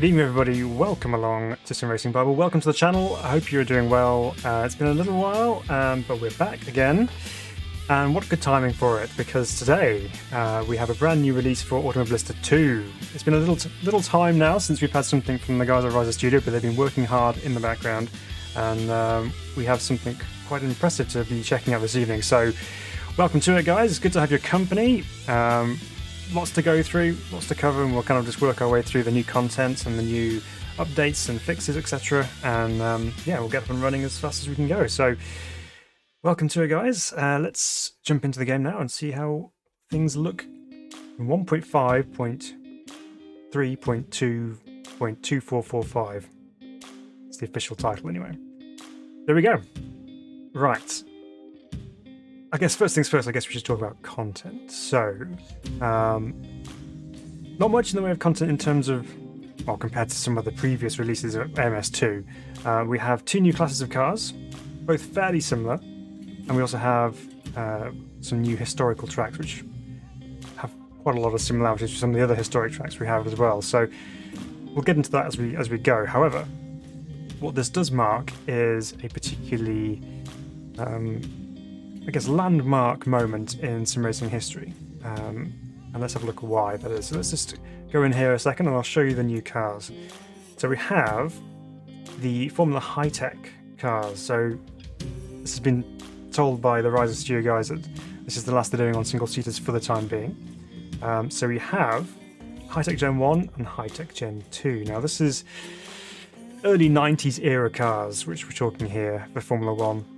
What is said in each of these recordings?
Good evening, everybody. Welcome along to Sim Racing Bible. Welcome to the channel. I hope you're doing well. It's been a little while, but we're back again. And what good timing for it, because today we have a brand new release for Automobilista 2. It's been a little time now since we've had something from the guys at Riser Studio, but they've been working hard in the background. And we have something quite impressive to be checking out this evening. So welcome to it, guys. It's good to have your company. Lots to go through, lots to cover, and we'll kind of just work our way through the new content and the new updates and fixes, etc. And yeah, we'll get up and running as fast as we can go. So welcome to it, guys. Let's jump into the game now and see how things look in 1.5.3.2.2445. It's the official title anyway. There we go. Right. I guess first things first, I guess we should talk about content. So, not much in the way of content in terms of, well, compared to some of the previous releases of MS2. We have two new classes of cars, both fairly similar, and we also have some new historical tracks, which have quite a lot of similarities to some of the other historic tracks we have as well. So, we'll get into that as we go. However, what this does mark is a particularly I guess landmark moment in sim racing history, and let's have a look at why that is. So let's just go in here a second and I'll show you the new cars. So we have the Formula HiTech cars. So this has been told by the Riser Studio guys that this is the last they're doing on single seaters for the time being. So we have HiTech Gen 1 and HiTech Gen 2. Now this is early 90s era cars, which we're talking here for Formula 1.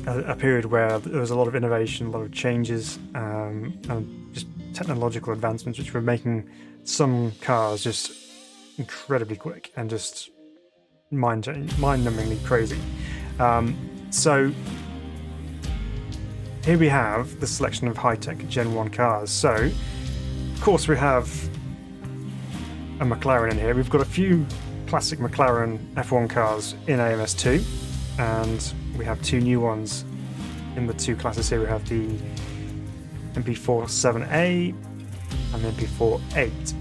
A period where there was a lot of innovation, a lot of changes, and just technological advancements, which were making some cars just incredibly quick and just mind-numbingly crazy. So here we have the selection of HiTech Gen 1 cars. So, of course, we have a McLaren in here. We've got a few classic McLaren F1 cars in AMS2, and we have two new ones in the two classes here. We have the MP47A and the MP48.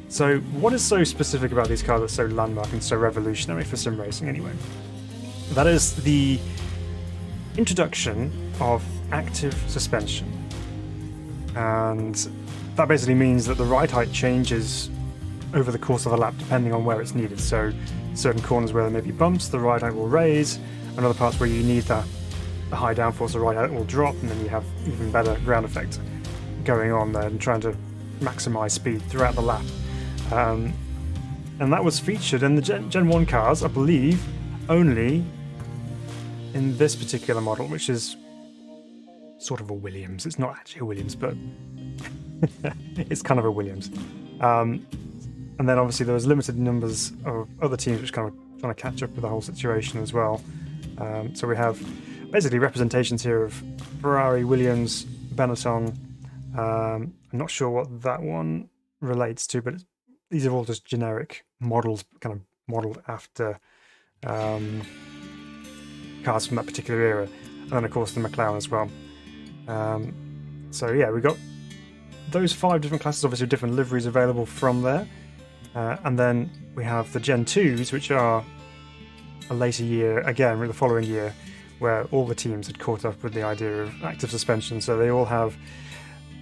So what is so specific about these cars that's so landmark and so revolutionary for sim racing anyway? That is the introduction of active suspension. And that basically means that the ride height changes over the course of a lap depending on where it's needed. So certain corners where there may be bumps, the ride height will raise, and other parts where you need the high downforce, the ride height will drop, and then you have even better ground effect going on there and trying to maximize speed throughout the lap. And that was featured in the Gen 1 cars, I believe, only in this particular model, which is sort of a Williams. It's not actually a Williams, but it's kind of a Williams. And then obviously there was limited numbers of other teams which kind of trying to catch up with the whole situation as well. So we have basically representations here of Ferrari, Williams, Benetton. I'm not sure what that one relates to, but these are all just generic models, kind of modeled after cars from that particular era. And then of course the McLaren as well. So yeah, we got those 5 different classes, obviously different liveries available from there. And then we have the Gen 2s, which are a later year, again, the following year, where all the teams had caught up with the idea of active suspension. So they all have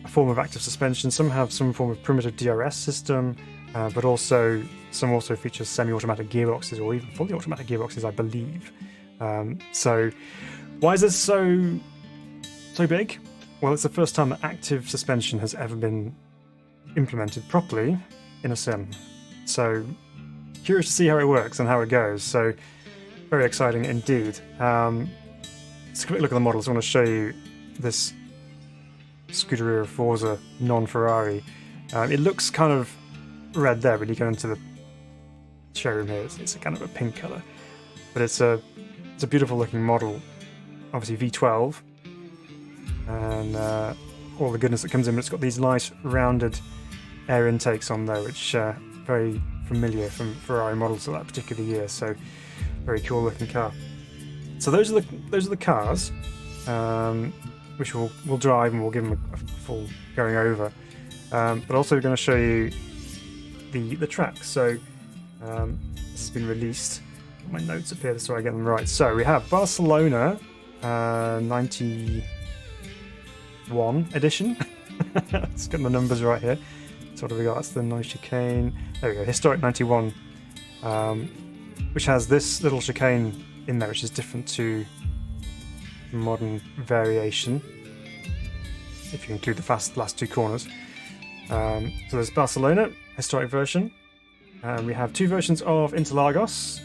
a form of active suspension. Some have some form of primitive DRS system, but also some also feature semi-automatic gearboxes or even fully automatic gearboxes, I believe. So why is this so big? Well, it's the first time that active suspension has ever been implemented properly in a sim. So curious to see how it works and how it goes. So very exciting indeed. Let's quick look at the models. I want to show you this Scuderia Forza non-Ferrari. It looks kind of red there, but you go into the showroom here, it's a kind of a pink colour. But it's a beautiful looking model. Obviously V12 and all the goodness that comes in, but it's got these nice rounded air intakes on there, which very familiar from Ferrari models of that particular year. So very cool looking car. So those are the cars, which we'll drive and we'll give them a full going over. But also we're going to show you the tracks. So This has been released. My notes appear so I get them right. So we have Barcelona 91 edition. Let's get the numbers right here. So what do we got? That's the no chicane. There we go. Historic 91, which has this little chicane in there, which is different to the modern variation, if you include the last two corners. So there's Barcelona, historic version. We have two versions of Interlagos,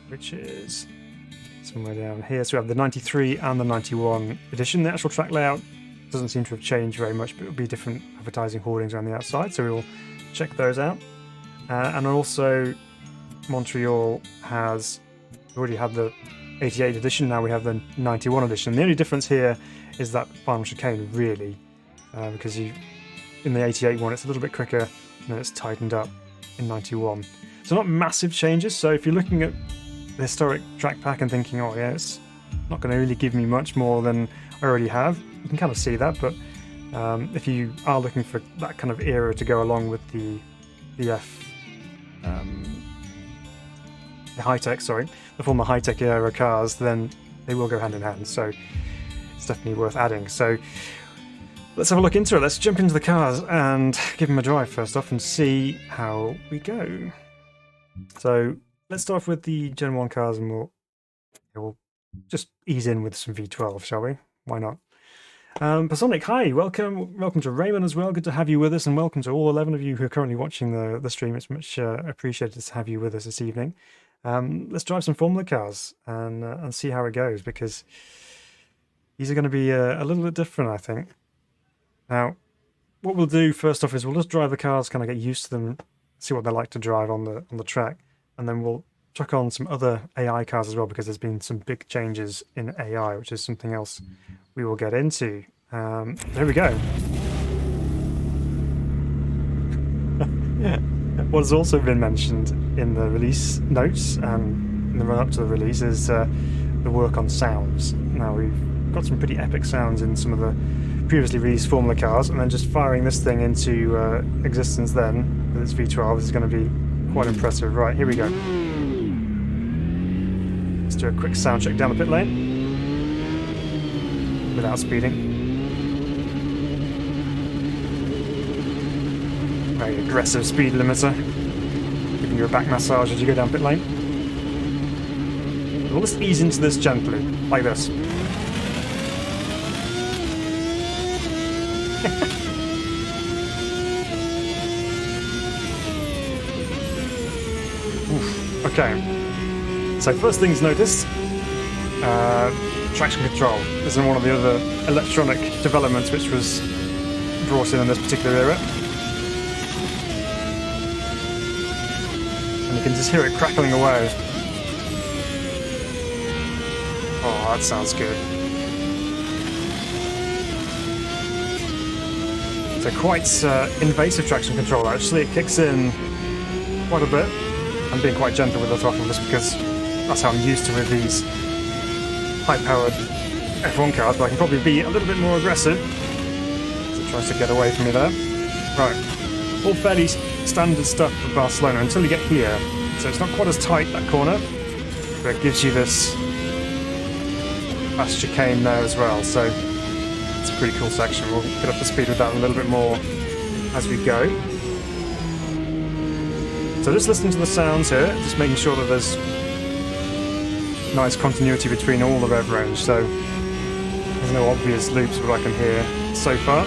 which is somewhere down here. So we have the 93 and the 91 edition. The actual track layout doesn't seem to have changed very much, but it'll be different advertising hoardings around the outside, so we will check those out. And also, Montreal has already had the 88 edition, now we have the 91 edition. The only difference here is that final chicane, really, because in the 88 one it's a little bit quicker, and then it's tightened up in 91. So not massive changes, so if you're looking at the historic track pack and thinking, oh yeah, it's not going to really give me much more than I already have, you can kind of see that, but if you are looking for that kind of era to go along with the HiTech, sorry, the Formula HiTech era cars, then they will go hand in hand, so it's definitely worth adding. So let's have a look into it. Let's jump into the cars and give them a drive first off and see how we go. So let's start off with the Gen 1 cars, and we'll just ease in with some V12, shall we? Why not? Pasonic, hi, welcome to Raymond as well. Good to have you with us, and welcome to all 11 of you who are currently watching the stream. It's much appreciated to have you with us this evening. Let's drive some Formula cars and see how it goes, because these are going to be a little bit different, I think. Now, what we'll do first off is we'll just drive the cars, kind of get used to them, see what they're like to drive on the track, and then we'll chuck on some other AI cars as well, because there's been some big changes in AI, which is something else we will get into. There we go. What has also been mentioned in the release notes and in the run-up to the release is the work on sounds. Now, we've got some pretty epic sounds in some of the previously released Formula cars, and then just firing this thing into existence then with its V12 is going to be quite impressive. Right, here we go. Let's do a quick sound check down the pit lane without speeding. Very aggressive speed limiter, giving you a back massage as you go down pit lane. We'll just ease into this gently, like this. Oof. Okay, so first things noticed, traction control. This is one of the other electronic developments which was brought in this particular era. And you can just hear it crackling away. Oh, that sounds good. So quite invasive traction control, actually. It kicks in quite a bit. I'm being quite gentle with the throttle just because that's how I'm used to with these high-powered F1 cars, but I can probably be a little bit more aggressive. So it tries to get away from me there. Right, all fairly standard stuff for Barcelona until you get here. So it's not quite as tight, that corner, but it gives you this fast chicane there as well. So it's a pretty cool section. We'll get up to speed with that a little bit more as we go. So just listening to the sounds here, just making sure that there's nice continuity between all the rev range, so there's no obvious loops of what I can hear so far.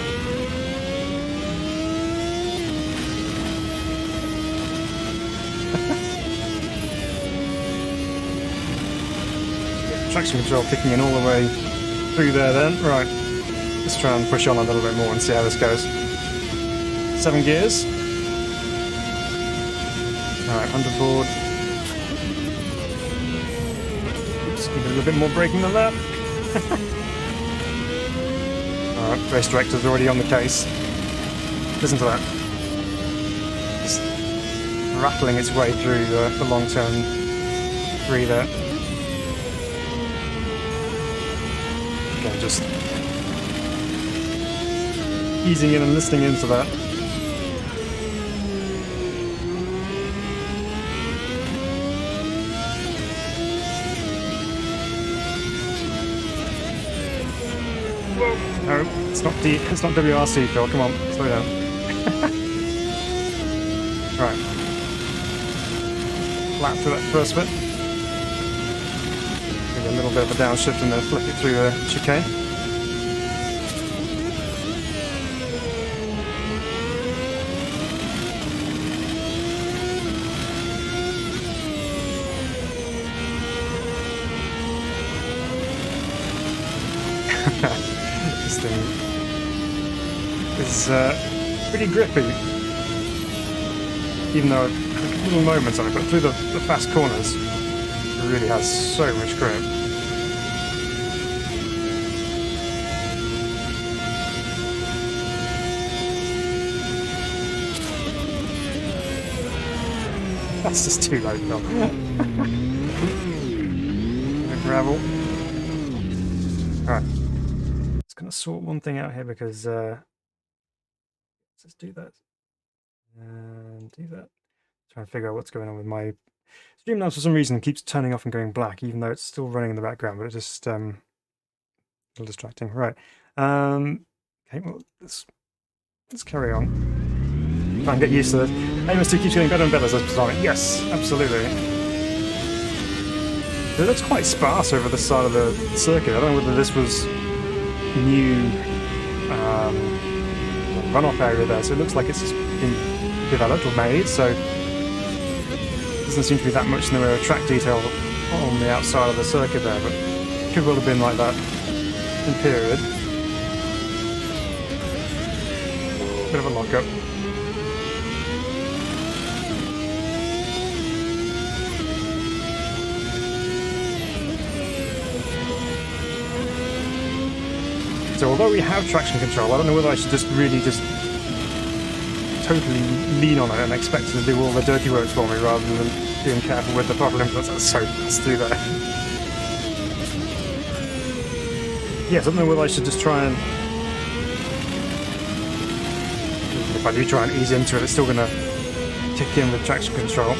Traction control kicking in all the way through there then. Right, let's try and push on a little bit more and see how this goes. 7 gears. Alright, underboard. Oops, need a little bit more braking than that. Alright, race director's already on the case. Listen to that. Just rattling its way through the long turn 3 there. Okay, just easing in and listening into that. It's not WRC, Phil. Come on, slow down. Right. Flat through that first bit. Maybe a little bit of a downshift and then flip it through the chicane. This thing is pretty grippy, even though little moments on it, but through the fast corners, it really has so much grip. That's just too low, Phil. Gravel. Alright. Just gonna sort one thing out here because let's just do that. And do that. Trying to figure out what's going on with my Streamlabs for some reason keeps turning off and going black, even though it's still running in the background, but it's just a little distracting. Right. Okay, well let's carry on. Try and get used to this. MS2 keeps getting better and better as I'm starting. Yes, absolutely. It looks quite sparse over the side of the circuit. I don't know whether this was new runoff area there, so it looks like it's just been developed or made, so it doesn't seem to be that much in the way of track detail on the outside of the circuit there, but it could well have been like that in period. Bit of a lock-up. So although we have traction control, I don't know whether I should just really totally lean on it and expect it to do all the dirty work for me rather than being careful with the throttle inputs. So let's do that. Yes, I don't know whether I should just try and... If I do try and ease into it, it's still going to kick in with traction control.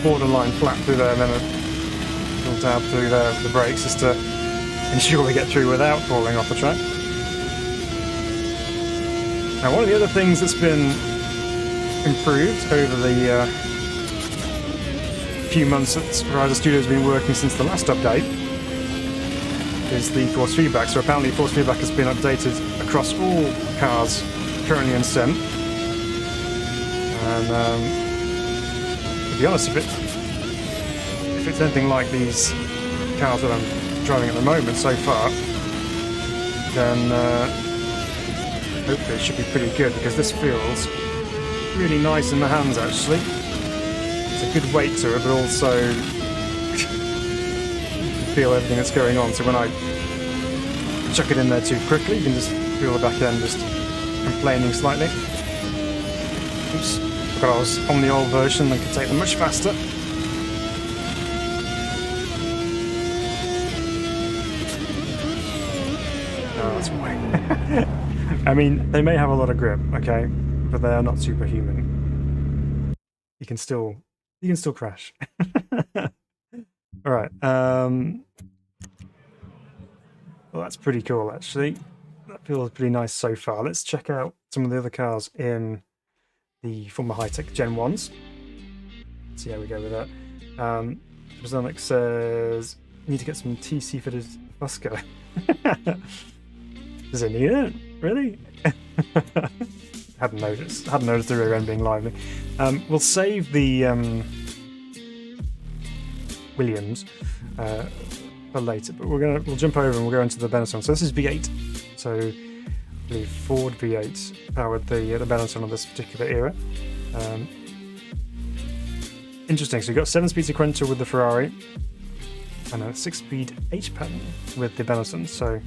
Borderline flat through there and then a little dab through there with the brakes just to ensure we get through without falling off the track. Now one of the other things that's been improved over the few months that Riser Studio has been working since the last update is the force feedback. So apparently force feedback has been updated across all cars currently in sim. And to be honest, if it's anything like these cars that I'm driving at the moment so far, then hopefully it should be pretty good, because this feels really nice in the hands actually. It's a good weight to it, but also you can feel everything that's going on, so when I chuck it in there too quickly you can just feel the back end just complaining slightly. Oops. But I was on the old version and could take them much faster. Oh, that's why. I mean, they may have a lot of grip, okay, but they are not superhuman. You can still crash. All right. Well, that's pretty cool, actually. That feels pretty nice so far. Let's check out some of the other cars in the Formula HiTech Gen 1s. Let's see how we go with that. Brazonic says, need to get some TC fitted Fusca. Does it need it? Really? Hadn't noticed the rear end being lively. We'll save the Williams for later, but we'll jump over and we'll go into the Benetton. So this is V8. So the Ford V8 powered the Benetton of this particular era. Interesting, so you've got 7-speed sequential with the Ferrari and a 6-speed H-pattern with the Benetton, so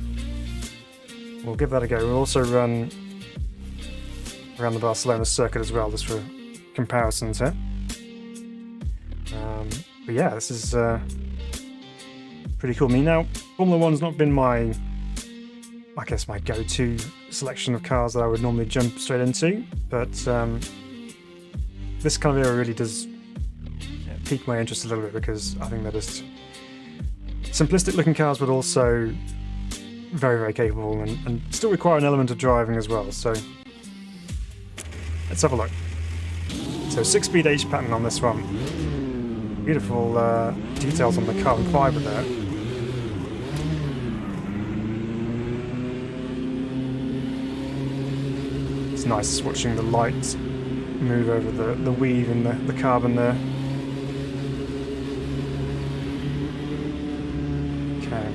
we'll give that a go. We'll also run around the Barcelona circuit as well, just for comparisons here. But yeah, this is pretty cool. I mean, now, Formula 1's not been my go-to selection of cars that I would normally jump straight into, but this kind of era really does piqued my interest a little bit because I think they're just simplistic looking cars, but also very, very capable and still require an element of driving as well. So let's have a look. So 6-speed H pattern on this one. Beautiful details on the carbon fibre there. It's nice watching the light move over the weave and the carbon there. Okay.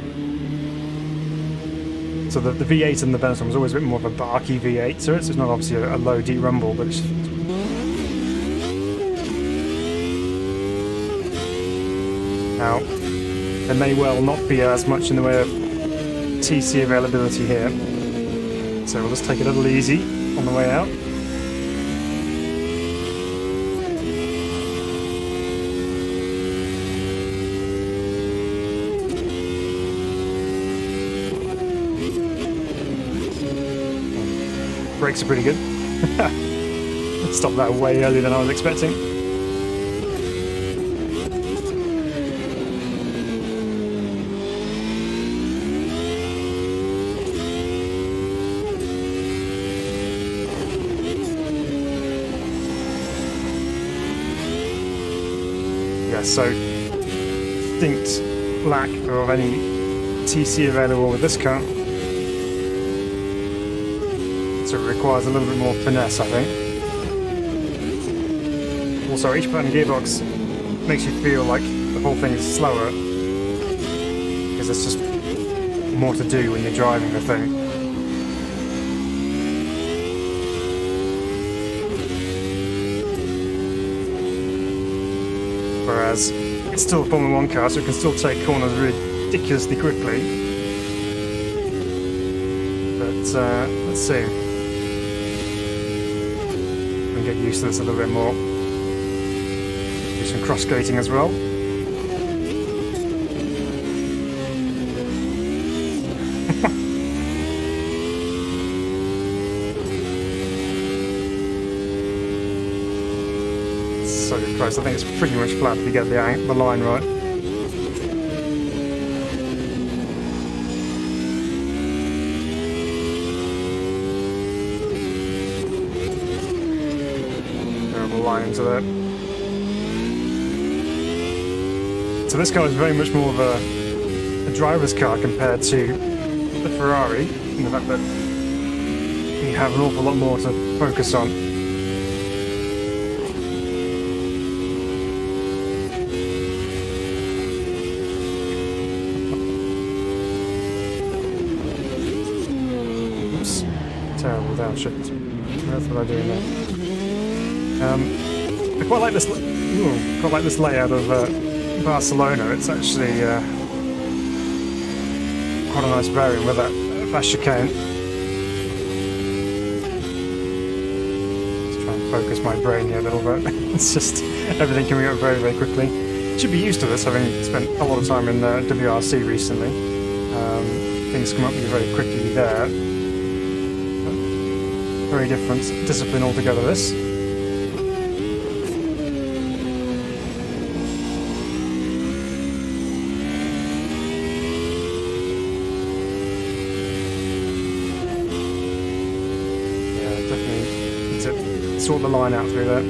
So the V8 in the Benetton was always a bit more of a barky V8, so it's not obviously a low D rumble, but it's... Now, there may well not be as much in the way of TC availability here, so we'll just take it a little easy on the way out. Brakes are pretty good. Stopped that way earlier than I was expecting. Yeah, so distinct lack of any TC available with this car. So it requires a little bit more finesse, I think. Also, each pattern gearbox makes you feel like the whole thing is slower, because there's just more to do when you're driving the thing. Whereas it's still a Formula 1 car, so it can still take corners ridiculously quickly. But let's see. Get used to this a little bit more. Do some cross skating as well. So close. I think it's pretty much flat if you get the line right. Line into that. So this car is very much more of a driver's car compared to the Ferrari, in the fact that you have an awful lot more to focus on. Oops, terrible downshift. That's what I'm doing there. I quite like this layout of Barcelona. It's actually quite a nice variant with that fast chicane. Let's try and focus my brain here a little bit. It's just everything coming up very, very quickly. Should be used to this, having spent a lot of time in WRC recently. Things come up very quickly there. Very different discipline altogether, this. Sort the line out through there.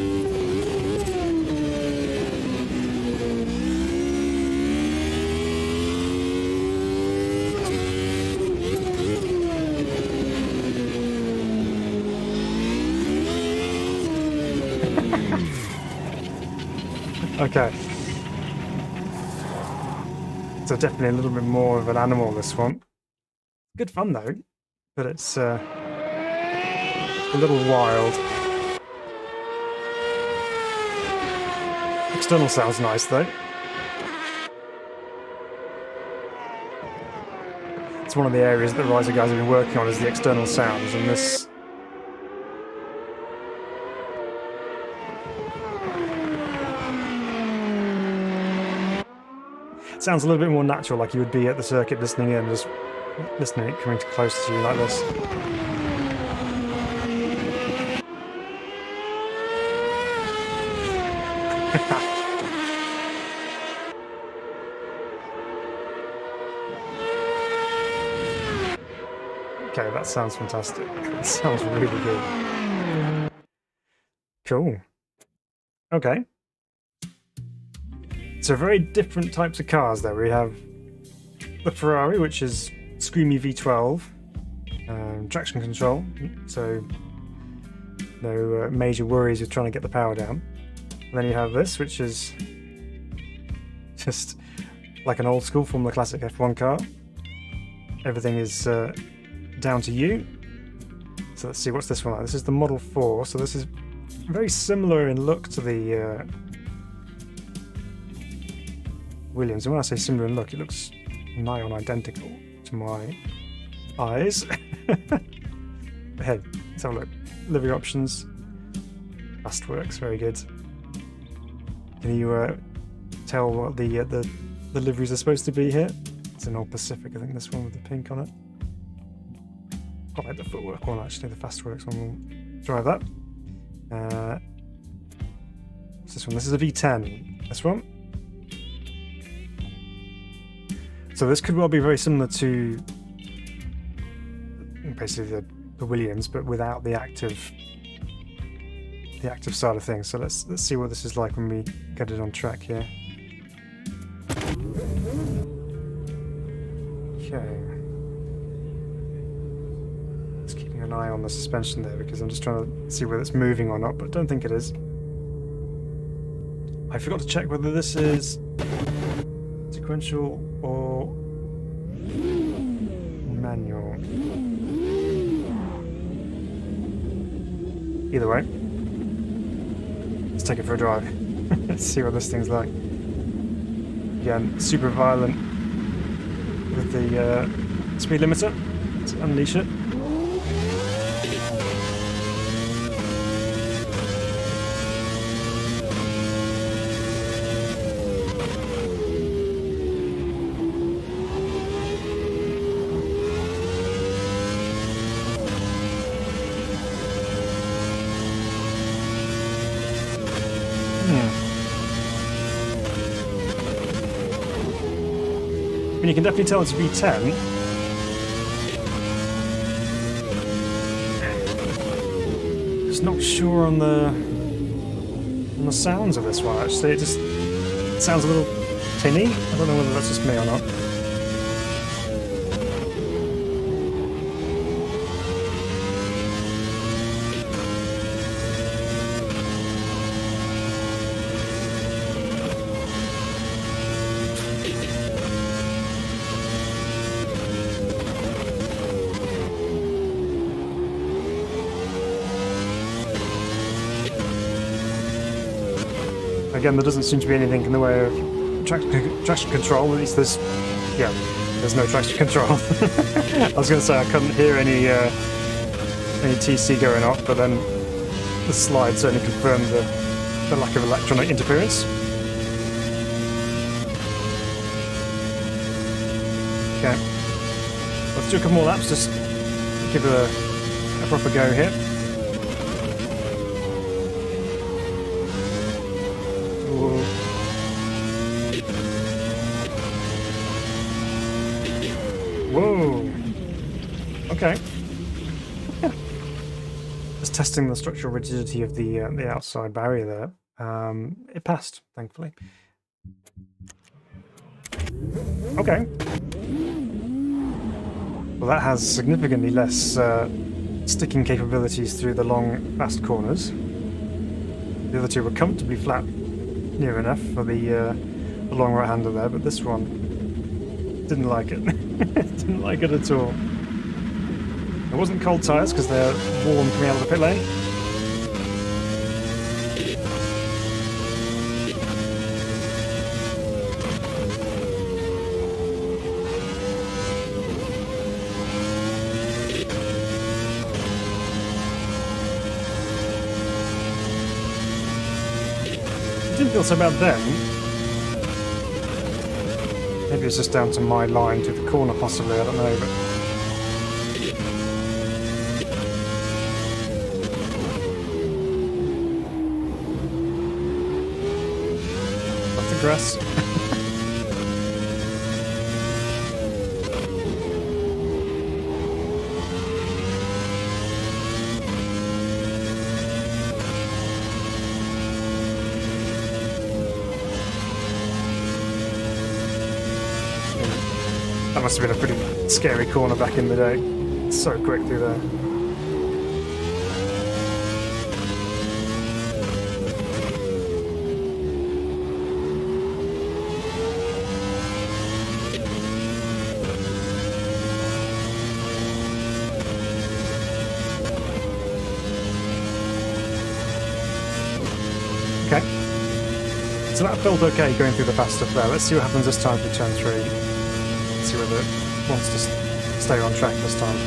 Okay. So definitely a little bit more of an animal, this one. Good fun though, but it's a little wild. External sounds nice though. It's one of the areas that the Riser guys have been working on, is the external sounds, and this sounds a little bit more natural, like you would be at the circuit listening in, just listening it coming close to you like this. Okay, that sounds fantastic. That sounds really good. Cool. Okay. So very different types of cars there. We have the Ferrari, which is screamy V12, traction control, so no major worries with trying to get the power down. And then you have this, which is just like an old school Formula Classic F1 car. Everything is down to you. So let's see, what's this one like? This is the Model 4, so this is very similar in look to the Williams. And when I say similar in look, it looks nigh on identical to my eyes. But hey, let's have a look. Livery options. Fast works, very good. Can you tell what the liveries are supposed to be here? It's an old Pacific, I think, this one with the pink on it. Quite like the footwork one, actually, the fast works one. We'll drive that. What's this one? This is a V10. This one. So this could well be very similar to basically the Williams, but without the active side of things. So let's see what this is like when we get it on track here. Okay. Just keeping an eye on the suspension there because I'm just trying to see whether it's moving or not, but I don't think it is. I forgot to check whether this is sequential or manual. Either way, let's take it for a drive. Let's see what this thing's like. Again, super violent with the speed limiter. Let's unleash it. I mean, you can definitely tell it's V10. Just not sure on the sounds of this one. Actually, it sounds a little tinny. I don't know whether that's just me or not. Again, there doesn't seem to be anything in the way of traction control. At least there's no traction control. I was going to say I couldn't hear any TC going off, but then the slide certainly confirmed the lack of electronic interference. Okay, let's do a couple more laps. Just give it a proper go here. Whoa! Okay. Just testing the structural rigidity of the outside barrier there. It passed, thankfully. Okay. Well, that has significantly less sticking capabilities through the long, fast corners. The other two were comfortably flat, near enough for the long right-hander there, but this one didn't like it. Didn't like it at all. It wasn't cold tyres because they're warm coming out of the pit lane. It didn't feel so bad then. Maybe it's just down to my line through the corner, possibly, I don't know, but... Off the grass. must have been a pretty scary corner back in the day. It's so quick through there. Okay. So that felt okay going through the fast stuff there. Let's see what happens this time through turn 3. Let's see whether it wants to stay on track this time.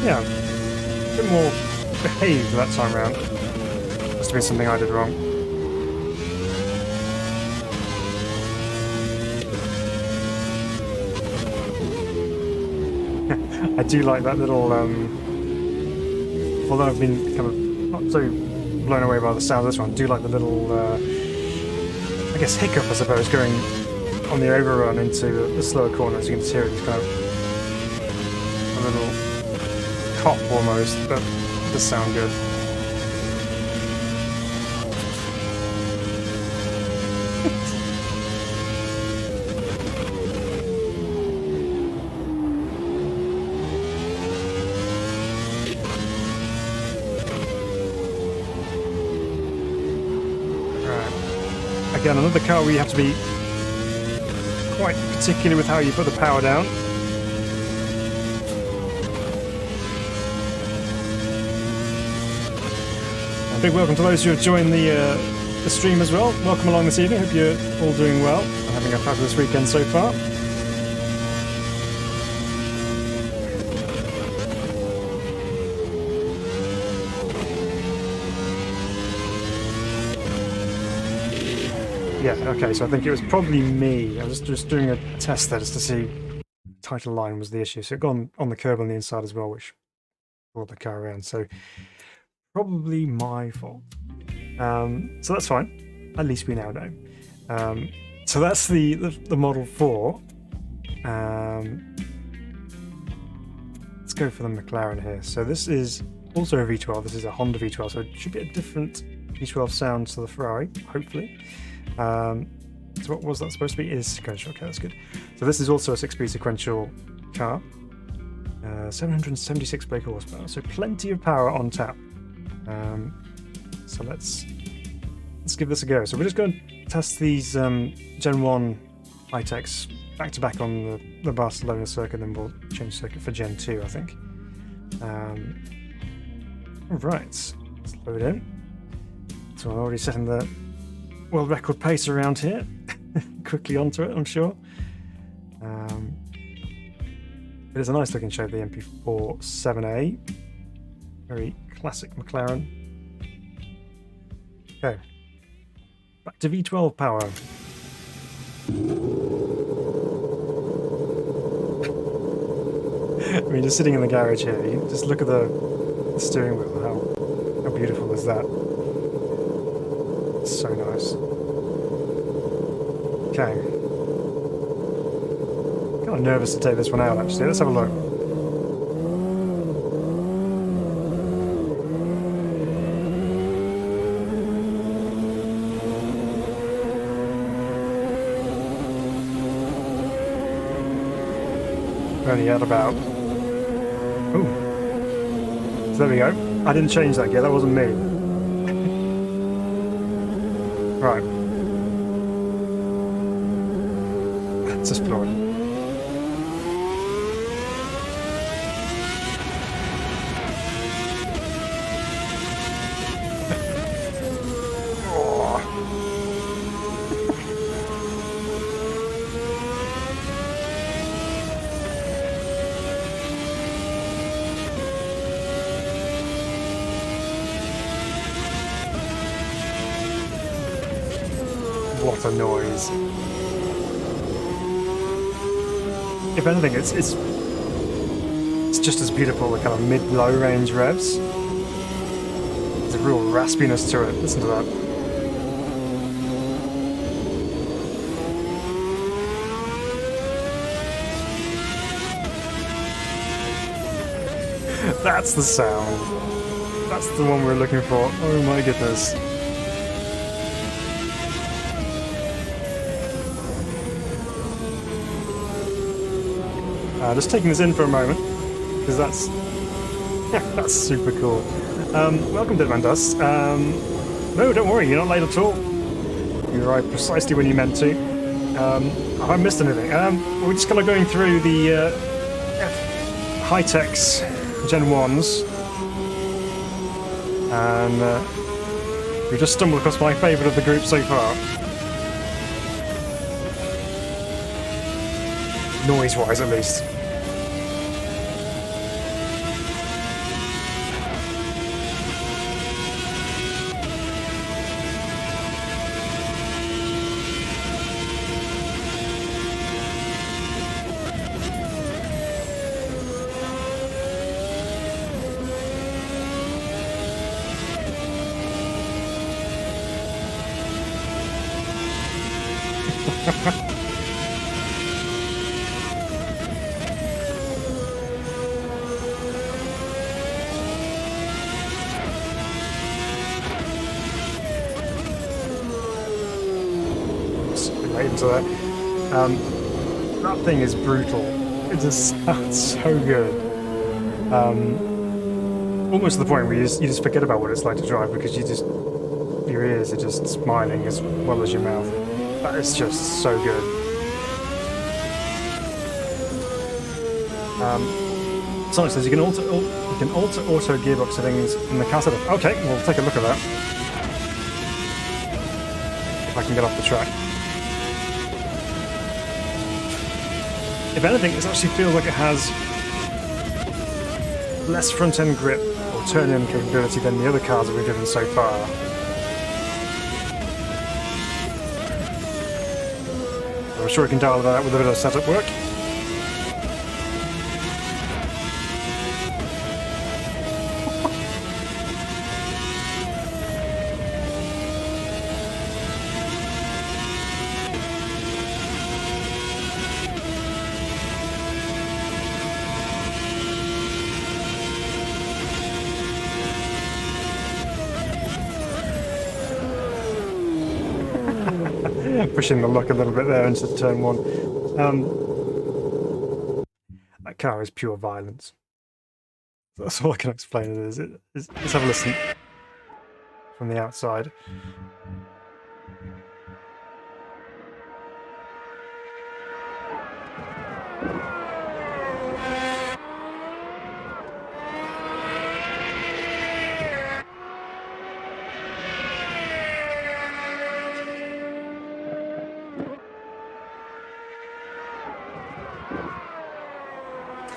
Yeah, a bit more behaved that time round. Must have been something I did wrong. I do like that little, although I've been kind of not so blown away by the sound of this one, I do like the little, I guess hiccup, I suppose, going on the overrun into the slower corners. You can just hear it, it's kind of a little cop almost, but it does sound good. Again, another car where you have to be quite particular with how you put the power down. A big welcome to those who have joined the stream as well. Welcome along this evening. Hope you're all doing well and having a fabulous weekend so far. Yeah, okay, so I think it was probably me. I was just doing a test there just to see title line was the issue. So it got on the curb on the inside as well, which brought the car around. So probably my fault. So that's fine. At least we now know. So that's the Model 4. Let's go for the McLaren here. So this is also a V12. This is a Honda V12, so it should be a different V12 sound to the Ferrari, hopefully. So what was that supposed to be? It is sequential. Okay, that's good. So this is also a 6-speed sequential car. 776 brake horsepower, so plenty of power on tap. So let's give this a go. So we're just going to test these Gen 1 HiTechs back to back on the Barcelona circuit, then we'll change circuit for Gen 2, I think. Right, let's load in. So I'm already setting the world record pace around here. Quickly onto it, I'm sure. It is a nice looking shape, the MP4 7A. Very classic McLaren. Okay. Back to V12 power. I mean, just sitting in the garage here, you just look at the steering wheel. How beautiful is that? It's so nice. Okay. Kind of nervous to take this one out, actually. Let's have a look. Only at about... Ooh. So there we go. I didn't change that gear, that wasn't me. Right. Let's explore it. What a noise. If anything, it's just as beautiful, the kind of mid-low range revs. There's a real raspiness to it. Listen to that. That's the sound. That's the one we're looking for. Oh my goodness. Just taking this in for a moment, because that's that's super cool. Welcome, Deadman Dust. No, don't worry, you're not late at all. You arrived precisely when you meant to. Have I missed anything? We're just kind of going through the HiTech's Gen 1s, and we just stumbled across my favourite of the group so far. Noise-wise, at least. Into that. That thing is brutal. It just sounds so good. Almost to the point where you just forget about what it's like to drive because your ears are just smiling as well as your mouth. That is just so good. Sonic says you can alter auto gearbox settings in the car setup. Okay, we'll take a look at that. If I can get off the track. If anything, it actually feels like it has less front-end grip or turn-in capability than the other cars that we've driven so far. I'm sure we can dial that out with a bit of setup work. Pushing the luck a little bit there into turn one. That car is pure violence. That's all I can explain it is. Let's have a listen from the outside.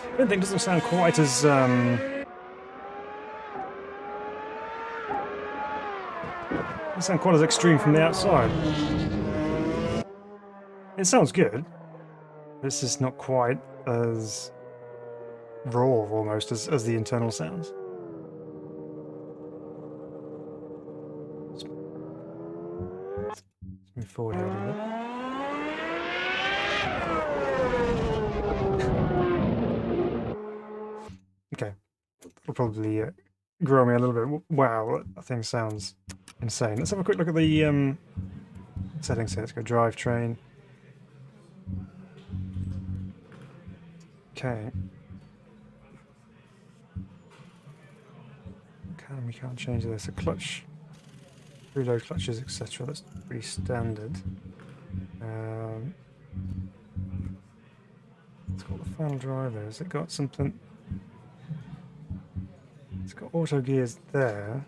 I don't think it doesn't sound quite as doesn't sound quite as extreme from the outside. It sounds good. It's just not quite as raw almost as the internal sounds. Let's move forward here a little bit. Okay, that'll probably grow me a little bit. Wow, that thing sounds insane. Let's have a quick look at the settings here. Let's go drivetrain. Okay. We can't change this. A clutch, reload clutches, etc. That's pretty standard. It's got the final driver. Has it got something? It's got auto gears there.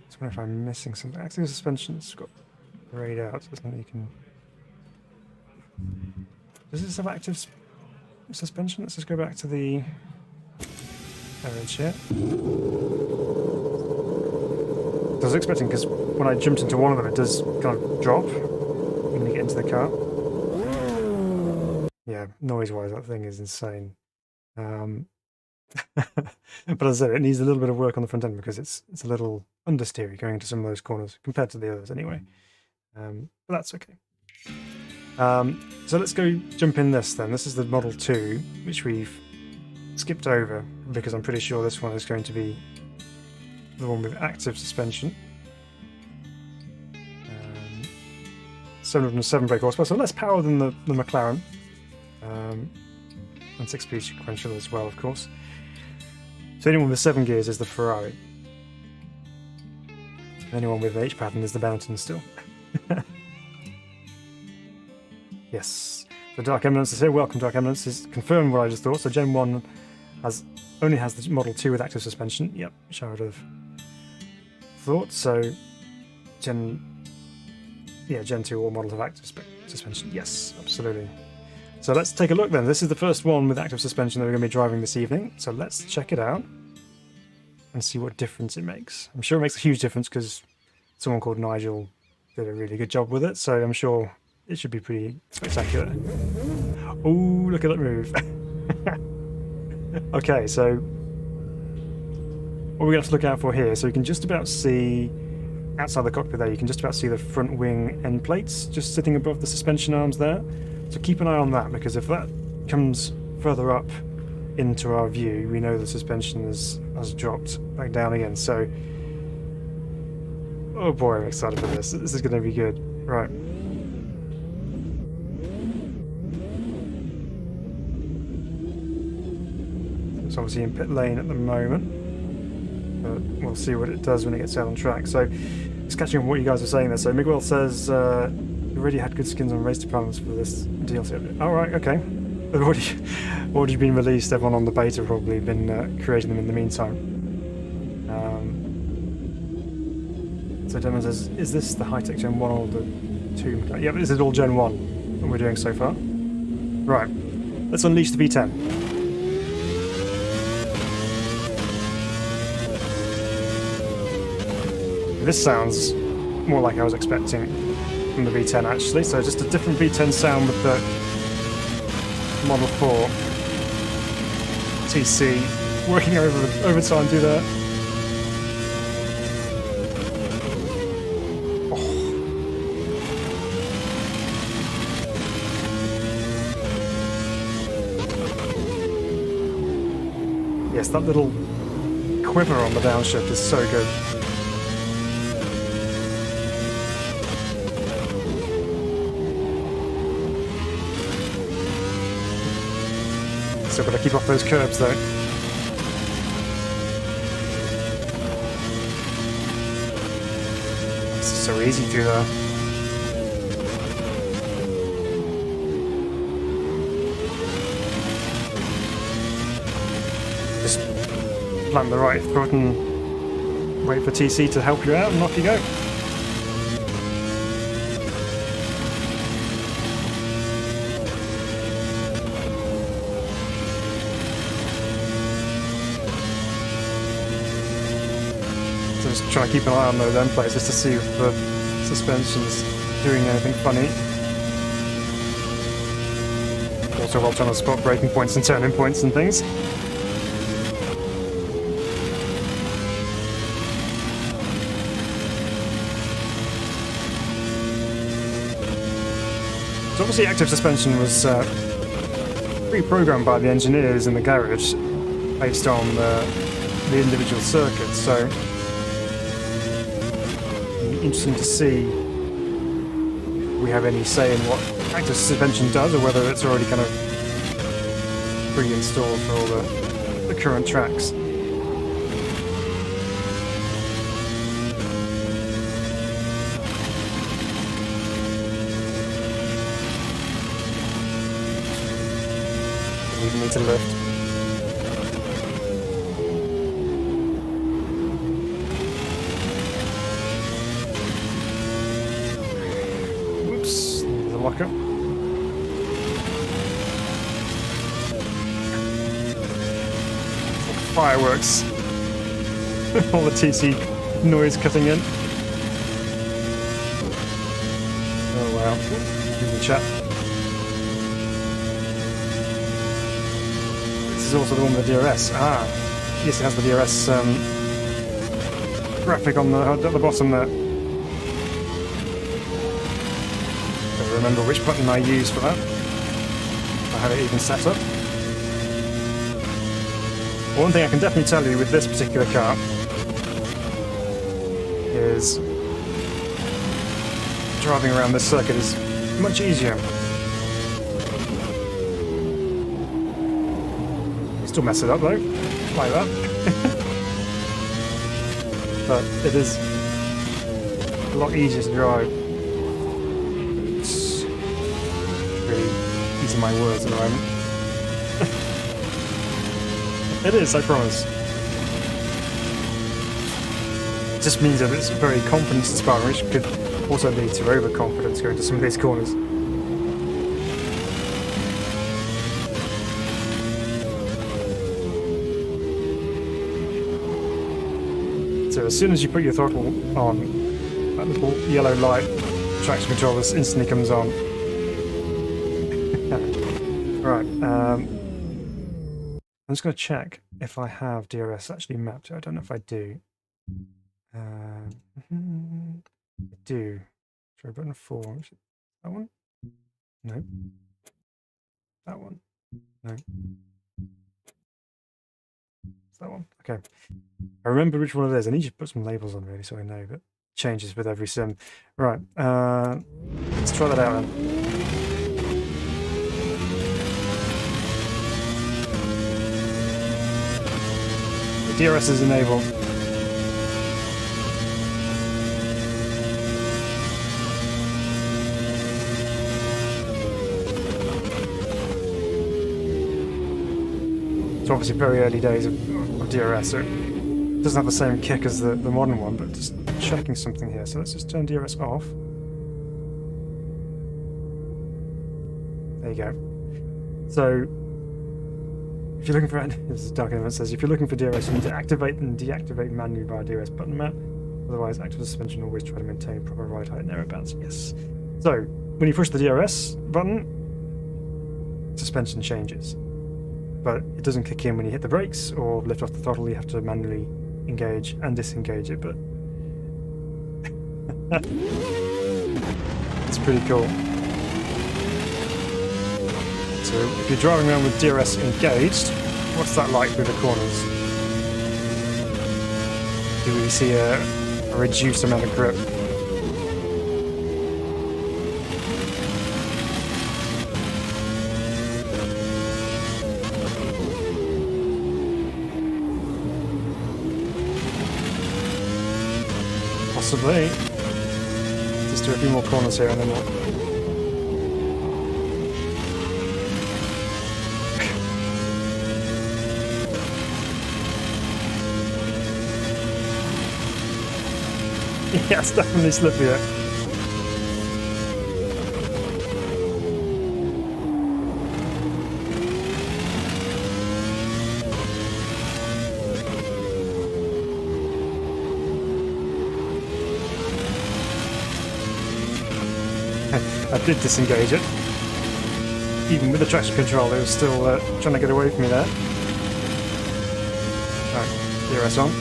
I wonder if I'm missing something. Active suspension's got grayed out, so there's nothing you can. Does this have active suspension? Let's just go back to the average here. I was expecting, because when I jumped into one of them, it does kind of drop when you get into the car. Yeah, noise-wise, that thing is insane. But as I said, it needs a little bit of work on the front end because it's a little understeery going into some of those corners compared to the others anyway. but that's okay. So let's go jump in this then. This is the Model 2, which we've skipped over because I'm pretty sure this one is going to be the one with active suspension. 707 brake horsepower, so less power than the McLaren. And 6-speed sequential as well, of course. So anyone with 7 gears is the Ferrari. Anyone with H pattern is the Benetton still. Yes. So Dark Eminence is here. Welcome, Dark Eminence. Is confirmed what I just thought. So Gen 1 only has the Model 2 with active suspension. Yep, which I would have thought. So Gen 2 all models have active suspension. Yes, absolutely. So let's take a look then. This is the first one with active suspension that we're going to be driving this evening. So let's check it out and see what difference it makes. I'm sure it makes a huge difference because someone called Nigel did a really good job with it. So I'm sure it should be pretty spectacular. Oh, look at that move. Okay, so what we're going to have to look out for here. So you can just about see, outside the cockpit there, you can just about see the front wing end plates just sitting above the suspension arms there. So keep an eye on that, because if that comes further up into our view, we know the suspension has dropped back down again. So, oh boy, I'm excited for this. This is going to be good. Right. It's obviously in pit lane at the moment, but we'll see what it does when it gets out on track. So, just catching on what you guys are saying there. So Miguel says, you already had good skins on race departments for this DLC. Alright, okay. They've already been released. Everyone on the beta have probably been creating them in the meantime. So Demon says, is this the HiTech Gen 1 or the 2? Yeah, this is all Gen 1 that we're doing so far. Right, let's unleash the V10. This sounds more like I was expecting from the V10 actually, so just a different V10 sound with the Model 4 TC working overtime, do that. Oh. Yes, that little quiver on the downshift is so good. Still got to keep off those curbs though. This is so easy through there. Just plant the right foot and wait for TC to help you out and off you go. Just trying to keep an eye on those end plates just to see if the suspension's doing anything funny. Also while trying to spot braking points and turning points and things. So obviously active suspension was pre-programmed by the engineers in the garage based on the individual circuits, so interesting to see if we have any say in what active suspension does, or whether it's already kind of pre-installed for all the current tracks. We even need to lift. Locker. Fireworks. All the TC noise cutting in. Oh wow. Excuse me, chat. This is also the one with the DRS. Ah, yes, it has the DRS graphic on at the bottom there. remember which button I use for that. I have it even set up. One thing I can definitely tell you with this particular car is driving around this circuit is much easier. Still mess it up though, like that. But it is a lot easier to drive. It's really eating my words at the moment. It is, I promise. It just means that it's very confidence inspiring, which could also lead to overconfidence going to some of these corners. So as soon as you put your throttle on, that little yellow light traction control instantly comes on. Right, I'm just going to check if I have DRS actually mapped. I don't know if I do. I do. Try button 4. That one? No. That one? No. It's that one. Okay. I remember which one it is. I need to put some labels on really so I know, but it changes with every sim. Right. Let's try that out then. DRS is enabled. It's obviously very early days of DRS, so it doesn't have the same kick as the modern one, but just checking something here. So let's just turn DRS off. There you go. So if you're looking for, this is Dark Element says, if you're looking for DRS, you need to activate and deactivate manually via DRS button map. Otherwise, active suspension always try to maintain proper ride height and aero balance. Yes. So when you push the DRS button, suspension changes, but it doesn't kick in when you hit the brakes or lift off the throttle. You have to manually engage and disengage it. But it's pretty cool. So if you're driving around with DRS engaged, what's that like through the corners? Do we see a reduced amount of grip? Possibly. Just do a few more corners here and then we'll... Yeah, it's definitely slippier. I did disengage it. Even with the traction control, it was still trying to get away from me there. Right, DRS on.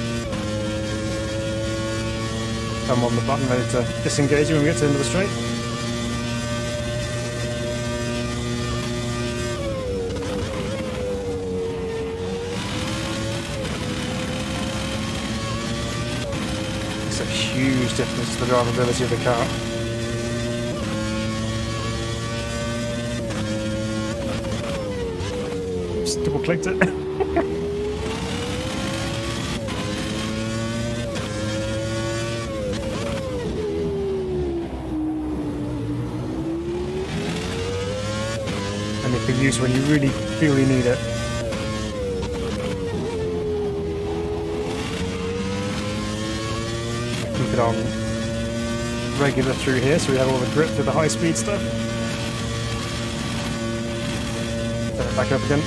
I'm on the button ready to disengage when we get to the end of the straight. It's a huge difference to the drivability of the car. Just double clicked it. For use when you really feel you need it. Keep it on regular through here so we have all the grip through the high speed stuff. Turn it back up again.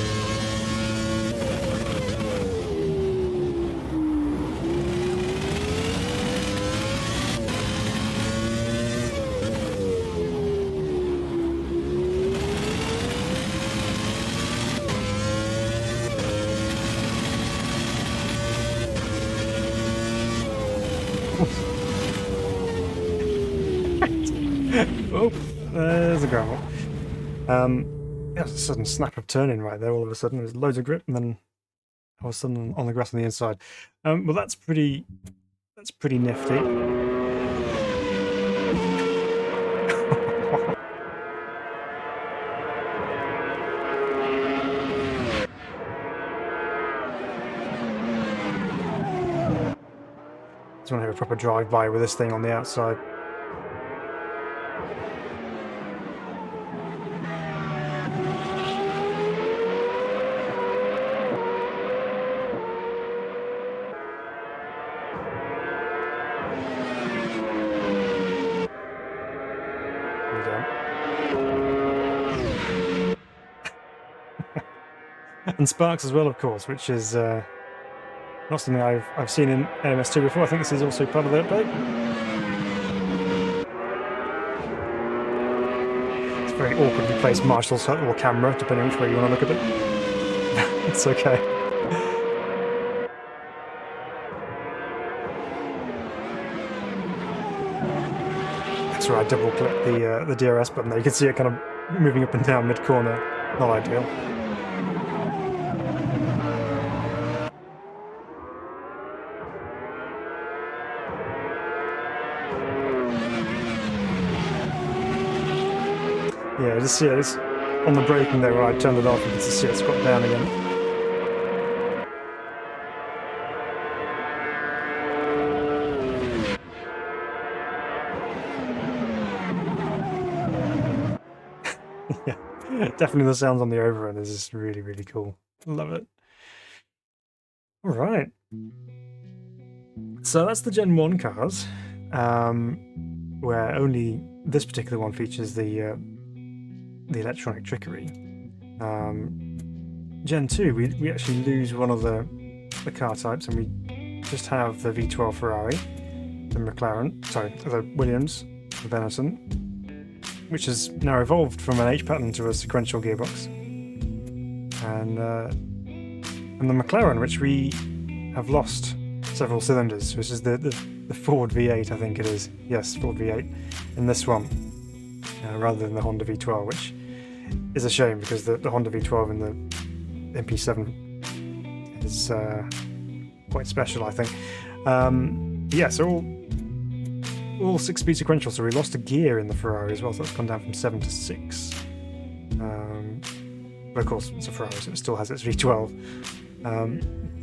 Oh, there's a the gravel. Yeah, a sudden snap of turning right there. All of a sudden, there's loads of grip, and then all of a sudden on the grass on the inside. Well, that's pretty nifty. Just want to have a proper drive-by with this thing on the outside. And sparks as well, of course, which is not something I've seen in AMS2 before. I think this is also part of the update. It's a very awkwardly placed Marshall's hut or camera, depending on which way you want to look at it. It's okay. That's where I double click the DRS button there. You can see it kind of moving up and down mid-corner. Not ideal. Yeah, just see it. It's on the braking there where I turned it off, you can just see it's got down again. Yeah, definitely the sounds on the overrun is just really, really cool. Love it. All right. So that's the Gen 1 cars, where only this particular one features the electronic trickery. Gen 2, we actually lose one of the car types, and we just have the V12 Ferrari, the McLaren, sorry, the Williams, the Benetton, which has now evolved from an H pattern to a sequential gearbox, and the McLaren, which we have lost several cylinders, which is the Ford V8, I think it is. Yes, Ford V8 in this one, rather than the Honda V12, which is a shame because the Honda V12 in the MP7 is quite special, I think. Yeah, so all 6-speed sequential, so we lost a gear in the Ferrari as well, so that's gone down from 7 to 6. But of course, it's a Ferrari, so it still has its V12.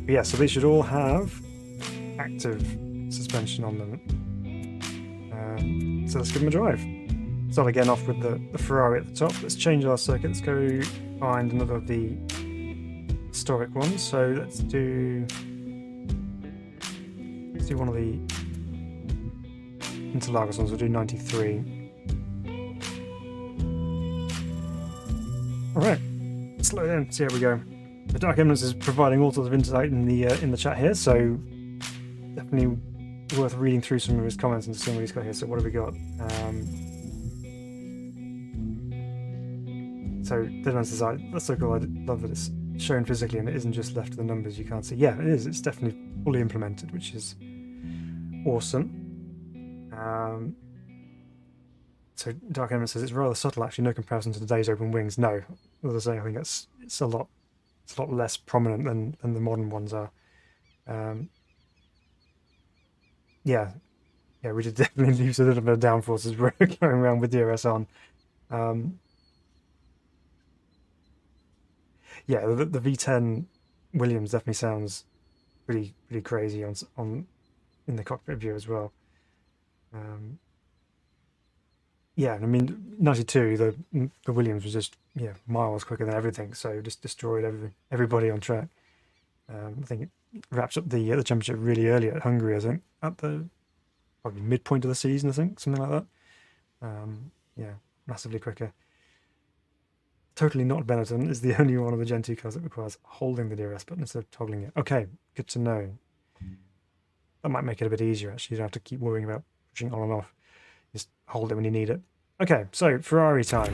But yeah, so they should all have active suspension on them. So let's give them a drive. Start again off with the Ferrari at the top. Let's change our circuit. Let's go find another of the historic ones. So let's do one of the Interlagos ones. We'll do 93. All right, slow down. See how we go. The Dark Eminence is providing all sorts of insight in the chat here, so definitely worth reading through some of his comments and seeing what he's got here. So what have we got? So Deadman says, that's so cool, I love that it's shown physically and it isn't just left to the numbers you can't see. Yeah, it is. It's definitely fully implemented, which is awesome. So Dark Eminence says, it's rather subtle actually, no comparison to today's open wings. No, as I say, I think it's a lot less prominent than the modern ones are. Yeah, we did definitely lose a little bit of downforce as we're going around with DRS on. Yeah, the V10 Williams definitely sounds pretty crazy on in the cockpit view as well. Yeah, I mean 92, the Williams was just miles quicker than everything, so just destroyed everybody on track. I think it wraps up the championship really early at Hungary. I think at the probably midpoint of the season. I think something like that. Yeah, massively quicker. Totally not Benetton is the only one of the Gen 2 cars that requires holding the DRS button instead of toggling it. Okay, good to know. That might make it a bit easier, actually. You don't have to keep worrying about pushing on and off. Just hold it when you need it. Okay, so Ferrari time.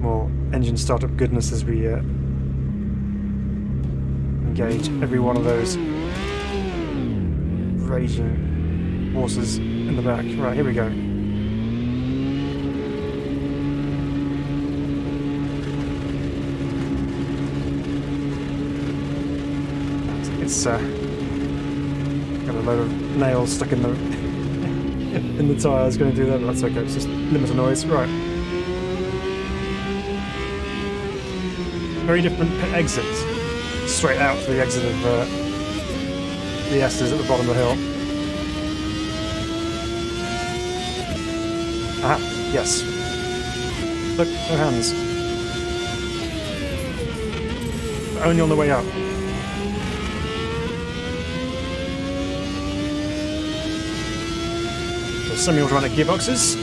More engine startup goodness as we engage every one of those raging horses in the back. Right, here we go. It's got a load of nails stuck in the in the tyre. I was going to do that, but that's okay. It's just limit of noise. Right. Very different pit exits. Straight out to the exit of the Esters at the bottom of the hill. Ah, yes. Look, no hands. But only on the way up. The semi-automatic gearboxes.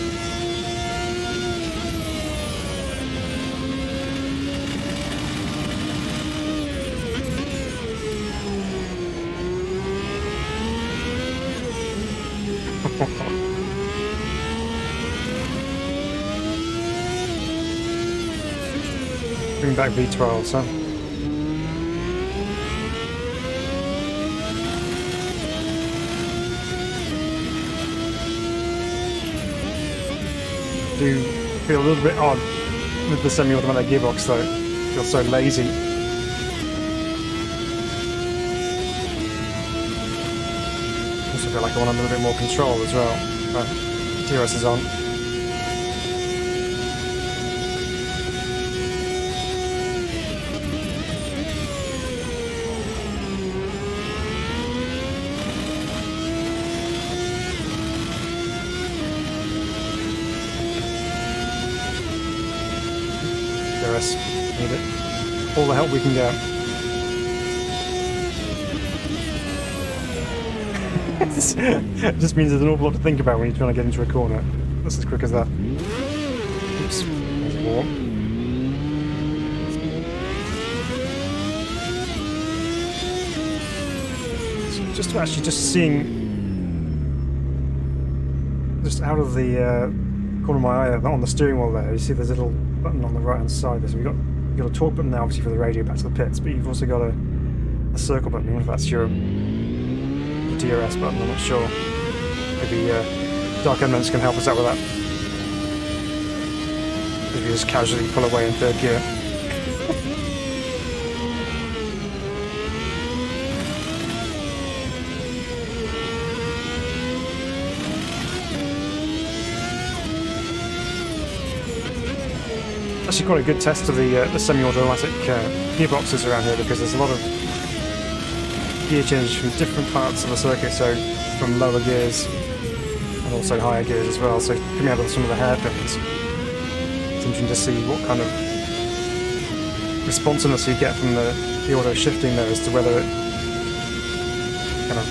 Bring back V12, so. Do feel a little bit odd with the semi-automatic gearbox though. Feels so lazy. Also feel like I want a little bit more control as well. But DRS is on. DRS, need it. All the help we can get. It just means there's an awful lot to think about when you're trying to get into a corner. That's as quick as that. Oops, there's more. So just seeing, just out of the corner of my eye on the steering wheel there, you see there's a little button on the right hand side there. So you've got a torque button now, obviously for the radio back to the pits, but you've also got a circle button. I wonder if that's your DRS button, I'm not sure. Maybe Dark Eminence can help us out with that. Maybe just casually pull away in third gear. Actually quite a good test of the semi-automatic gearboxes around here, because there's a lot of gear change from different parts of the circuit, so from lower gears and also higher gears as well, so coming out of some of the hairpins. It's interesting to see what kind of responsiveness you get from the auto shifting there, as to whether it kind of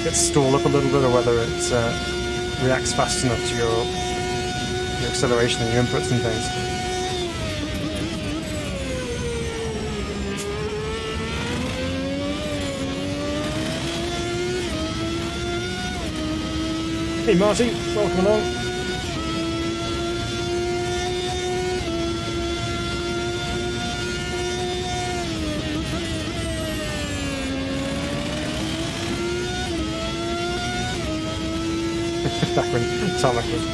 gets stalled up a little bit or whether it reacts fast enough to your acceleration and your inputs and things. Hey Marty, welcome along. Back when Tarmac was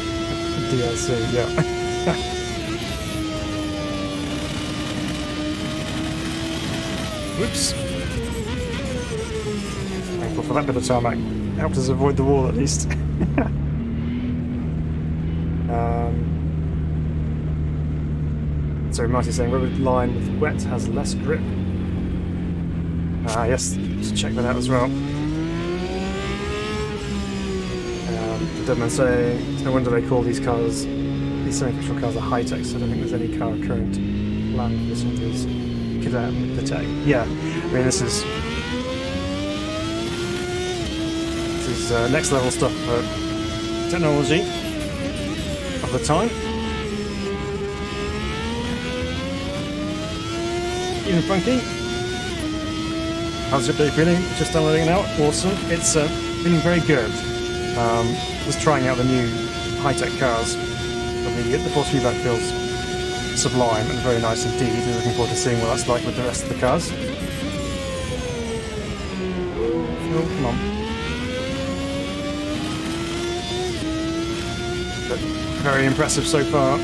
DLC, yeah. Whoops. Thankful for that bit of tarmac. Helped us avoid the wall at least. So Marty's saying rubber line with wet has less grip. Yes, just check that out as well. The Deadman saying, no wonder they call these cars, these semi-official cars are high-tech, so I don't think there's any car current plan for this one is cadet with the tech. Yeah, I mean this is next level stuff for technology of the time. Even funky. How's your day feeling? Just downloading it now. Awesome. It's feeling very good. Just trying out the new high-tech cars. The force feedback feels sublime and very nice indeed. And looking forward to seeing what that's like with the rest of the cars. Oh, come on. But very impressive so far.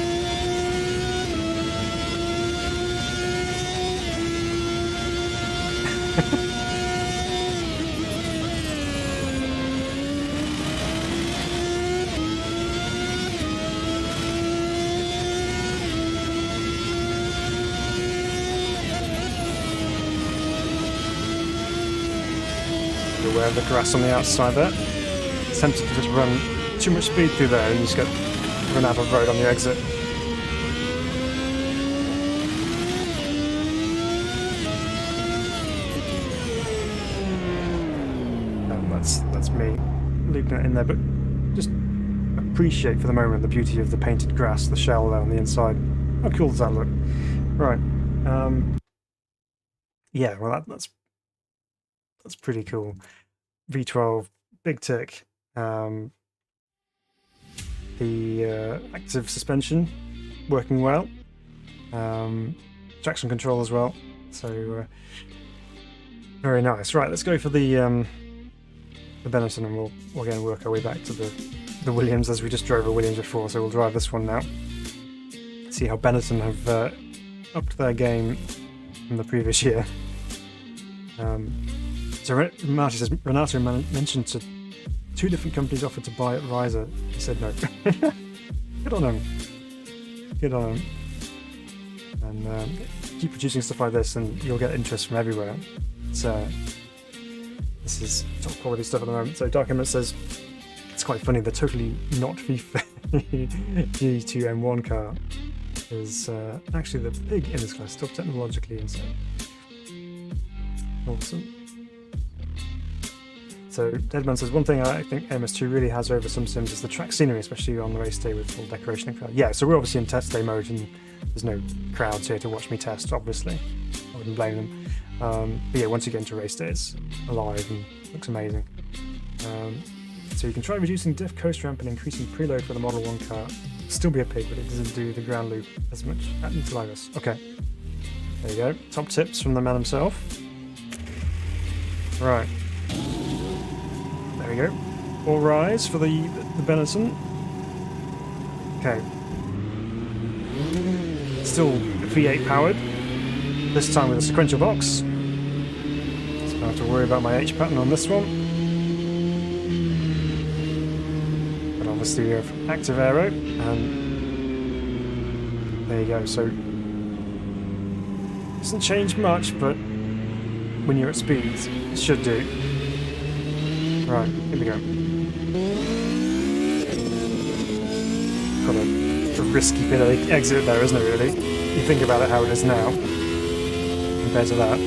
Beware of the grass on the outside there. It's tempted to just run too much speed through there and you just get run out of road on the exit. That's me looping it in there, but just appreciate for the moment the beauty of the painted grass, the shell there on the inside. How cool does that look? Right. Yeah, well that's pretty cool. V12, big tick. The active suspension working well. Traction control as well. So very nice. Right, let's go for the Benetton, and we'll again work our way back to the Williams, as we just drove a Williams before. So we'll drive this one now. See how Benetton have upped their game from the previous year. So Marty says, Renato mentioned to 2 different companies offered to buy at Riser. He said no. Good on him. Good on him. And keep producing stuff like this and you'll get interest from everywhere. This is top quality stuff at the moment. So Dark Eminence says, it's quite funny, the totally not FIFA G2 M1 car is actually the pig in this class, still technologically insane. Awesome. So Deadman says, one thing I think MS2 really has over some sims is the track scenery, especially on the race day with full decoration and crowd. Yeah, so we're obviously in test day mode and there's no crowds here to watch me test, obviously. I wouldn't blame them. But yeah, once you get into race day, it's alive and looks amazing. So you can try reducing diff coast ramp and increasing preload for the Model 1 car. Still be a pig, but it doesn't do the ground loop as much at Interlagos. Okay, there you go. Top tips from the man himself. Right. There we go. All rise for the Benetton. Okay. Still V8 powered. This time with a sequential box. So I don't have to worry about my H pattern on this one. But obviously we have active aero, and there you go. So doesn't change much, but when you're at speed, it should do. Right, here we go. Got a risky bit of the exit there, isn't it, really? You think about it how it is now, compared to that.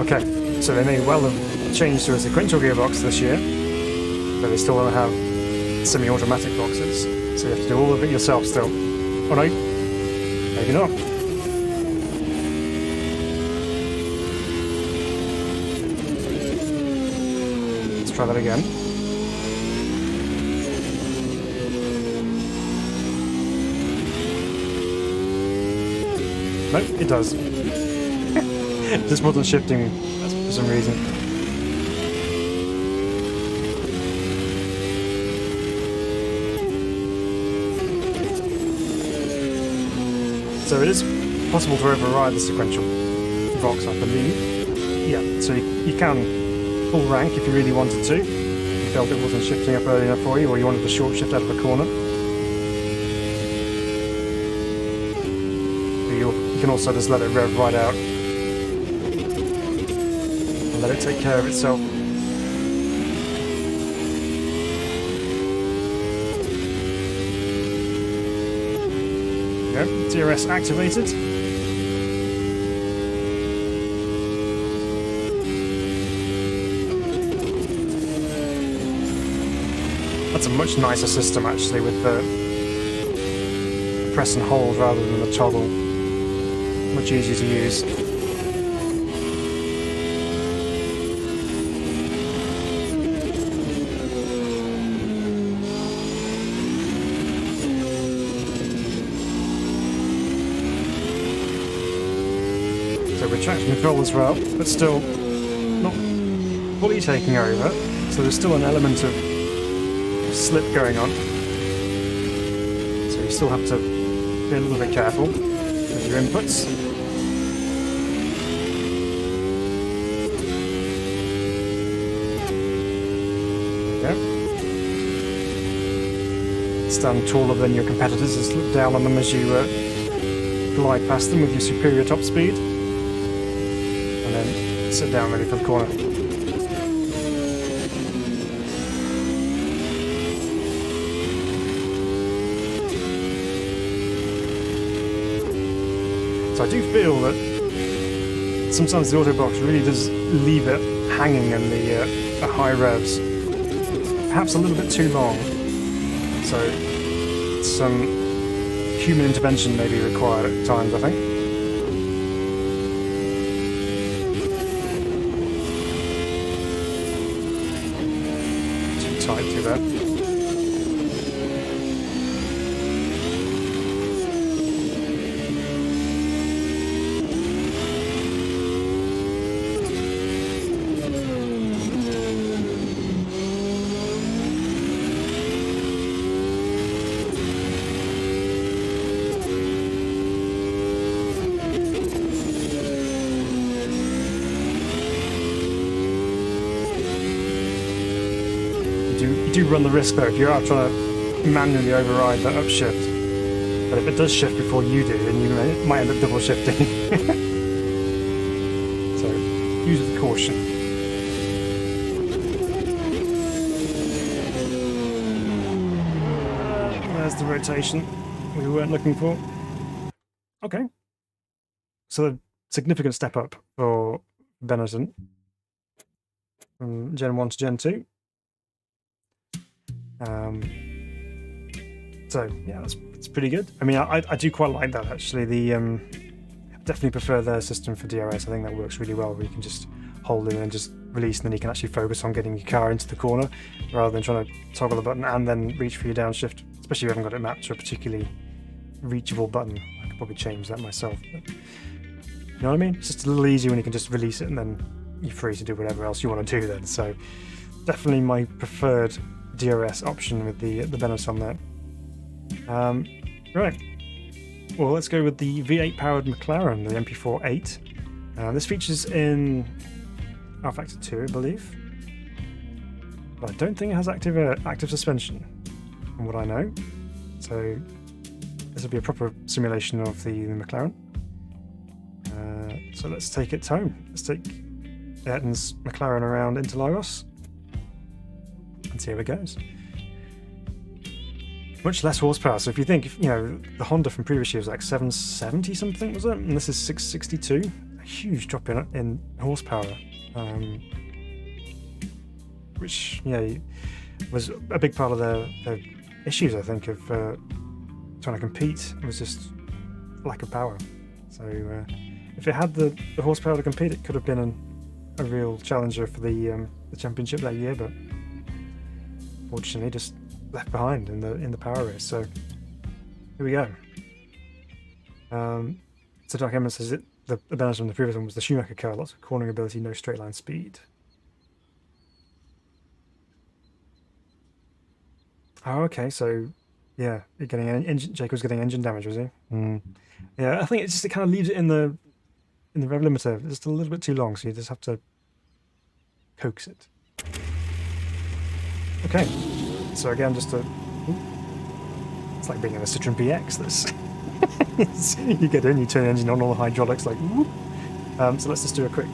Okay, so they may well have changed to a sequential gearbox this year, but they still don't have semi-automatic boxes, so you have to do all of it yourself still. Oh no, maybe not. Try that again. Nope, it does. Just wasn't shifting for some reason. So it is possible to override the sequential box, I believe. Yeah, so you can full rank if you really wanted to. You felt it wasn't shifting up early enough for you, or you wanted to short shift out of a corner. But you can also just let it rev right out and let it take care of itself. There you go, DRS activated. That's a much nicer system actually, with the press and hold rather than the toggle. Much easier to use. So with traction control as well, but still not fully taking over, so there's still an element of slip going on. So you still have to be a little bit careful with your inputs. There you go. Stand taller than your competitors and slip down on them as you glide past them with your superior top speed. And then sit down ready for the corner. So I do feel that sometimes the Autobox really does leave it hanging in the high revs, perhaps a little bit too long. So some human intervention may be required at times, I think. Too tight to that. You do run the risk though if you're out trying to manually override that upshift. But if it does shift before you do, then you might end up double shifting. So use with caution. There's the rotation we weren't looking for. Okay. So a significant step up for Benetton from Gen 1 to Gen 2. So yeah, it's pretty good. I mean, I do quite like that actually. The definitely prefer their system for DRS. I think that works really well, where you can just hold it and just release, and then you can actually focus on getting your car into the corner rather than trying to toggle the button and then reach for your downshift. Especially if you haven't got it mapped to a particularly reachable button. I could probably change that myself. But, you know what I mean? It's just a little easier when you can just release it and then you're free to do whatever else you want to do then. So definitely my preferred DRS option with the Benetton there. Right, well let's go with the V8 powered McLaren, the MP4-8. This features in R-Factor 2, I believe, but I don't think it has active suspension from what I know, so this will be a proper simulation of the McLaren. So let's take it home. Let's take Ayrton's McLaren around Interlagos and see how it goes. Much less horsepower. So if you think, you know, the Honda from previous years was like 770 something, was it? And this is 662. A huge drop in horsepower, which was a big part of their issues, I think, of trying to compete. It was just lack of power. So if it had the horsepower to compete, it could have been a real challenger for the championship that year, but fortunately just left behind in the power race. So here we go. So Dark Emma says the Benetton from the previous one was the Schumacher car, lots of cornering ability, no straight line speed. Oh, okay, so yeah, you're getting Jake was getting engine damage, was he? Yeah, I think it kind of leaves it in the rev limiter just a little bit too long, so you just have to coax it. Okay. So again, it's like being in a Citroen BX. This you get in, you turn the engine on, all the hydraulics, like whoop. So let's just do a quick.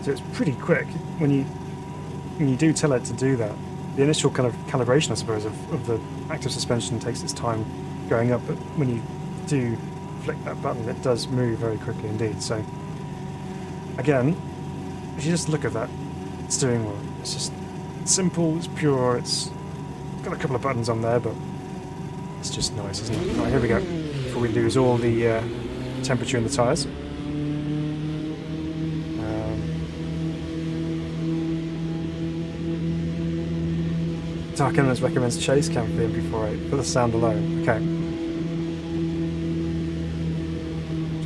So it's pretty quick when you do tell it to do that. The initial kind of calibration, I suppose, of the active suspension takes its time going up, but when you do flick that button, it does move very quickly indeed. So again, if you just look at that steering wheel, it's just simple, it's pure, it's got a couple of buttons on there, but it's just nice, isn't it? Right, here we go. What we do is all the temperature in the tyres. Dark Eminence recommends chase cam for the MP4-8 for the sound alone. Okay. I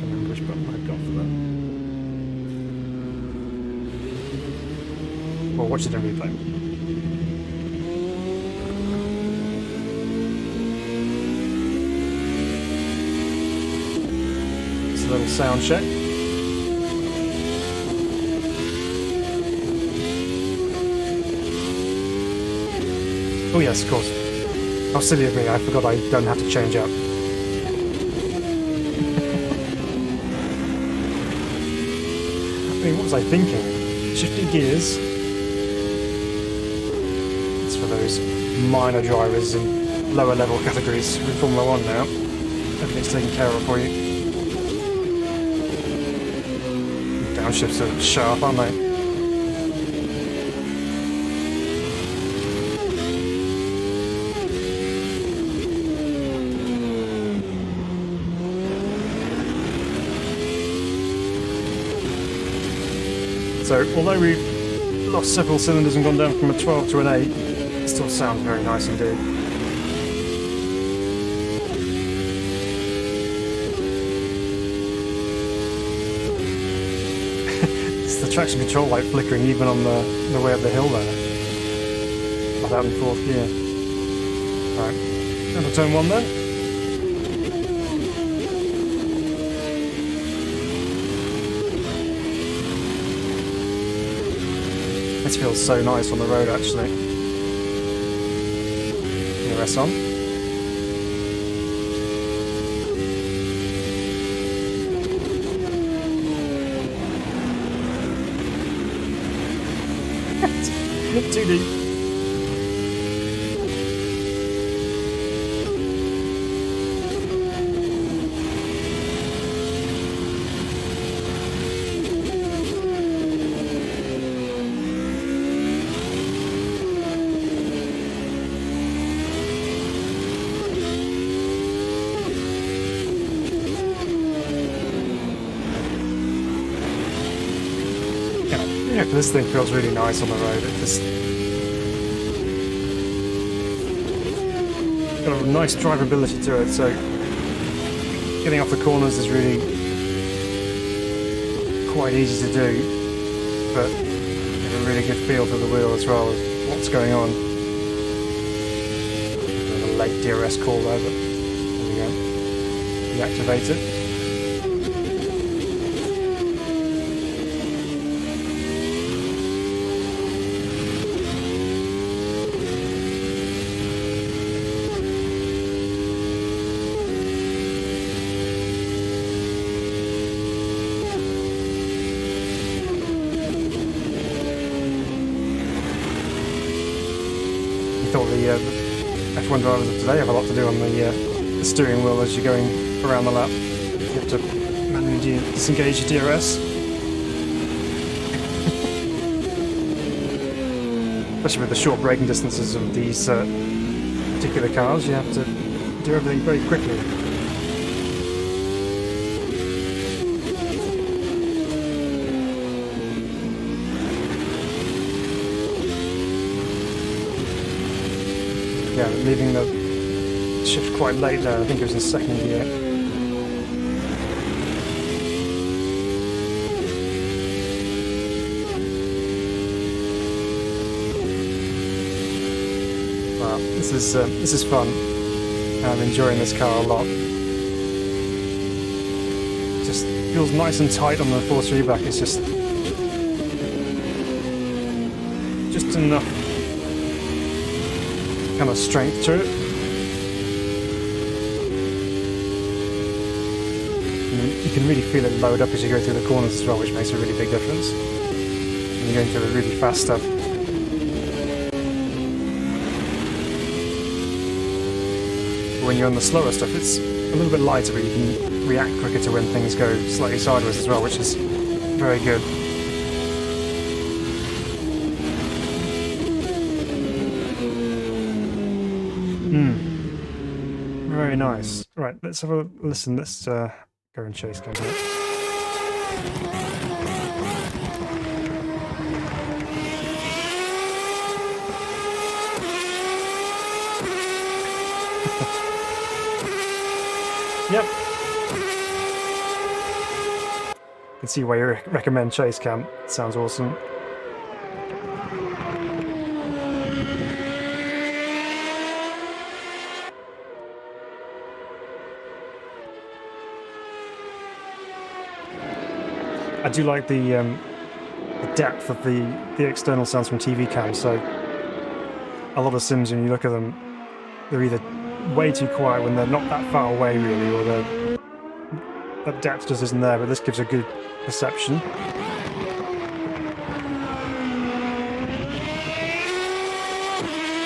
don't remember which button I've got for that. or watch it in replay. It's a little sound check. Oh yes, of course. How silly of me, I forgot I don't have to change up. I mean, what was I thinking? Shifting gears. It's for those minor drivers in lower level categories in Formula 1 now. Everything's taken care of for you. Downshifts are sharp, aren't they? So, although we've lost several cylinders and gone down from a 12 to an 8, it still sounds very nice indeed. It's the traction control light flickering even on the way up the hill there. Like that in 4th gear. Right, down to turn 1 then. This feels so nice on the road, actually. DRS on. Too deep. Yeah, this thing feels really nice on the road. It just got a nice drivability to it, so getting off the corners is really quite easy to do, but you have a really good feel for the wheel as well as what's going on. A late DRS call there, but there we go. Deactivate it. I thought the F1 drivers of today have a lot to do on the steering wheel as you're going around the lap. You have to manually disengage your DRS. Especially with the short braking distances of these particular cars, you have to do everything very quickly. Yeah, leaving the shift quite late there. I think it was in 2nd gear. Wow, this is fun. I'm enjoying this car a lot. Just feels nice and tight on the 4.3 back. It's just enough kind of strength to it. And you can really feel it load up as you go through the corners as well, which makes a really big difference. And you're going through the really fast stuff. When you're on the slower stuff, it's a little bit lighter, but you can react quicker to when things go slightly sideways as well, which is very good. Very nice. Right, let's have a listen. Let's go and chase cam here. Yep. You can see why you recommend chase cam. Sounds awesome. I do like the depth of the external sounds from TV cams. So a lot of sims, when you look at them, they're either way too quiet when they're not that far away, really, or that depth just isn't there. But this gives a good perception.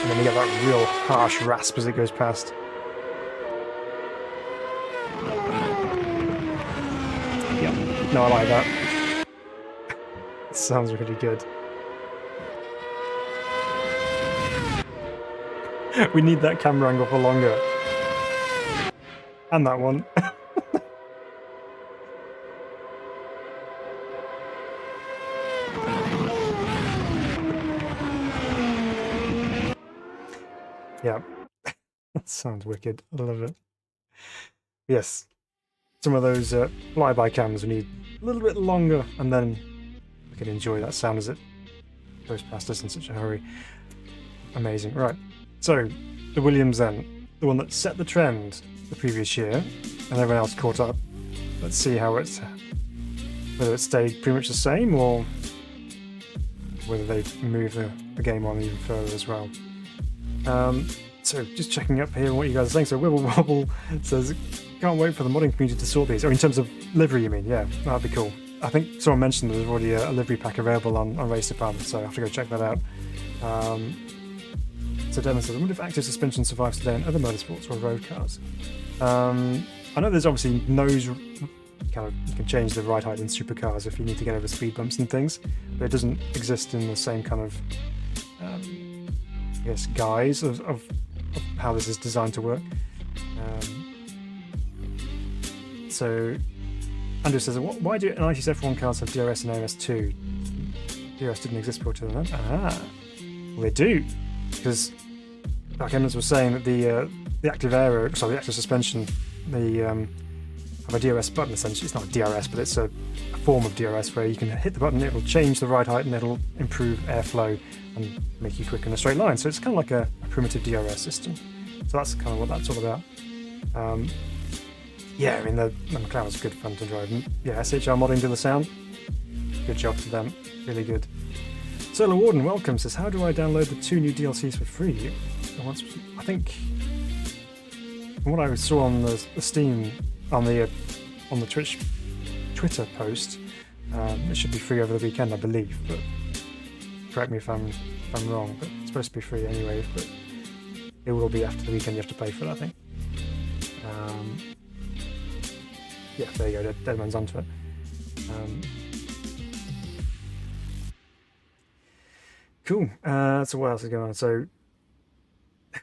And then you get that real harsh rasp as it goes past. Yeah, no, I like that. It sounds really good. We need that camera angle for longer. And that one. Yeah. That sounds wicked. I love it. Yes. Some of those flyby cams we need a little bit longer, and then we can enjoy that sound as it goes past us in such a hurry. Amazing. Right. So, the Williams then, the one that set the trend the previous year, and everyone else caught up. Let's see how whether it stayed pretty much the same, or whether they've moved the game on even further as well. So, just checking up here on what you guys are saying. So, Wibble Wobble says, can't wait for the modding community to sort these. Oh, in terms of livery, you mean? Yeah, that'd be cool. I think someone mentioned there's already a livery pack available on Race Department, so I have to go check that out. So Devon says, I wonder if active suspension survives today in other motorsports or road cars. I know there's obviously nose, you can change the ride height in supercars if you need to get over speed bumps and things, but it doesn't exist in the same kind of, I guess, guise of how this is designed to work. So Andrew says, why do 90s F1 cars have DRS and AMS2? DRS didn't exist before 2000. Well, they do, because like Emmons was saying that the active suspension, they have a DRS button essentially. It's not a DRS, but it's a form of DRS where you can hit the button, it will change the ride height and it'll improve airflow and make you quicker in a straight line. So it's kind of like a primitive DRS system. So that's kind of what that's all about. Yeah, I mean, the McLaren was good fun to drive. And yeah, SHR modding to the sound. Good job to them. Really good. Solar Warden, welcome, says, how do I download the 2 new DLCs for free? I think, from what I saw on the Steam, on the Twitter post, it should be free over the weekend, I believe, but correct me if I'm wrong, but it's supposed to be free anyway, but it will be after the weekend. You have to pay for it, I think. Yeah, there you go, Deadman's onto it. Cool. So what else is going on? So,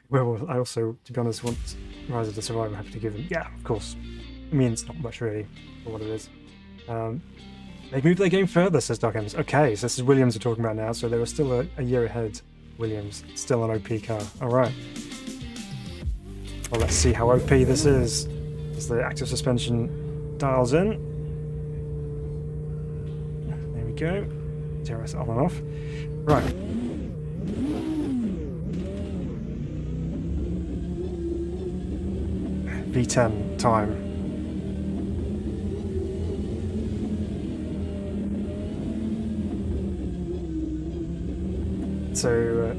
well, I also, to be honest, want Rise of the Survivor. Happy to give them. Yeah, of course. I mean, it's not much really for what it is. They've moved their game further, says Dark Ems. Okay, so this is Williams we're talking about now. So they were still a year ahead. Williams, still an OP car. All right. Well, let's see how OP this is. As the active suspension dials in. There we go. DRS on and off. Right. V10 time. So,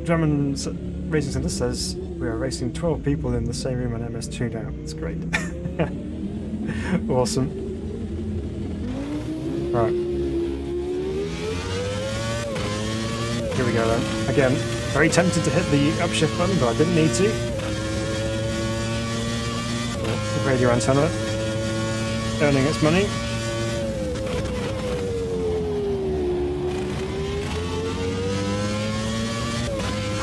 Drummond's Racing Centre says we are racing 12 people in the same room on MS2 now. It's great. Awesome. Right. Here we go then. Again, very tempted to hit the upshift button, but I didn't need to. The radio antenna earning its money.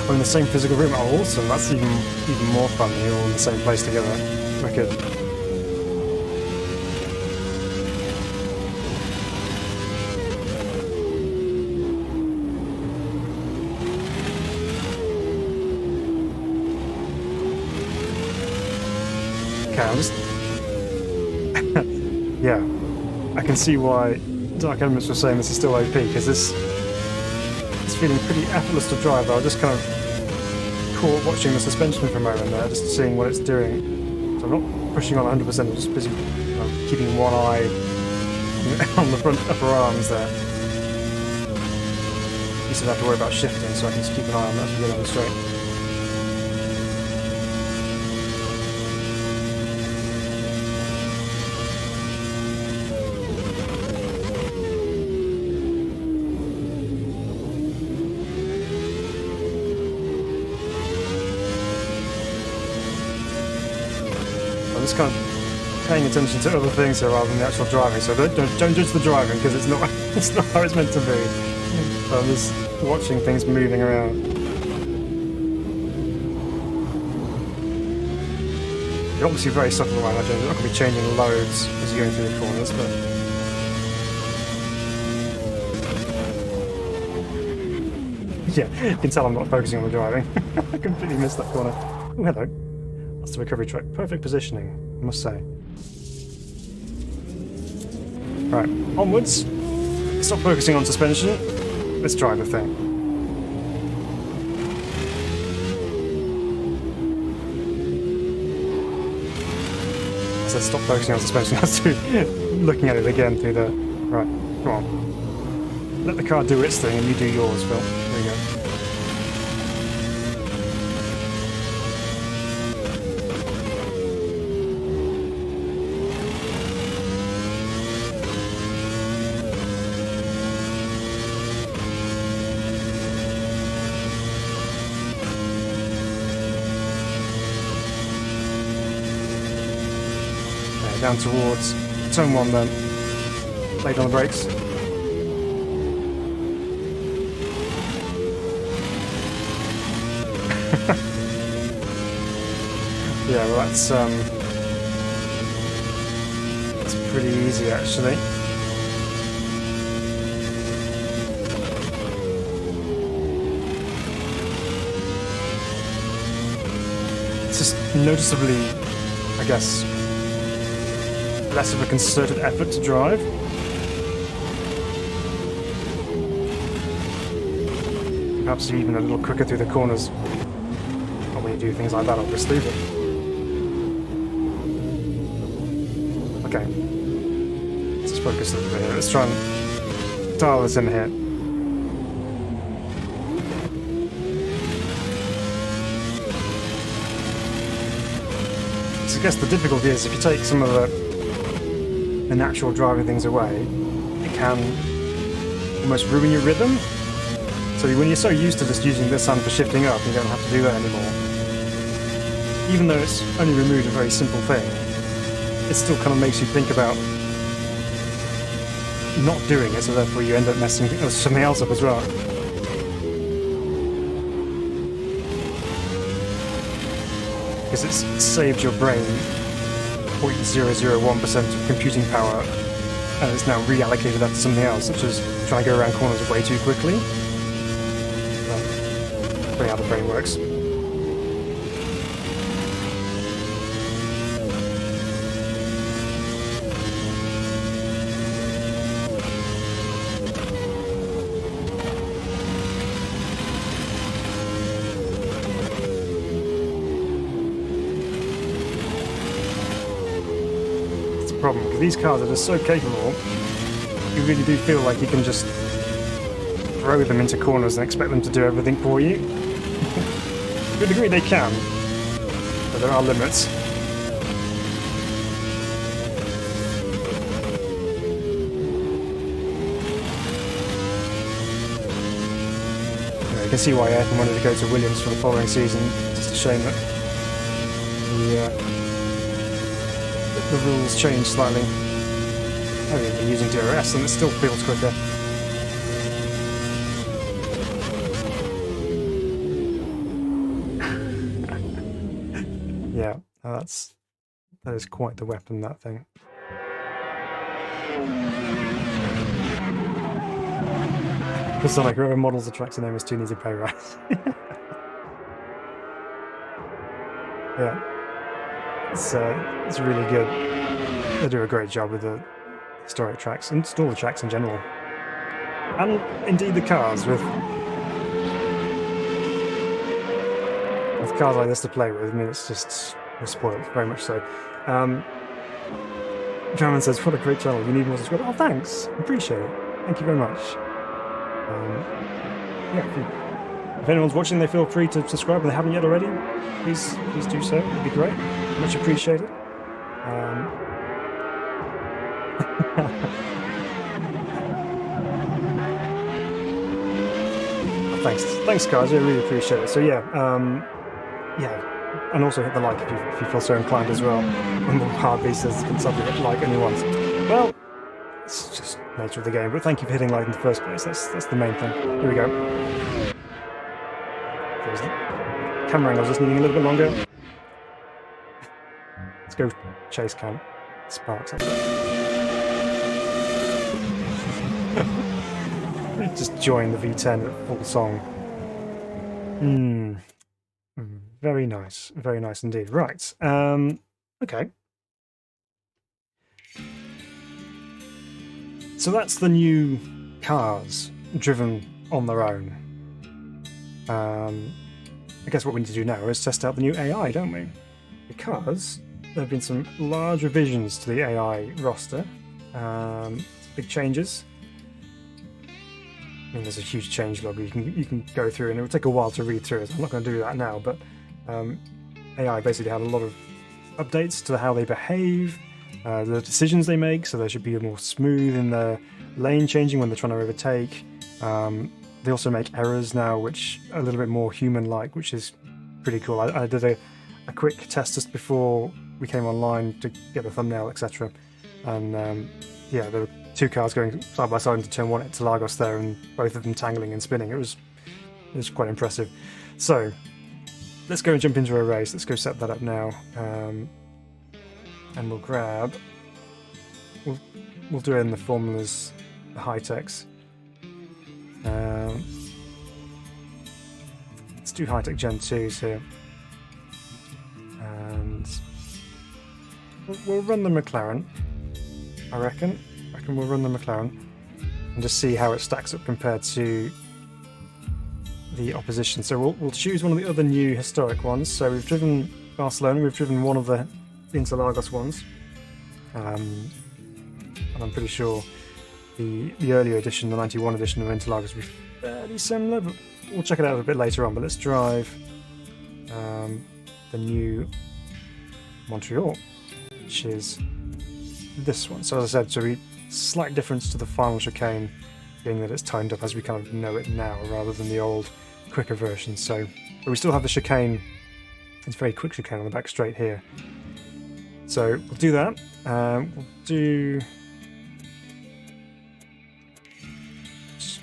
We're in the same physical room. Oh, awesome! That's even more fun. You're all in the same place together. Wicked. Yeah, I can see why Dark Elements was saying this is still OP, because it's feeling pretty effortless to drive. I was just kind of caught watching the suspension for a moment there, just seeing what it's doing. So I'm not pushing on 100%, I'm just busy keeping one eye on the front upper arms there. You still have to worry about shifting, so I can just keep an eye on that as we get on the straight. I'm just kind of paying attention to other things here rather than the actual driving, so don't judge the driving because it's not it's not how it's meant to be. I'm just watching things moving around. You're obviously very subtle around that, you're not going to be changing loads as you're going through the corners, but yeah, you can tell I'm not focusing on the driving. I completely missed that corner. Oh, hello. That's the recovery track. Perfect positioning, I must say. Right, onwards. Stop focusing on suspension. Let's try the thing. I said stop focusing on suspension. That's looking at it again through the... Right, come on. Let the car do its thing and you do yours, Phil. There you go. Down towards turn 1 then. Late on the brakes. Yeah, well that's pretty easy actually. It's just noticeably, I guess, less of a concerted effort to drive. Perhaps even a little quicker through the corners. Not when you do things like that, obviously, but... Okay. Let's just focus a little bit here. Let's try and dial this in here. So I guess the difficulty is if you take some of the natural driving things away, it can almost ruin your rhythm. So when you're so used to just using this hand for shifting up, you don't have to do that anymore. Even though it's only removed a very simple thing, it still kind of makes you think about not doing it, so therefore you end up messing something else up as well. Because it's saved your brain 0.001% of computing power, and it's now reallocated that to something else, such as trying to go around corners way too quickly. That's pretty how the brain works. Problem, because these cars are just so capable, you really do feel like you can just throw them into corners and expect them to do everything for you. To a degree they can, but there are limits. You can see why Ayrton wanted to go to Williams for the following season. It's just a shame that the rules changed slightly. I've even been using DRS and it still feels quicker. Yeah, that is quite the weapon, that thing. It's not like whoever models the tracks and name is too needs a pay rise. Yeah. It's really good. They do a great job with the historic tracks, and all the tracks in general. And indeed the cars, with cars like this to play with. I mean, it's just, we're spoiled, very much so. Draman says, what a great channel. You need more subscribers. Oh, thanks. Appreciate it. Thank you very much. Yeah, if anyone's watching, they feel free to subscribe and they haven't yet already. Please do so. It'd be great. Much appreciated. Thanks, guys. I really appreciate it. So yeah, and also hit the like if you feel so inclined as well. And Hardbeat says can something hit like only once. Well, it's just nature of the game. But thank you for hitting like in the first place. That's the main thing. Here we go. There's the camera angle's just needing a little bit longer. Let's go chase cam. Sparks up there. Just join the V10 at full song. Very nice indeed. Right. Okay. So that's the new cars driven on their own. I guess what we need to do now is test out the new AI, don't we? Because there have been some large revisions to the AI roster. Big changes. I mean, there's a huge change log you can go through, and it will take a while to read through it. So I'm not going to do that now, but AI basically had a lot of updates to how they behave, the decisions they make, so they should be more smooth in their lane changing when they're trying to overtake. They also make errors now, which are a little bit more human-like, which is pretty cool. I did a quick test just before we came online to get the thumbnail, etc. And yeah, there were two cars going side by side into turn 1 to Lagos there, and both of them tangling and spinning. It was quite impressive. So let's go and jump into a race. Let's go set that up now, and we'll grab. We'll do it in the Formulas, the HiTechs. Let's do HiTech Gen 2s here, and we'll run the McLaren. I reckon we'll run the McLaren and just see how it stacks up compared to the opposition. So we'll choose one of the other new historic ones. So we've driven Barcelona, we've driven one of the Interlagos ones, and I'm pretty sure the earlier edition, the 91 edition of Interlagos, will be fairly similar, but we'll check it out a bit later on. But let's drive the new Montreal, which is this one. So as I said, slight difference to the final chicane, being that it's timed up as we kind of know it now, rather than the old quicker version. So, but we still have the chicane. It's very quick chicane on the back straight here. So we'll do that. We'll do. Let's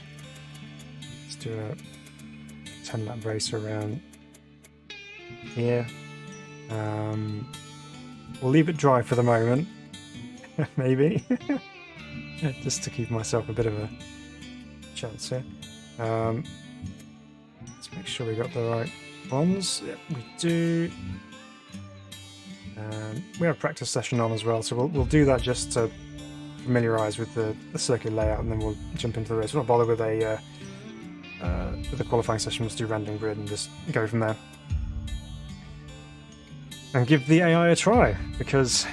do a 10-lap race around here. We'll leave it dry for the moment, maybe. Just to give myself a bit of a chance here. Let's make sure we got the right ones. Yep, we do. We have a practice session on as well, so we'll do that just to familiarise with the circuit layout, and then we'll jump into the race. We'll not bother with the qualifying session. We'll just do random grid and just go from there. And give the AI a try, because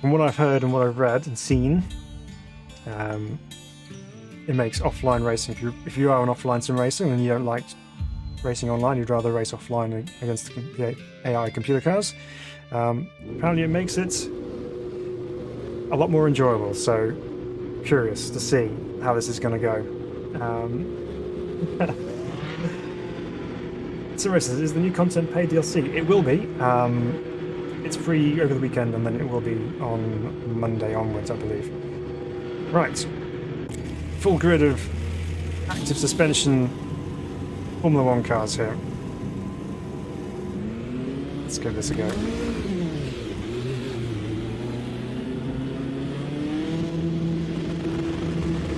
from what I've heard and what I've read and seen, it makes offline racing. If you are an offline sim racer and you don't like racing online, you'd rather race offline against the AI computer cars. Apparently, it makes it a lot more enjoyable. So, curious to see how this is going to go. So, is the new content paid DLC? It will be. It's free over the weekend, and then it will be on Monday onwards, I believe. Right. Full grid of active suspension Formula 1 cars here. Let's give this a go.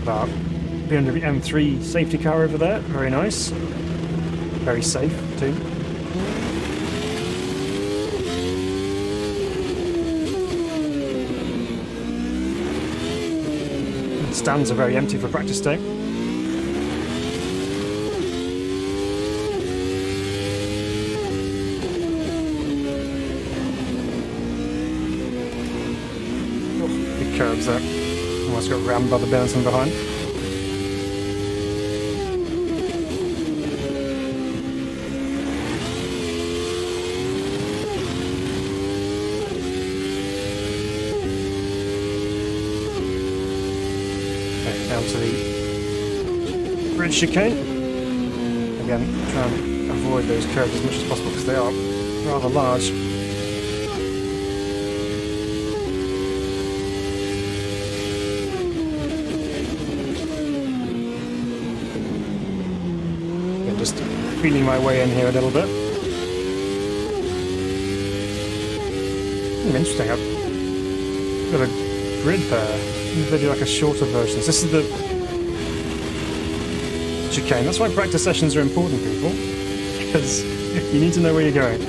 About BMW M3 safety car over there. Very nice. Very safe too. The stands are very empty for practice day. curbs there. Almost got rammed by the Benetton behind. Okay, down to the bridge chicane. Again, try and avoid those curves as much as possible because they are rather large. Just feeling my way in here a little bit. Interesting, I've got a grid there. Maybe like a shorter version. So this is the chicane. That's why practice sessions are important, people. Because you need to know where you're going.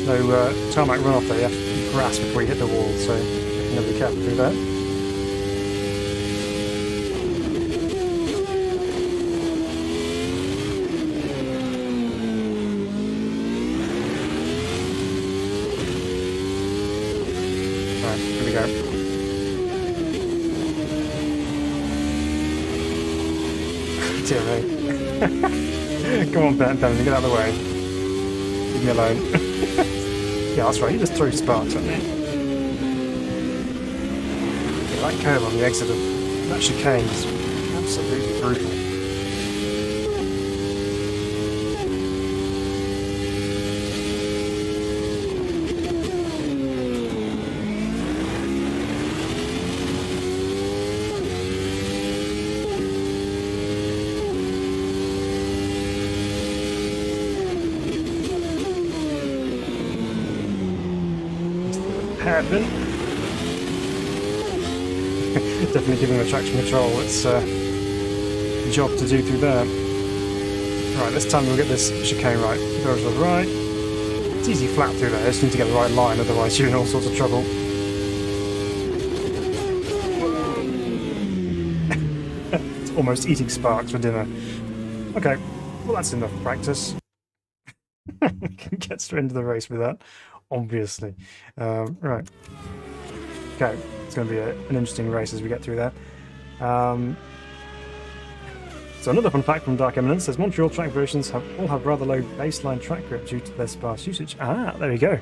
No tarmac runoff there, you have to grasp before you hit the wall, so you can be careful through that. Here we go. Dear me. Come on, Ben, get out of the way. Leave me alone. Yeah, that's right, you just threw sparks at me. Yeah, that curve on the exit of that chicane is absolutely brutal. Hairpin. Definitely giving the traction control its job to do through there. Right, this time we'll get this chicane right. Go to the right. It's easy flat through there, you just need to get the right line, otherwise you're in all sorts of trouble. It's almost eating sparks for dinner. Okay, well that's enough practice. Can get straight into the race with that. Obviously. Right. Okay, it's going to be an interesting race as we get through there. So another fun fact from Dark Eminence says Montreal track versions all have rather low baseline track grip due to their sparse usage. Ah, there we go.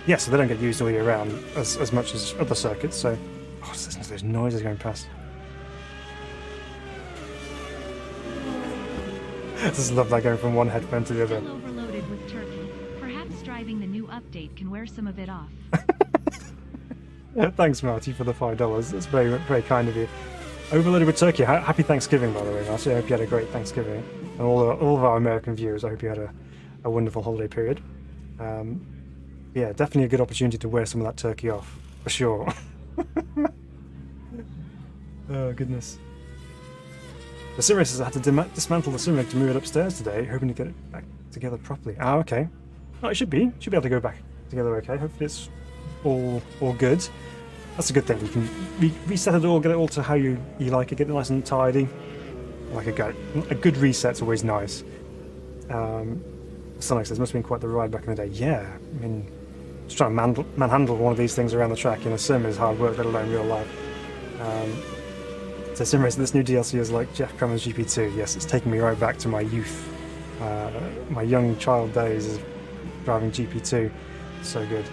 Yeah, so they don't get used all year round as much as other circuits, so... Oh, listen to those noises going past. I just love that going from one headphone to the other. Overloaded with turkey. Perhaps driving the new update can wear some of it off. Thanks, Marty, for the $5. That's very, very kind of you. Overloaded with turkey. Happy Thanksgiving, by the way, Marty. I hope you had a great Thanksgiving. And all of our American viewers, I hope you had a wonderful holiday period. Yeah, definitely a good opportunity to wear some of that turkey off, for sure. Oh, goodness. The sim racers had to dismantle the sim rig to move it upstairs today, hoping to get it back together properly. Ah, okay. Oh, it should be. Should be able to go back together okay. Hopefully it's all good. That's a good thing. You can reset it all, get it all to how you like it, get it nice and tidy. Like a good reset's always nice. Sonic says, must have been quite the ride back in the day. Yeah, I mean, just trying to manhandle one of these things around the track in a sim is hard work, let alone real life. So sim race, this new DLC is like Jeff Crummins GP2. Yes, it's taking me right back to my youth, my young child days of driving GP2. So good.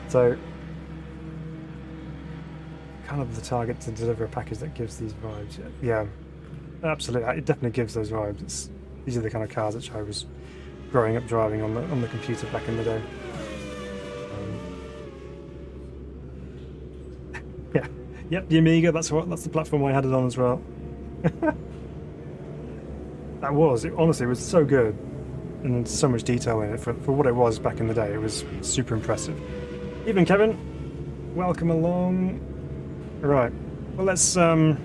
So, kind of the target to deliver a package that gives these vibes. Yeah, absolutely. It definitely gives those vibes. These are the kind of cars which I was growing up driving on the computer back in the day. Yeah, yep, the Amiga. That's the platform I had it on as well. That was honestly, it was so good, and there's so much detail in it for what it was back in the day. It was super impressive. Evening, Kevin. Welcome along. Right. Well, let's skip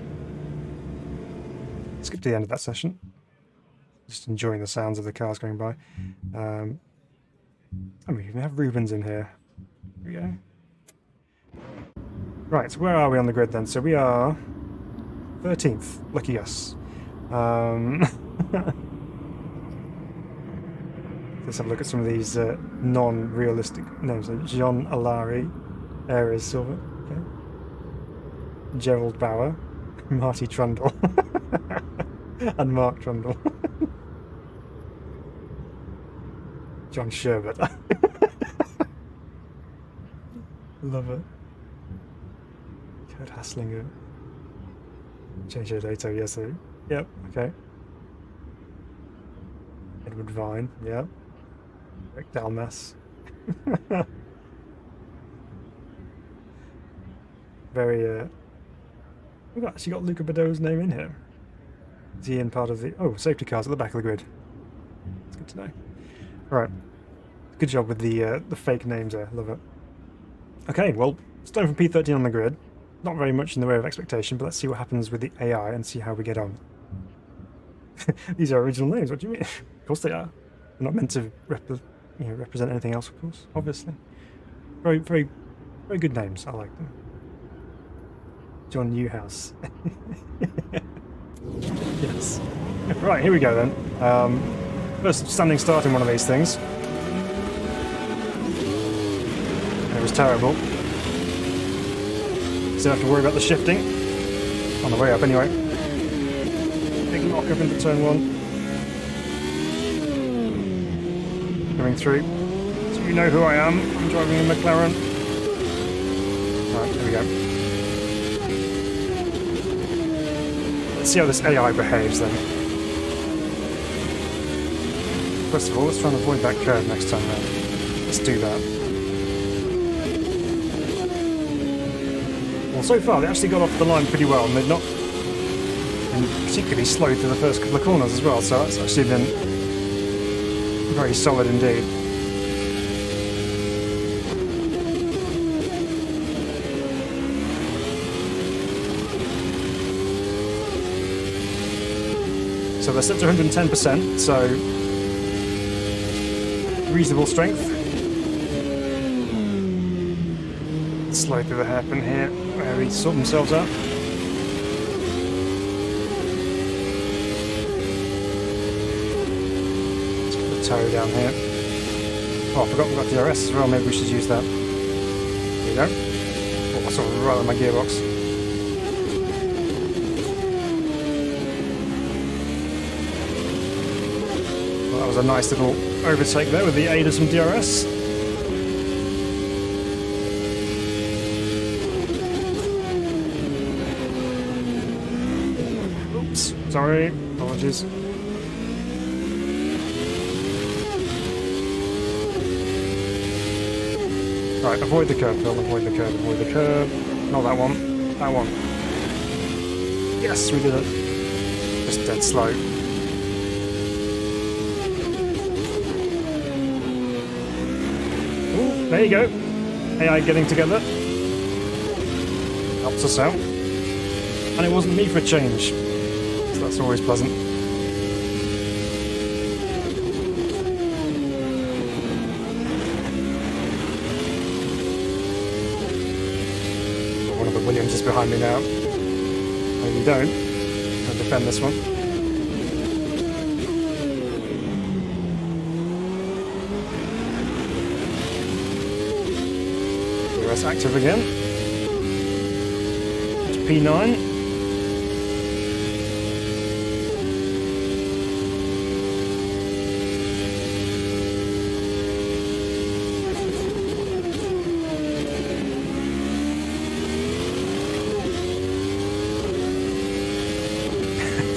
to the end of that session. Just enjoying the sounds of the cars going by. I mean, we have Rubens in here. Here we go. Right, so where are we on the grid then? So we are 13th. Lucky us. So Let's have a look at some of these non-realistic names. Like John Alari, Ares Silver, okay. Gerald Bauer, Marty Trundle, and Mark Trundle. John Sherbert. Love it. Kurt Haslinger. JJ Dato, yes, sir. Yep, okay. Edward Vine, yep. Rick Dalmas. Very, we've actually got Luca Badeau's name in here. Is he in part of the... Oh, safety cars at the back of the grid. That's good to know. Alright. Good job with the fake names there, love it. Okay, well, starting from P13 on the grid. Not very much in the way of expectation, but let's see what happens with the AI and see how we get on. These are original names, what do you mean? Of course they are. They're not meant to represent anything else, of course, obviously. Very, very, very good names, I like them. John Newhouse. Yes. Right, here we go then. First standing start in one of these things. It was terrible. Still have to worry about the shifting. On the way up anyway. Big knock up into turn 1. Coming through. So you know who I am. I'm driving a McLaren. Right, here we go. Let's see how this AI behaves then. First of all, let's try and avoid that curve next time round. Let's do that. Well, so far they actually got off the line pretty well, and they've not been particularly slow through the first couple of corners as well, so that's actually been very solid indeed. So they're set to 110%, so reasonable strength. Slow through the hairpin here, where we sort themselves out. Let's put the toe down here. Oh, I forgot we've got DRS as well, maybe we should use that. There we go. Oh, I saw it right on my gearbox. Well, that was a nice little overtake there with the aid of some DRS. Oops, sorry, apologies. Right, avoid the curve, Phil, avoid the curve, avoid the curve. Not that one, that one. Yes, we did it. Just dead slow. There you go. AI getting together. Helps us out. And it wasn't me for a change. So that's always pleasant. One of the Williams is behind me now. Maybe don't. I'll defend this one. DRS active again. It's P9.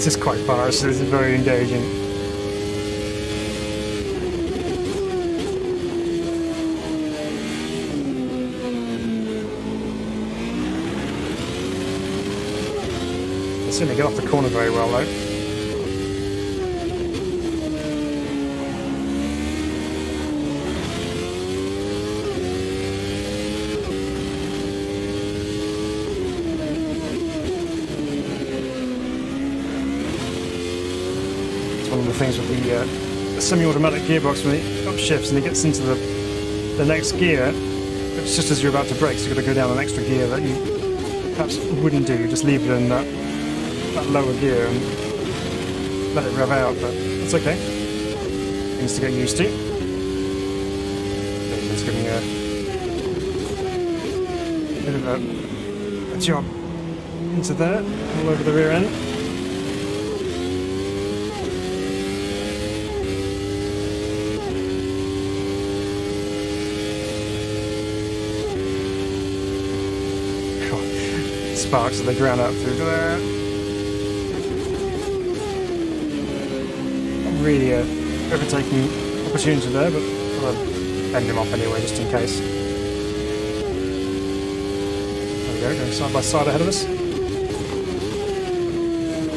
This is quite fun, actually. This is very engaging. They certainly get off the corner very well, though. One of the things with the semi-automatic gearbox, when it upshifts and it gets into the next gear, it's just as you're about to brake, so you've got to go down an extra gear that you perhaps wouldn't do. You just leave it in that lower gear and let it rev out, but it's okay. Things to get used to. Just giving you a bit of a job into there, all over the rear end. Sparks as they ground out through there. Not really a overtaking opportunity there, but I'll bend him off anyway, just in case. There we go, going side by side ahead of us.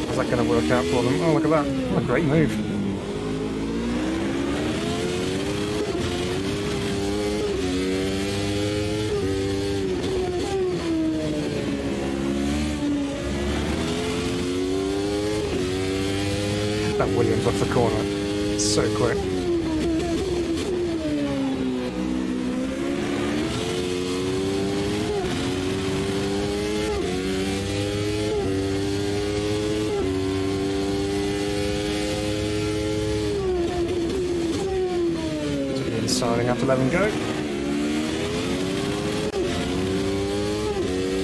How's that going to work out for them? Oh, look at that. What a great move. That Williams off the corner. It's so quick. Starting after 11 go.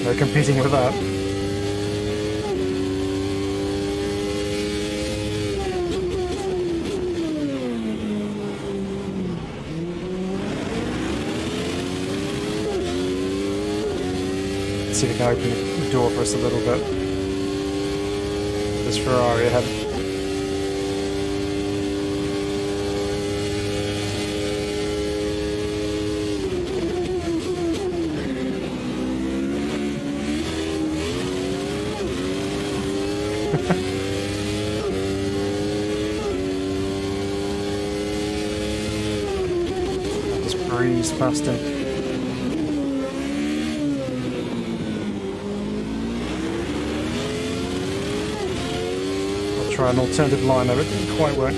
No competing with that. See if we can open the door for us a little bit. There's Ferrari ahead. Just breeze past him. Try an alternative line there, but it didn't quite work.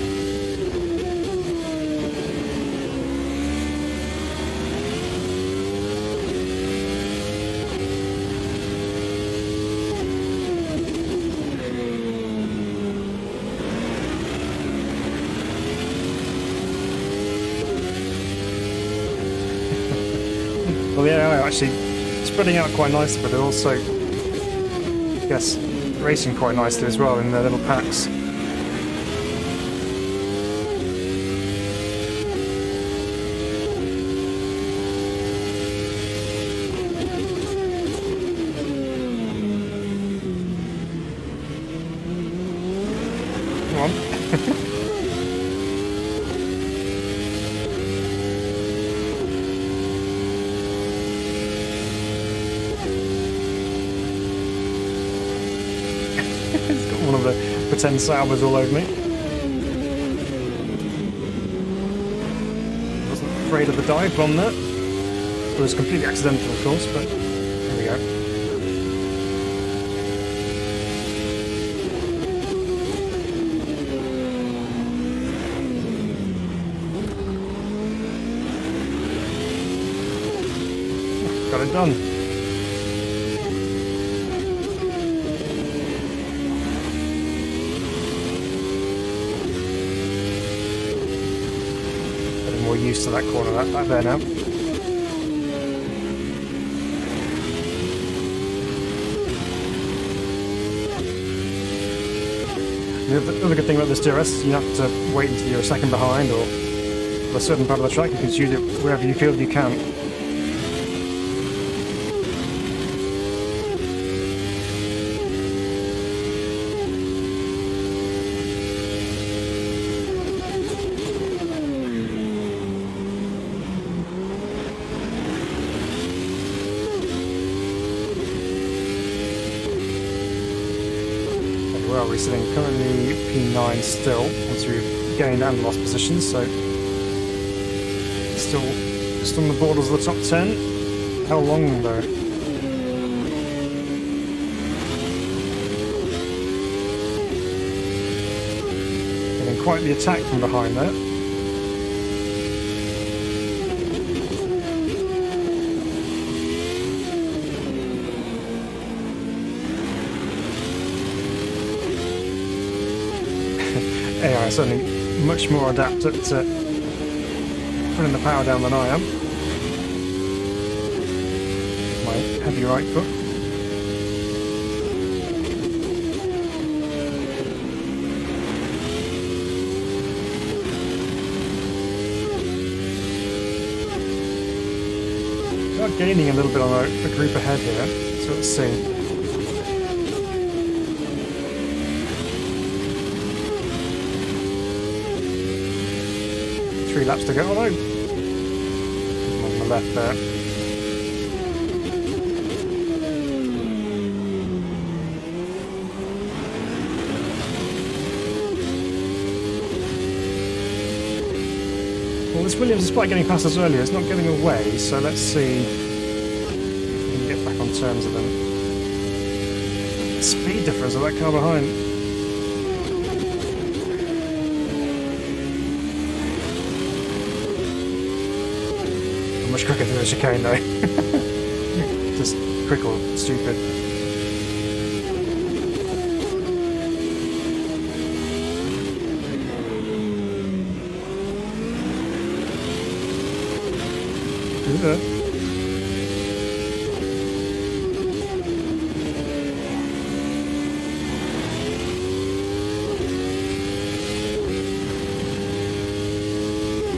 Well, yeah, actually spreading out quite nicely, but they're also, I guess, racing quite nicely as well in their little packs. Come on. He's got one of the pretend salvers all over me. Wasn't afraid of the dive bomb there. It was completely accidental, of course, but there we go. Got it done. Getting more used to that corner, that there now. The other good thing about this DRS is you don't have to wait until you're a second behind or a certain part of the track. You can just use it wherever you feel you can. Well, we're sitting currently P9 still, once we've gained and lost positions, so still on the borders of the top 10. How long though? Getting quite the attack from behind there. AI is certainly much more adept at putting the power down than I am. your right foot. We are gaining a little bit on a group ahead here, so let's see. 3 laps to go. Oh no! I'm on the left there. Well, this Williams, despite getting past us earlier, is not getting away, so let's see if we can get back on terms with them. Speed difference of that car behind. Much quicker through the chicane though. Just quick or stupid. Yeah.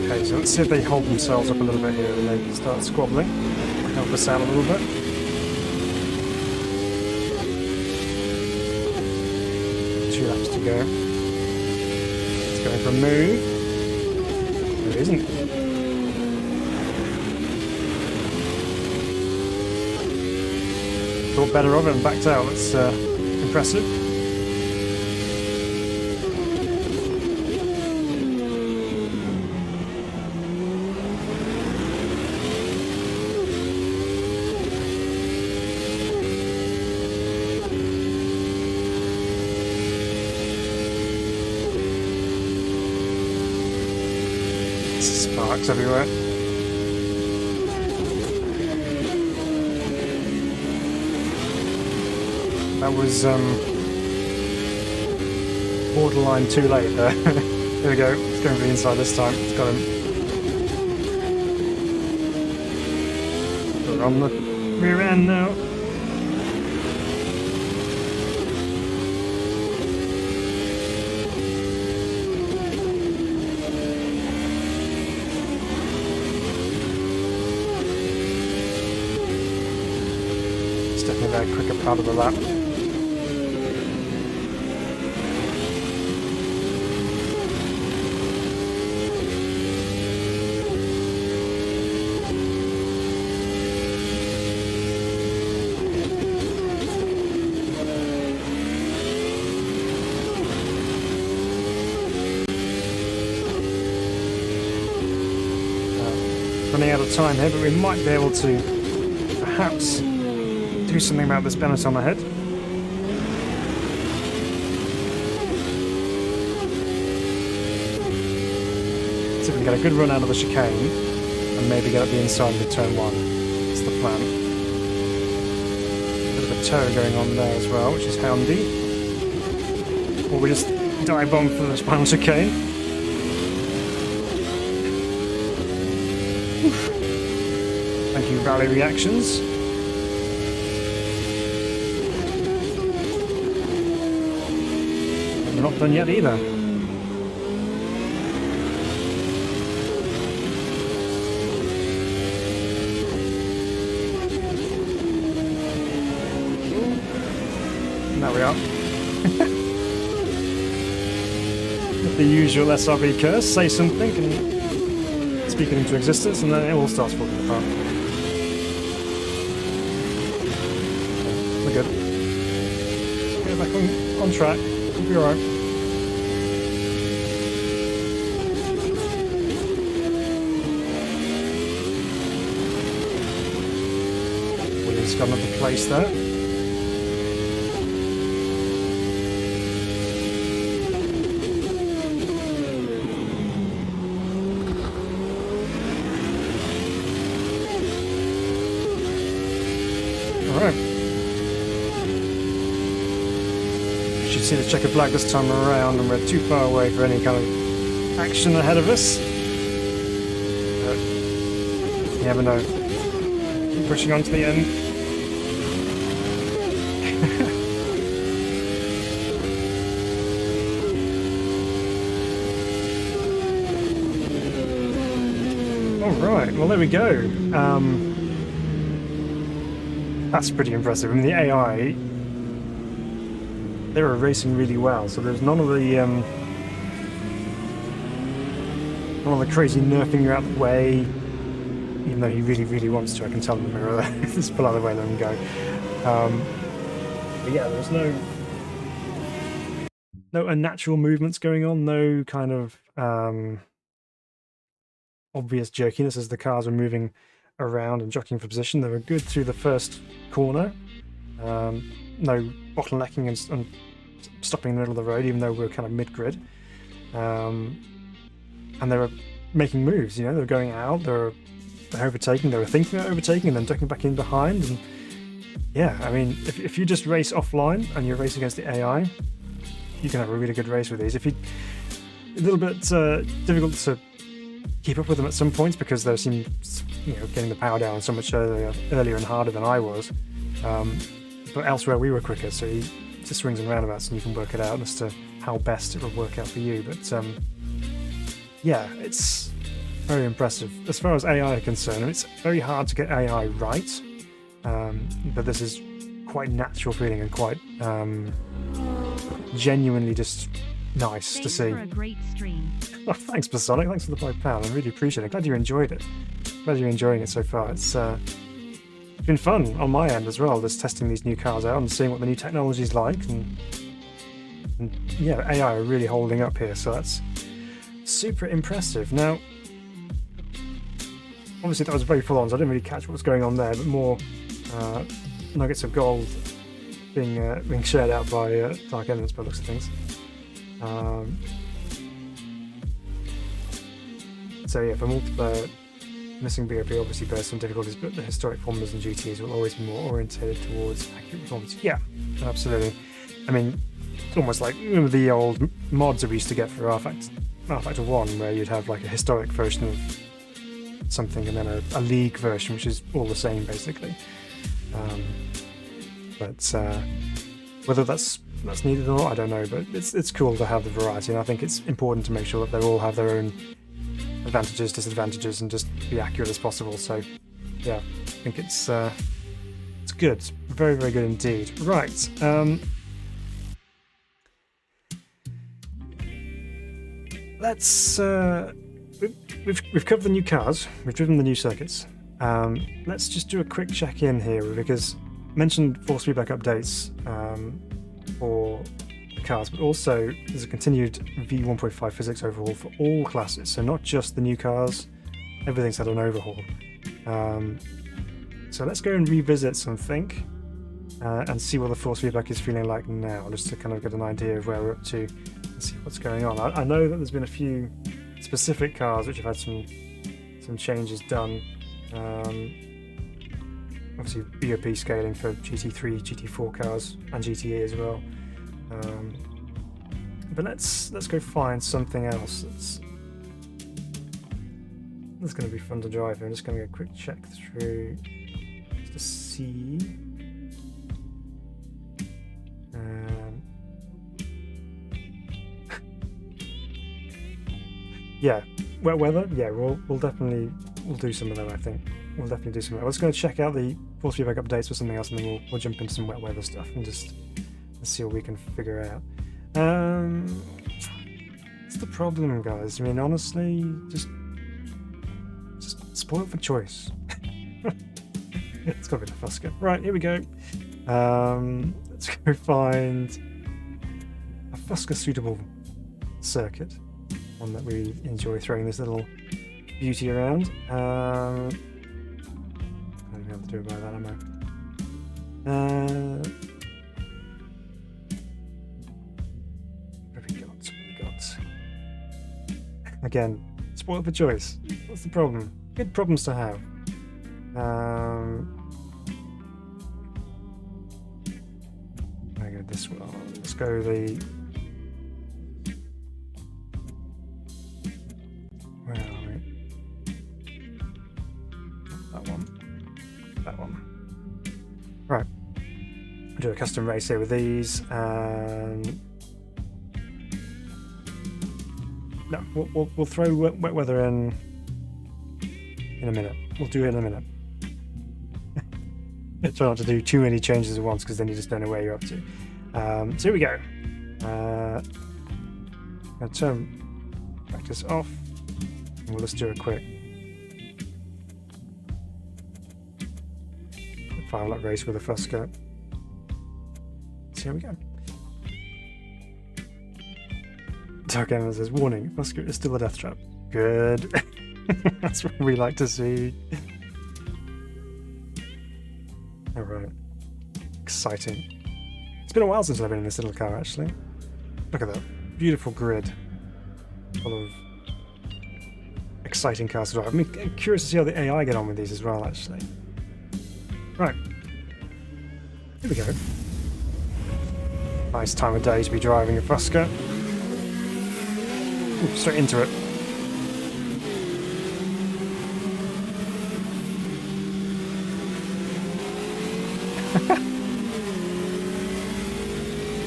Okay, so let's see if they hold themselves up a little bit here and they start squabbling. Help us out a little bit. Two laps to go. It's going for a move. There isn't. Thought better of it and backed out. That's impressive. Sparks everywhere. That was borderline too late there. Here we go. It's going for the inside this time. It's got him. We're on the rear end now. Definitely their quicker part of the lap. Running out of time here, but we might be able to perhaps do something about this Bennett on my head. See if we can get a good run out of the chicane and maybe get up the inside of turn 1. That's the plan. A bit of a tow going on there as well, which is handy. Or we just dive bomb for the final chicane. Oof. Thank you, Rally Reactions. Not done yet either. There we are. The usual SRB curse, say something and speak it into existence and then it all starts falling apart. We're good. Get back on track. We'll be alright. Williams got another place there. Alright. Should see the checkered flag this time around and we're too far away for any kind of action ahead of us. But you never know. Keep pushing on to the end. Alright, well there we go. That's pretty impressive. I mean, the AI, they were racing really well, so there's none of the crazy nerfing you out of the way, even though he really, really wants to. I can tell him in the mirror, just pull out of the way, let him go. But yeah, there's no unnatural movements going on, no kind of obvious jerkiness as the cars were moving around and jockeying for position. They were good through the first corner. No bottlenecking and stopping in the middle of the road, even though we were kind of mid-grid. And they were making moves, you know, they were going out, they were overtaking, they were thinking about overtaking and then ducking back in behind. And yeah, I mean, if you just race offline and you're racing against the AI, you can have a really good race with these. A little bit difficult to keep up with them at some points because they seem, you know, getting the power down so much earlier and harder than I was. But elsewhere we were quicker, so he just swings and roundabouts and you can work it out as to how best it will work out for you. But yeah, it's very impressive. As far as AI are concerned, it's very hard to get AI right, but this is quite natural feeling and quite genuinely just nice to see. For a great stream. Oh, thanks, Masonic. Thanks for the £5. I really appreciate it. Glad you enjoyed it. Glad you're enjoying it so far. It's been fun on my end as well, just testing these new cars out and seeing what the new technology's like. And yeah, AI are really holding up here, so that's super impressive. Now, obviously that was very full on, so I didn't really catch what was going on there, but more nuggets of gold being shared out by Dark Elements by the looks of things. So yeah, for multiplayer, missing BOP obviously bears some difficulties, but the historic formulas and GTs will always be more orientated towards accurate performance. Yeah, absolutely. I mean, it's almost like the old mods that we used to get for R Factor 1, where you'd have like a historic version of something and then a league version, which is all the same basically. But whether that's needed or not, I don't know, but it's cool to have the variety, and I think it's important to make sure that they all have their own advantages, disadvantages, and just be accurate as possible. So yeah, I think it's good, very, very good indeed. Right, let's we've covered the new cars, we've driven the new circuits. Let's just do a quick check-in here, because I mentioned force feedback updates for the cars, but also there's a continued V1.5 physics overhaul for all classes, so not just the new cars, everything's had an overhaul. So let's go and revisit something and see what the force feedback is feeling like now, just to kind of get an idea of where we're up to and see what's going on. I know that there's been a few specific cars which have had some changes done. Obviously BOP scaling for GT3, GT4 cars and GTE as well. But let's go find something else that's going to be fun to drive here. I'm just going to get a quick check through just to see. Yeah, wet weather. Yeah, we'll definitely do some of that. I think we'll definitely do some of that. Let's go check out the force feedback updates or something else, and then we'll jump into some wet weather stuff and just see what we can figure out. What's the problem, guys? I mean, honestly, just spoiled for choice. It's got to be the Fusca. Right, here we go. Let's go find a Fusca suitable circuit, one that we enjoy throwing this little beauty around. I don't know what to do about that, am I? What have we got? Again, spoiled for choice. What's the problem? Good problems to have. I go this one. Let's go the. Where are we? That one. Right. do a custom race here with these, and no, we'll throw wet weather in a minute. We'll do it in a minute. Try not to do too many changes at once, because then you just don't know where you're up to. So here we go. I'll turn practice off, and we'll just do a quick 5-lap race with a Fusca. So here we go. Dark Emma says, warning, Fusca is still a death trap. Good. That's what we like to see. Alright. Exciting. It's been a while since I've been in this little car, actually. Look at that. Beautiful grid. Full of exciting cars as well. I'm curious to see how the AI get on with these as well, actually. Right. Here we go. Nice time of day to be driving a Fusca. Ooh, straight into it.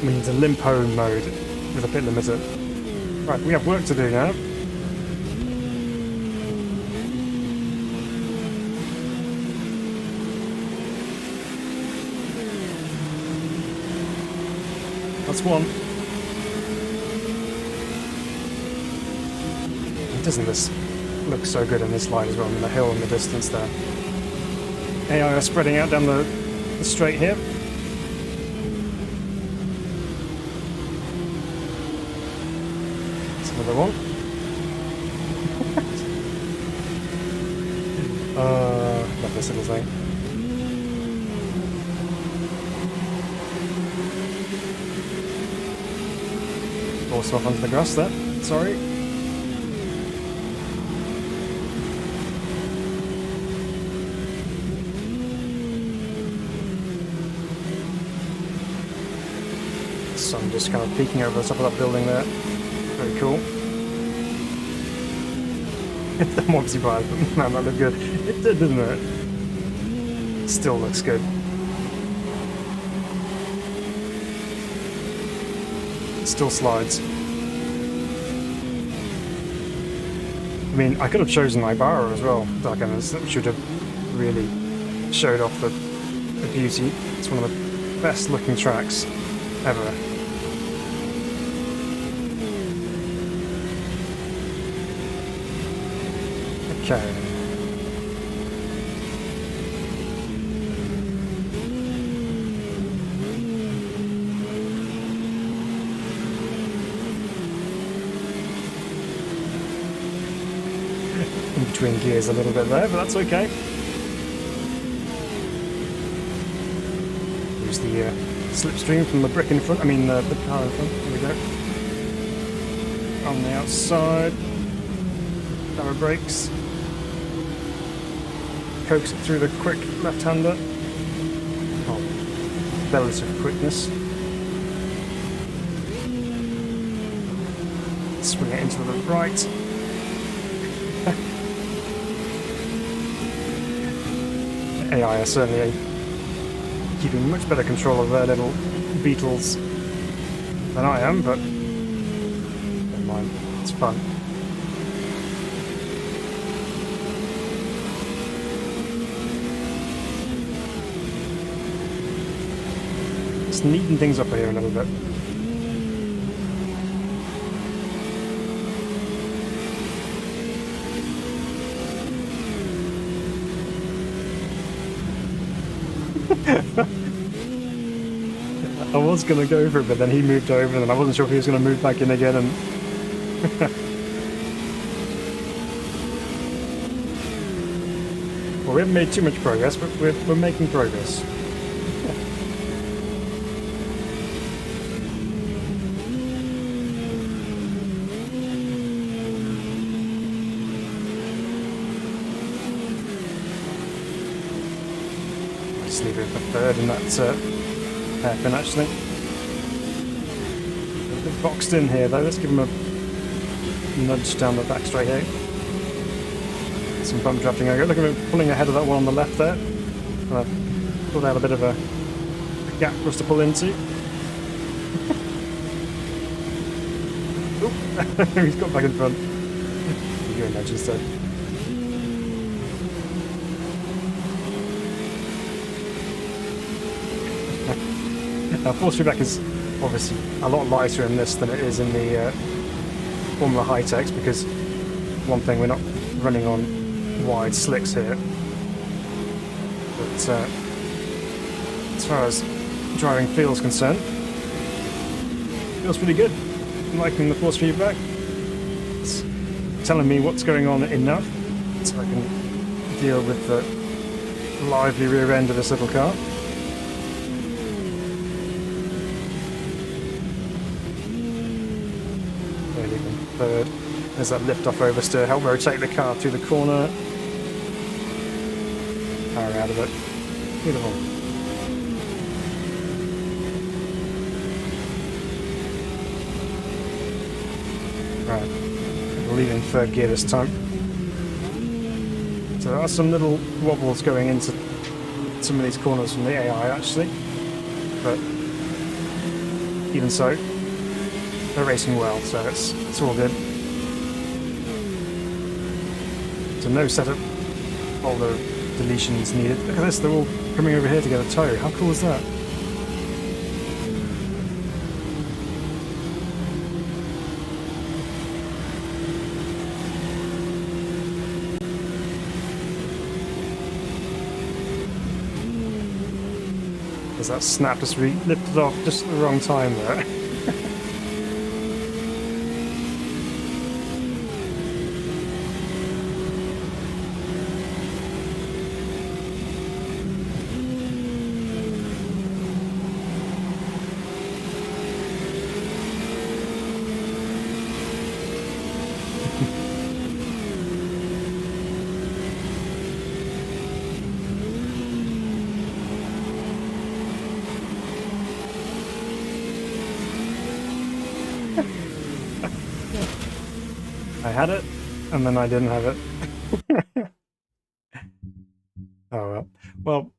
We need a limp home mode with a pit limiter. Right, we have work to do now. That's one. Doesn't this look so good in this light as well? I mean, the hill in the distance there. AI are spreading out down the straight here. That's another one. Love this little thing. Forced off onto the grass there. Sorry. Sun just kind of peeking over the top of that building there. Very cool. I'm obviously biased, but man, that looked good. It did, didn't it? Still looks good. It still slides. I mean, I could have chosen Ibarra as well. Dark Embers should have really showed off the beauty. It's one of the best looking tracks ever. Okay. In between gears a little bit there, but that's okay. Use the slipstream from the brick in front, the car in front. Here we go. On the outside. Power brakes. Coax it through the quick left-hander. Oh, relative quickness. Swing it into the right. AI are certainly keeping much better control of their little beetles than I am, but never mind, it's fun. Just neaten things up here a little bit. I was going to go for it, but then he moved over, and I wasn't sure if he was going to move back in again. And well, we haven't made too much progress, but we're making progress. Just leave it for third in that hairpin, actually. A bit boxed in here, though. Let's give him a nudge down the back straight here. Some bump drafting. Look at him pulling ahead of that one on the left there. Pulled out a bit of a gap for us to pull into. Oop, he's got back in front. Give you a nudge instead. Now, force feedback is obviously a lot lighter in this than it is in the Formula HiTechs, because one thing, we're not running on wide slicks here. But as far as driving feels concerned, feels pretty good. I'm liking the force feedback. It's telling me what's going on enough so I can deal with the lively rear end of this little car. Third. There's that lift off over to help rotate the car through the corner. Power out of it. Beautiful. Right. We're leaving third gear this time. So there are some little wobbles going into some of these corners from the AI actually. But even so, they're racing well, so it's all good. So no setup, all the deletions needed. Look at this, they're all coming over here to get a tow. How cool is that? There's that snap just lifted off just at the wrong time there. I had it, and then I didn't have it. Oh well. Well,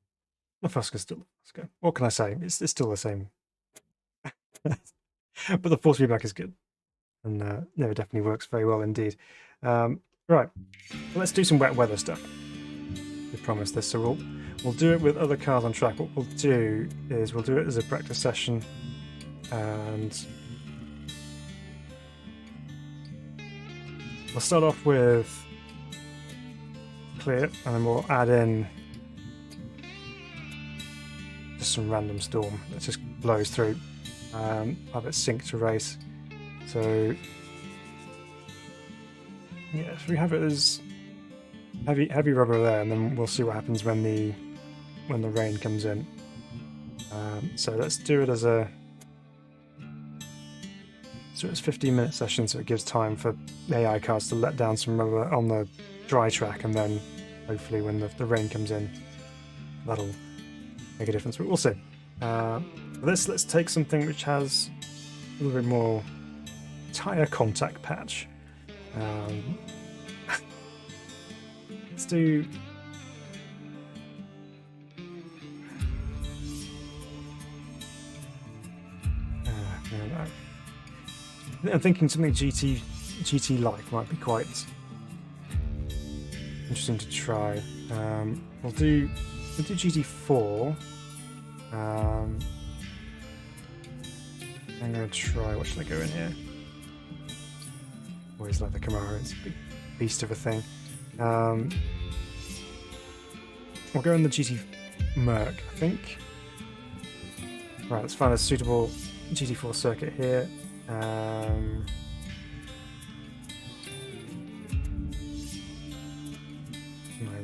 the Fusca's still the Fusca. What can I say? It's still the same. But the force feedback is good. And no, it definitely works very well indeed. Right, well, let's do some wet weather stuff. We promised this, so we'll do it with other cars on track. What we'll do is we'll do it as a practice session, and we'll start off with clear, and then we'll add in just some random storm that just blows through. Have it sync to race. So yeah, so we have it as heavy rubber there, and then we'll see what happens when the rain comes in. So let's do it as a 15-minute session, so it gives time for AI cars to let down some rubber on the dry track, and then hopefully when the rain comes in, that'll make a difference. But we'll see. Let's take something which has a little bit more tire contact patch. Let's do I'm thinking something GT-like might be quite interesting to try. We'll do GT4. I'm going to try, what should I go in here? Always like the Camaro, it's a big beast of a thing. We'll go in the GT Merc, I think. Right, let's find a suitable GT4 circuit here. My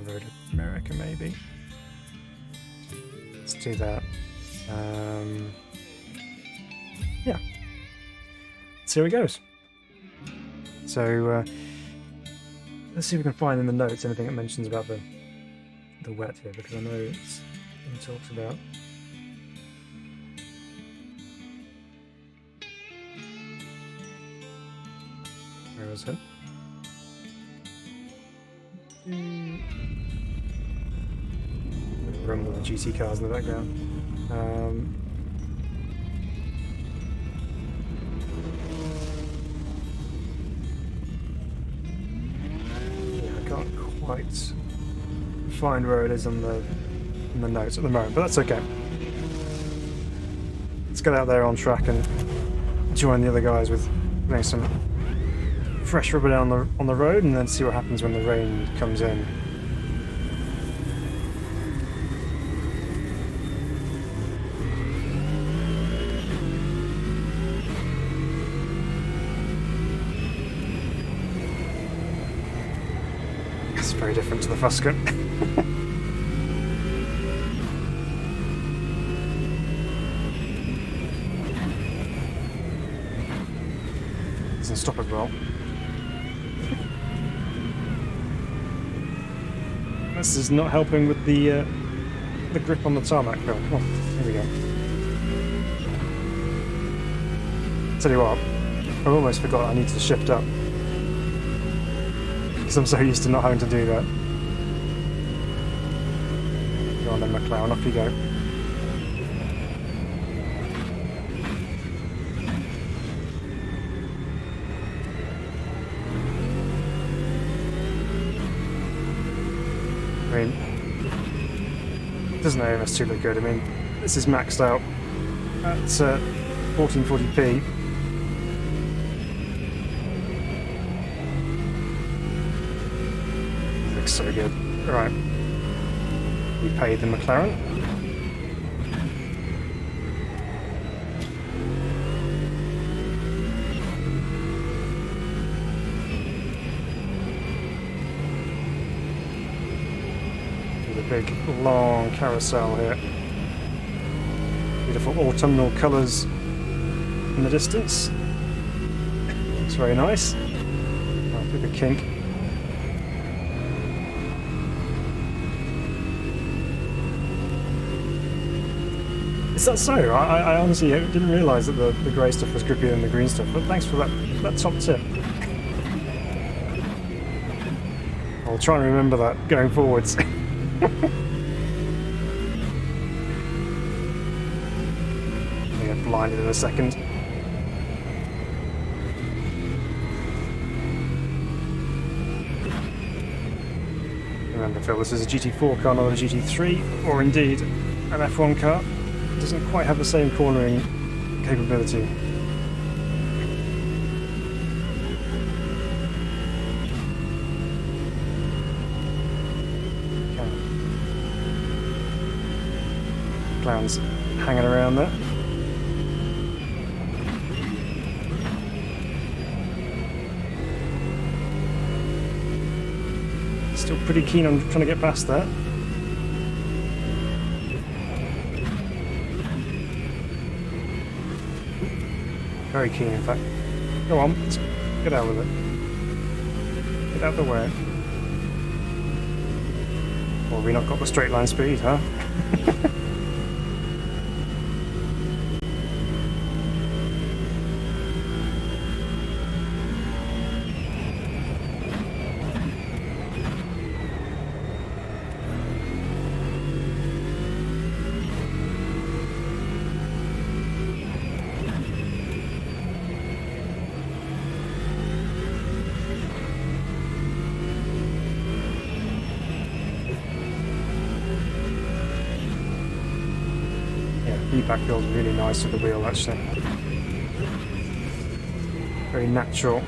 Road America, maybe. Let's do that. Yeah. See how it goes. So let's see if we can find in the notes anything that mentions about the wet here, because I know it's been talked about. Where was it? Rumble of GT cars in the background. find where it is on the notes at the moment, but that's okay. Let's get out there on track and join the other guys with putting some fresh rubber down on the road, and then see what happens when the rain comes in. It's very different to the Fusca. Doesn't stop as well. This is not helping with the grip on the tarmac. Oh, come on, here we go. Tell you what, I almost forgot I need to shift up because I'm so used to not having to do that. Go on then, McLaren, off you go. I mean, doesn't AMS2 look good? I mean, this is maxed out at 1440p. Looks so good. Right, we paid the McLaren. Big long carousel here. Beautiful autumnal colours in the distance. Looks very nice. Oh, a bit of a kink. Is that so? I honestly didn't realise that the grey stuff was grippier than the green stuff, but thanks for that top tip. I'll try and remember that going forwards. I get blinded in a second. Remember, Phil, this is a GT4 car, not a GT3, or indeed an F1 car. It doesn't quite have the same cornering capability. Clowns hanging around there. Still pretty keen on trying to get past that. Very keen, in fact. Go on, let's get out with it. Get out the way. Well, we not got the straight line speed, huh? Feedback feels really nice with the wheel, actually. Very natural,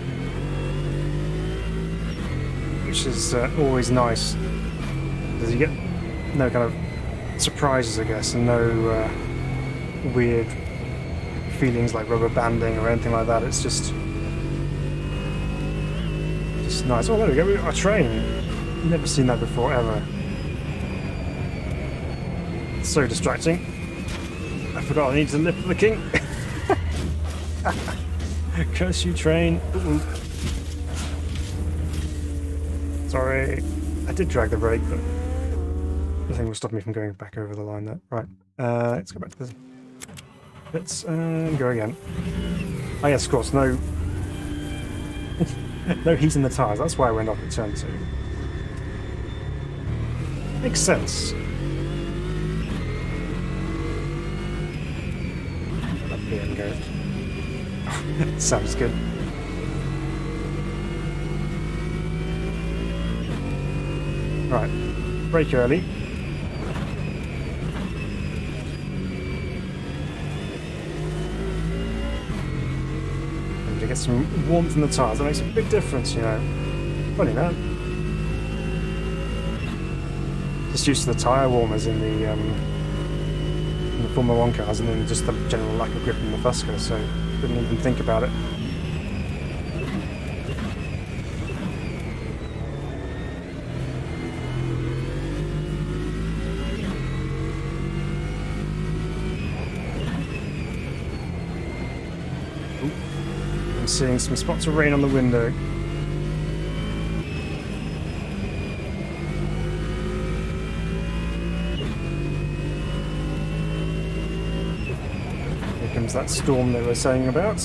which is always nice because you get no kind of surprises, I guess, and no weird feelings like rubber banding or anything like that. It's just nice. Oh, there we go. We've got a train. Never seen that before, ever. It's so distracting. I forgot I need to lift the king. Curse you, train. Ooh. Sorry. I did drag the brake, but nothing will stop me from going back over the line there. Right. Let's go back to the bits and go again. Oh yes, of course, no no heat in the tyres. That's why I went off at turn 2. Makes sense. And go. Sounds good. Right. brake early. And to get some warmth in the tyres, that makes a big difference, you know. Funny that. Just used to the tyre warmers in the Formula 1 cars, and then just the general lack of grip in the Fusca, so didn't even think about it. Ooh, I'm seeing some spots of rain on the window. That storm they were saying about.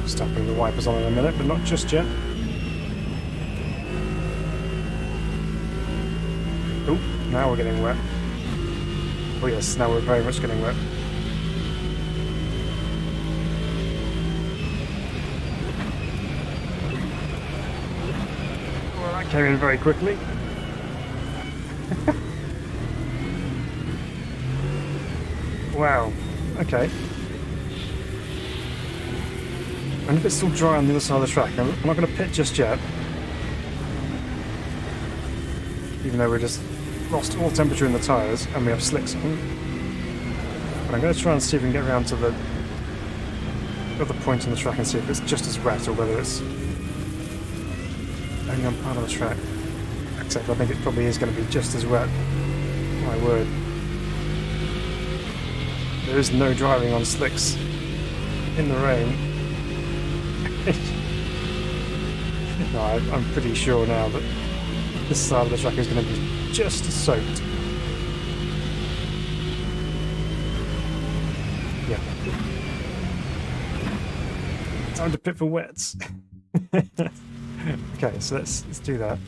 Stamping the wipers on in a minute, but not just yet. Oh, now we're getting wet. Oh yes, now we're very much getting wet. Well, that came in very quickly. Wow, okay. And if it's still dry on the other side of the track, I'm not going to pit just yet. Even though we're just lost all temperature in the tyres and we have slicks on. But I'm going to try and see if we can get around to the other point on the track and see if it's just as wet or whether it's only on part of the track. Except I think it probably is going to be just as wet. My word. There is no driving on slicks in the rain. No, I'm pretty sure now that this side of the track is going to be just as soaked. Yeah. Time to pit for wets. Okay, so let's do that.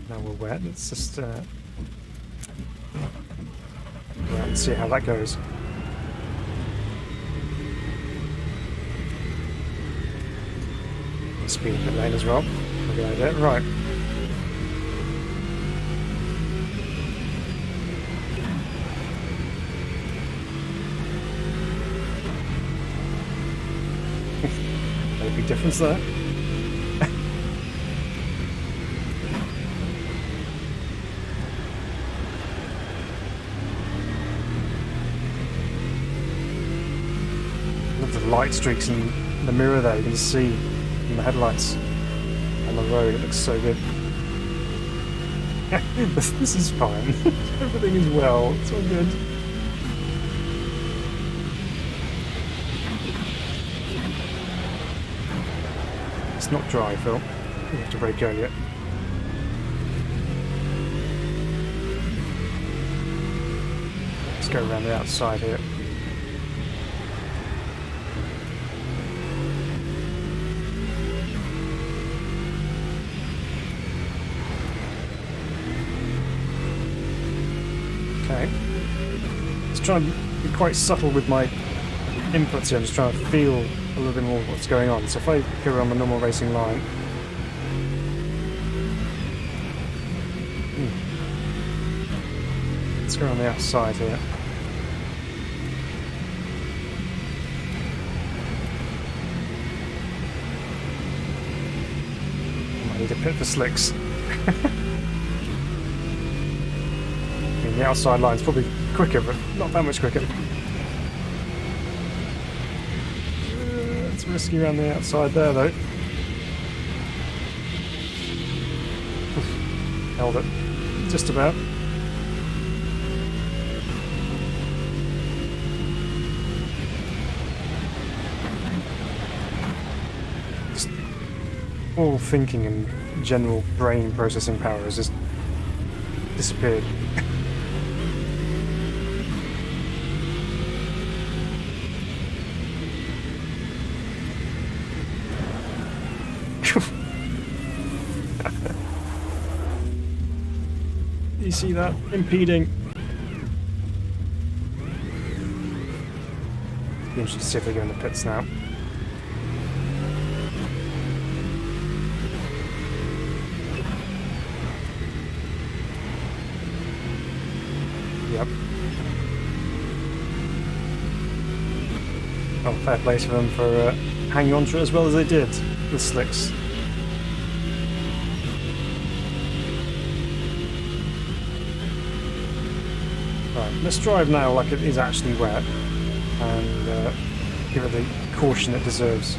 Now we're wet. Let's just let's see how that goes. Speed pit lane as well. Good idea. Right. No big difference there. Look at the light streaks in the mirror there. You can see in the headlights on the road. It looks so good. This is fine. Everything is well. It's all good. It's not dry, Phil. You have to brake earlier. Let's go around the outside here. Okay. Just trying to be quite subtle with my inputs here. I'm just trying to feel a little bit more what's going on. So if I go on the normal racing line, let's go on the outside here. I might need to pit for slicks. The outside line's probably quicker, but not that much quicker. It's risky around the outside there, though. Held it. Just about. Just all thinking and general brain processing power has just disappeared. see that impeding. Be interested to see if they go in the pits now. Yep. Oh, fair play to them for hanging on to it as well as they did with slicks. Right, let's drive now like it is actually wet and give it the caution it deserves.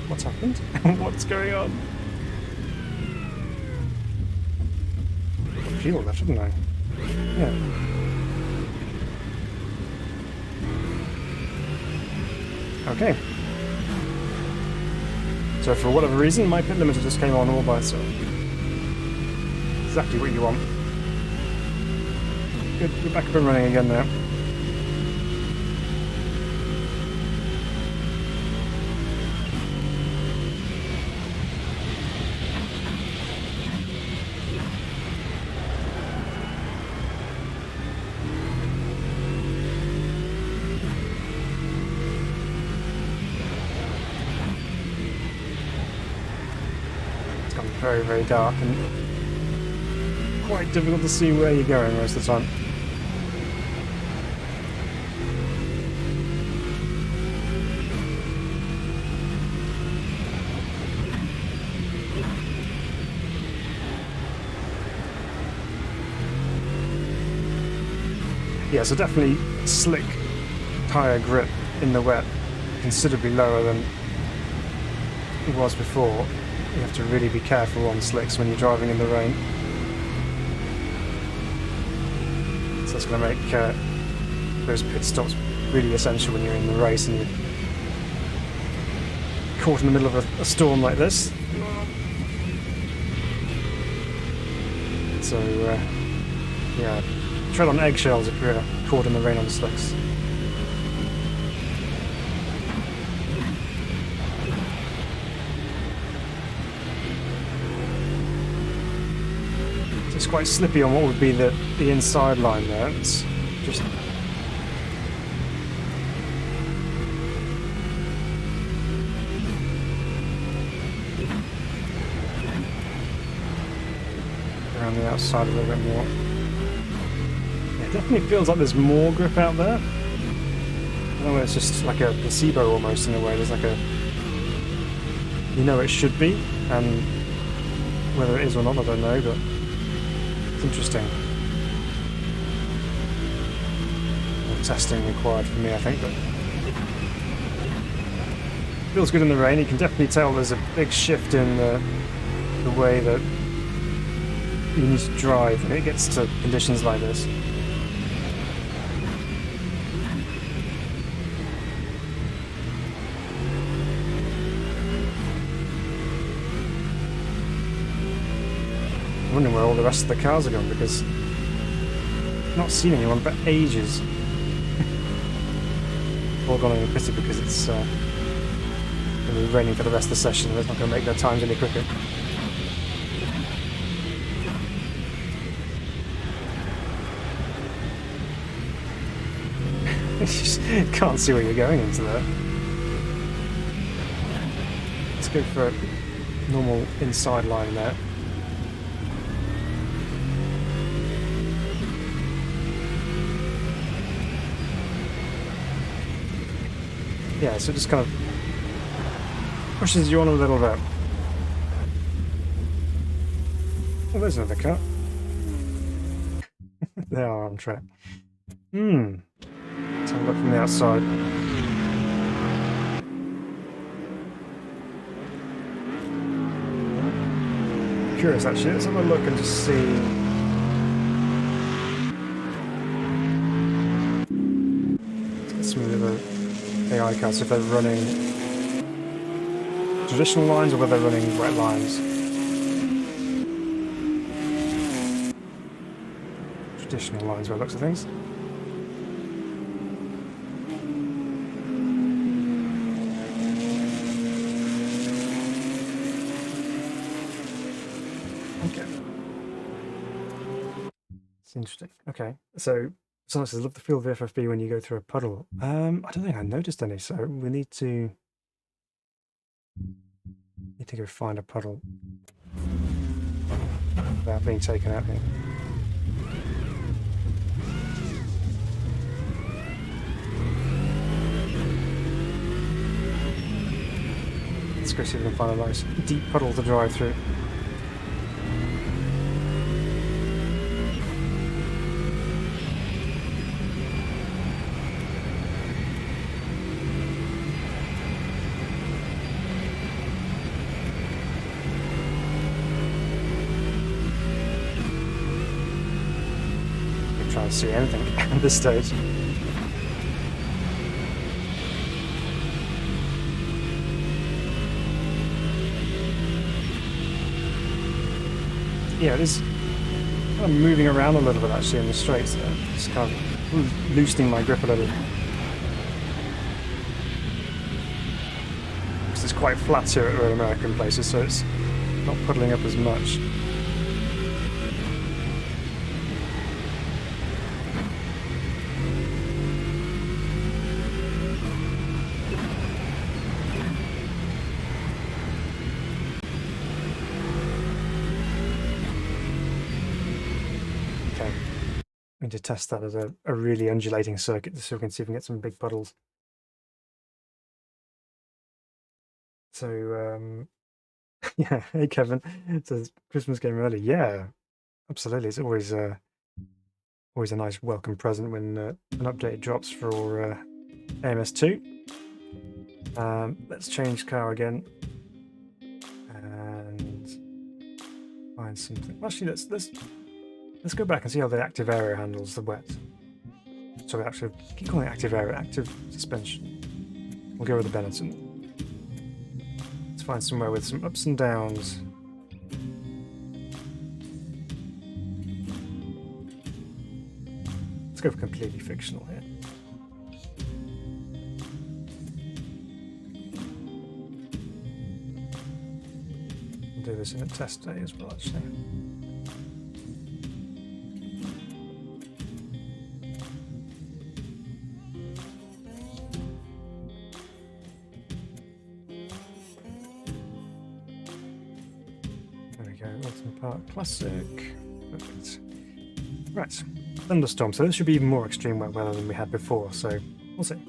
What's happened? What's going on? I've got fuel left, haven't I? Yeah. Okay. So for whatever reason, my pit limiter just came on all by itself. Exactly what you want. Good, we're back up and running again now. Very, very dark and quite difficult to see where you're going most of the time. Yeah, so definitely slick tyre grip in the wet, considerably lower than it was before. You have to really be careful on slicks when you're driving in the rain. So that's going to make those pit stops really essential when you're in the race and you're caught in the middle of a storm like this. So, yeah, tread on eggshells if you're caught in the rain on the slicks. It's quite slippy on what would be the inside line there. It's just around the outside a little bit more. Yeah, it definitely feels like there's more grip out there. I don't know, it's just like a placebo almost in a way. There's like a, you know, it should be, and whether it is or not, I don't know, but it's interesting. More testing required for me, I think, but feels good in the rain. You can definitely tell there's a big shift in the way that you need to drive when it gets to conditions like this. I'm wondering where all the rest of the cars are going because I've not seen anyone for ages. All gone in the pity because it's going to be raining for the rest of the session and it's not going to make their times any quicker. You just can't see where you're going into there. Let's go for a normal inside line there. Yeah, so it just kind of pushes you on a little bit. Oh, there's another car. They are on track. Let's have a look from the outside. Curious actually, let's have a look and just see. Let's get some of the other AI cars if they're running traditional lines or whether they're running wet lines. traditional lines by the looks of things. Okay. It's interesting. Okay, so someone says, love the feel of the FFB when you go through a puddle. I don't think I noticed any, so we need to go find a puddle without being taken out here. Let's go see if we can find a nice deep puddle to drive through. Trying to see anything at this stage. Yeah, it is kind of moving around a little bit actually in the straights there. Just kind of loosening my grip a little. Because it's quite flat here at Road American places, so it's not puddling up as much. We need to test that as a really undulating circuit so we can see if we can get some big puddles. So, yeah, hey Kevin, it says Christmas game early. Yeah, absolutely. It's always a nice welcome present when an update drops for AMS2. Let's change car again and find something. Actually, let's go back and see how the active area handles the wet. Sorry, actually, keep calling it active area, active suspension. We'll go with the Benetton. Let's find somewhere with some ups and downs. Let's go for completely fictional here. We'll do this in a test day as well, actually. Classic. Perfect. Right. Thunderstorm. So this should be even more extreme wet weather than we had before, so we'll see.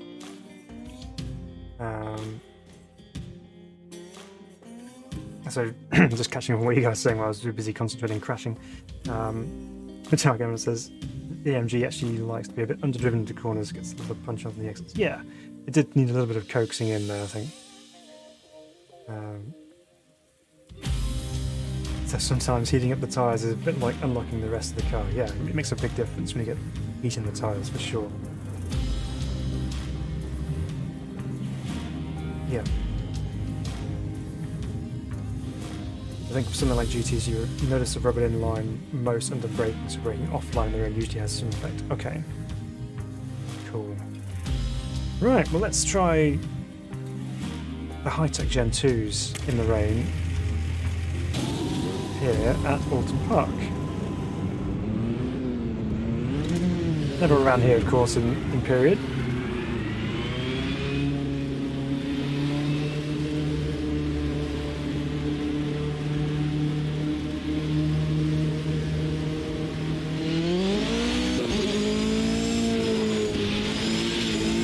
So just catching on what you guys were saying while I was too busy concentrating crashing. Metallic says the AMG actually likes to be a bit underdriven into corners, gets a little punch on the exits. Yeah, it did need a little bit of coaxing in there, I think. So sometimes heating up the tyres is a bit like unlocking the rest of the car. Yeah, it makes a big difference when you get heat in the tyres, for sure. Yeah. I think for something like GTs, you notice the rubber in line most under braking, so braking offline there usually has some effect. Okay. Cool. Right, well let's try the HiTech Gen 2s in the rain. Here at Alton Park. Never around here, of course, in period.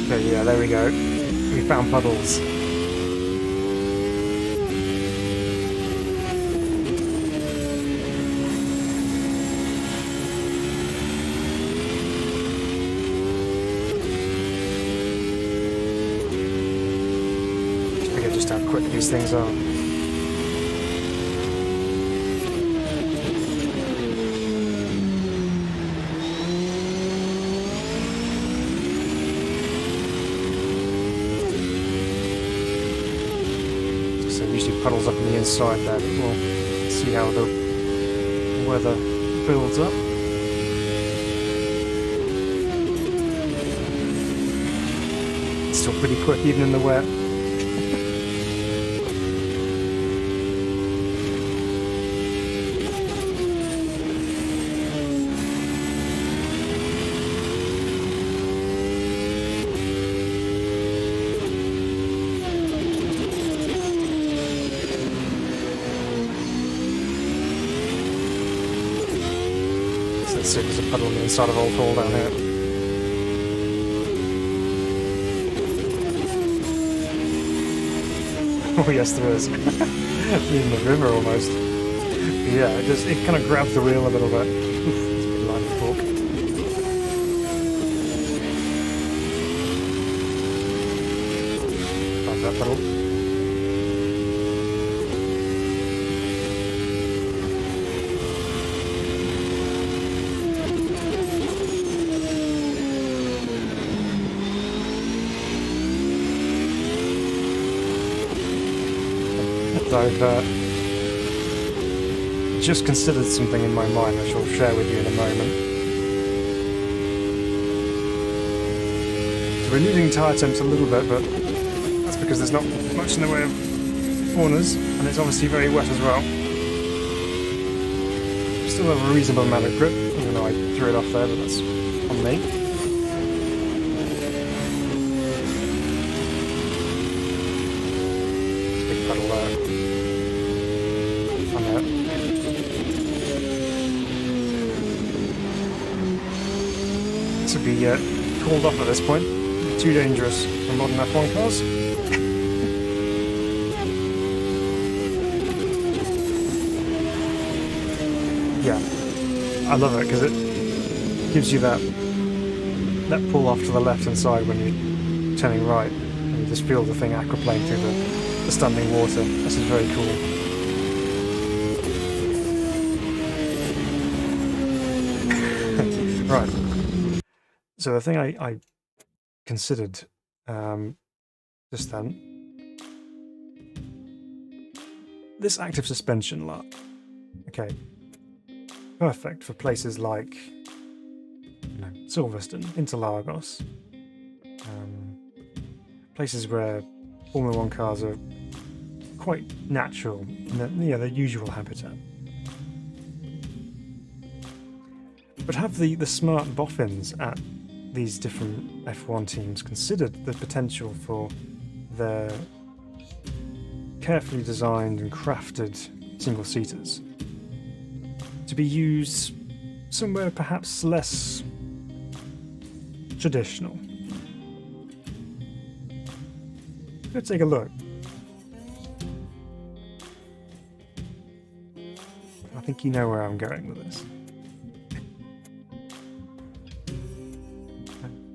So yeah, there we go. We found puddles. Just how quick these things are. So usually puddles up on the inside there, but we'll see how the weather builds up. still pretty quick even in the wet. Let's see if there's a puddle on the inside of Old Hall down here. Oh yes, there is. Even the river almost. Yeah, it kind of grabs the wheel a little bit. Oof, it's a big line of torque. Like that puddle. I've just considered something in my mind which I'll share with you in a moment. So we're losing tyre temps a little bit, but that's because there's not much in the way of corners, and it's obviously very wet as well. Still have a reasonable amount of grip, even though I threw it off there, but that's on me. Big puddle there. This would be called off at this point. Too dangerous for modern F1 cars. Yeah, I love it because it gives you that pull off to the left hand side when you're turning right, and you just feel the thing aquaplane through the standing water. This is very cool. Right. So the thing I considered just then, this active suspension lot. Okay, perfect for places like Silverstone, Interlagos, places where Formula 1 cars are quite natural in their usual habitat. But have the smart boffins at these different F1 teams considered the potential for their carefully designed and crafted single-seaters to be used somewhere perhaps less traditional? Let's take a look. I think you know where I'm going with this.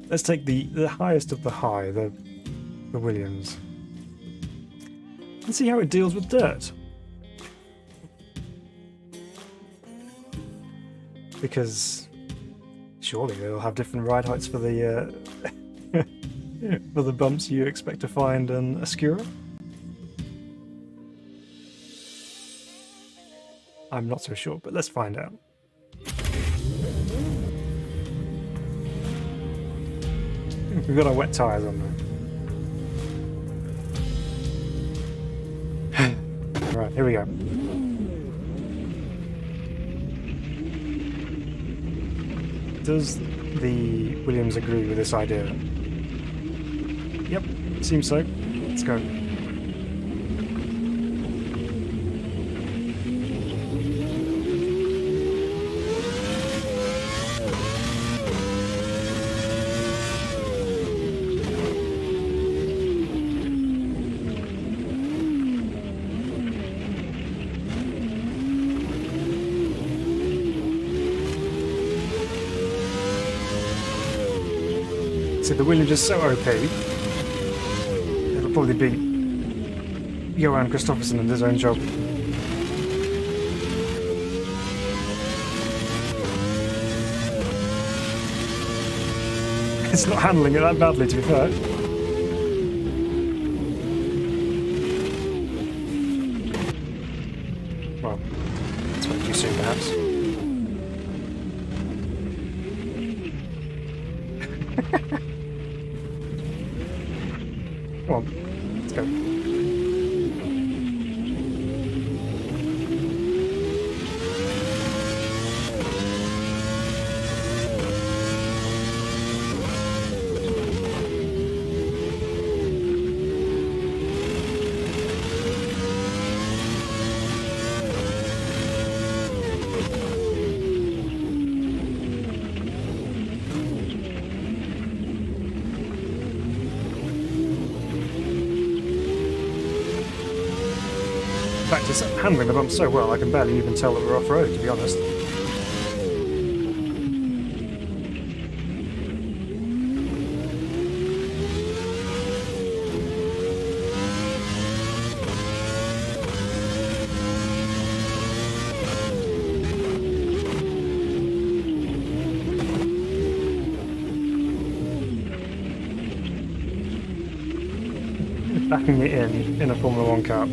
Let's take the highest of the high, the Williams, and see how it deals with dirt. Because surely they'll have different ride heights for the for the bumps you expect to find in Ascura. I'm not so sure, but let's find out. We've got our wet tyres on there. Right, here we go. Does the Williams agree with this idea? Yep, seems so. Let's go. So the Williams is so OP, it'll probably beat Johan Kristoffersson in his own job. It's not handling it that badly, to be fair. Well, it's way too soon, perhaps. Come on, let's go. In fact, it's handling the bumps so well I can barely even tell that we're off-road, to be honest. Backing it in a Formula 1 car.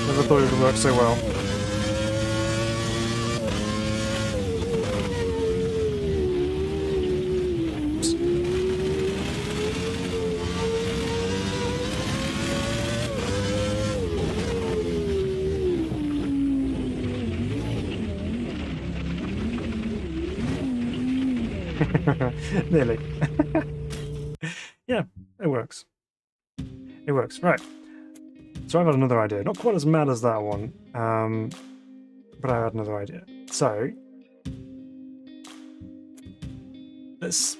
Never thought it would work so well. Nearly. Yeah, it works. It works. Right. So I've had another idea. Not quite as mad as that one, but I had another idea. So let's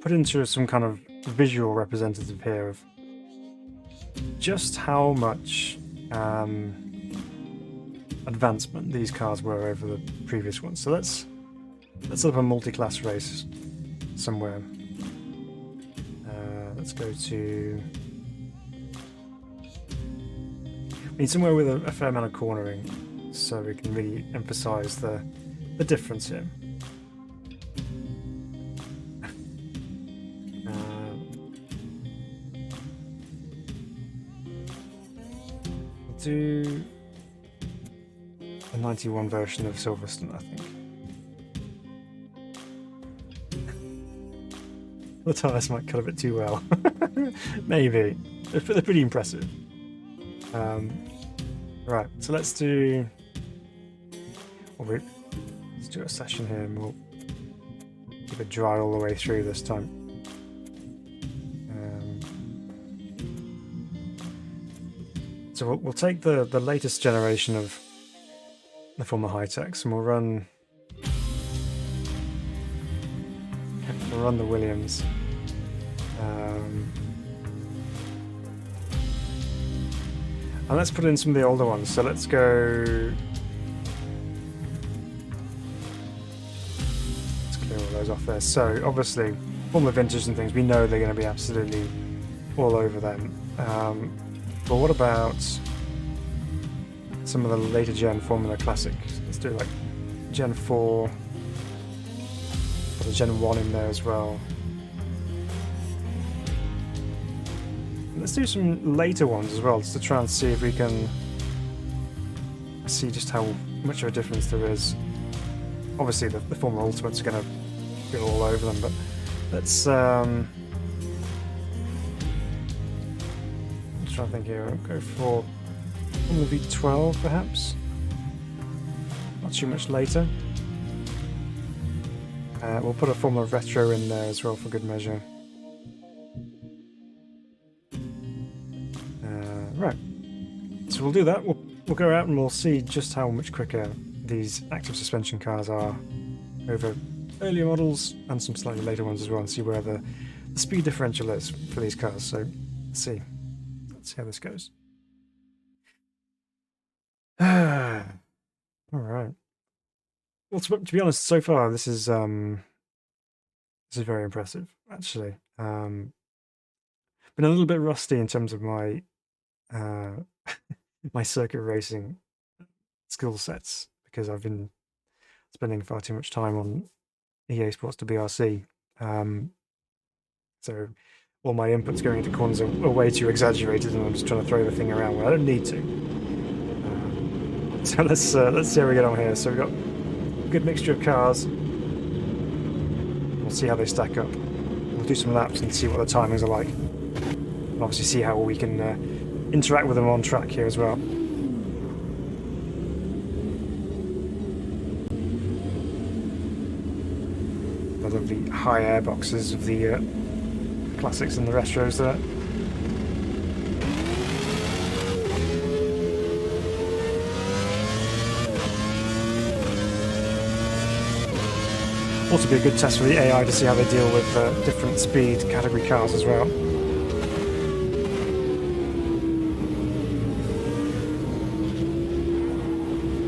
put into some kind of visual representative here of just how much advancement these cars were over the previous ones. So let's set up a multi-class race somewhere. Let's go to... We need somewhere with a fair amount of cornering, so we can really emphasise the difference here. We'll do a 91 version of Silverstone, I think. The tyres might cut a bit too well. Maybe. They're pretty impressive. Right, so let's do a session here and we'll keep it dry all the way through this time. So we'll take the latest generation of the Formula HiTechs and we'll run the Williams. And let's put in some of the older ones. So let's go. Let's clear all those off there. So obviously, Formula Vintage and things, we know they're going to be absolutely all over them. But what about some of the later gen Formula Classic? Let's do like Gen 4. Put a Gen 1 in there as well. Let's do some later ones as well, just to try and see if we can see just how much of a difference there is. Obviously, the Formula Ultimates are going to be all over them, but let's try to think here. I'll go for Formula V12, perhaps. Not too much later. We'll put a Formula Retro in there as well for good measure. Right, so we'll do that. We'll go out and we'll see just how much quicker these active suspension cars are over earlier models and some slightly later ones as well, and see where the speed differential is for these cars. So let's see how this goes. All right. Well, to be honest, so far this is very impressive. Actually, been a little bit rusty in terms of my my circuit racing skill sets because I've been spending far too much time on EA Sports to BRC. So all my inputs going into corners are way too exaggerated, and I'm just trying to throw the thing around where I don't need to. So let's see how we get on here. So we've got a good mixture of cars. We'll see how they stack up. We'll do some laps and see what the timings are like. And obviously see how we can interact with them on track here as well. The lovely high air boxes of the classics and the retros there. Also be a good test for the AI to see how they deal with different speed category cars as well.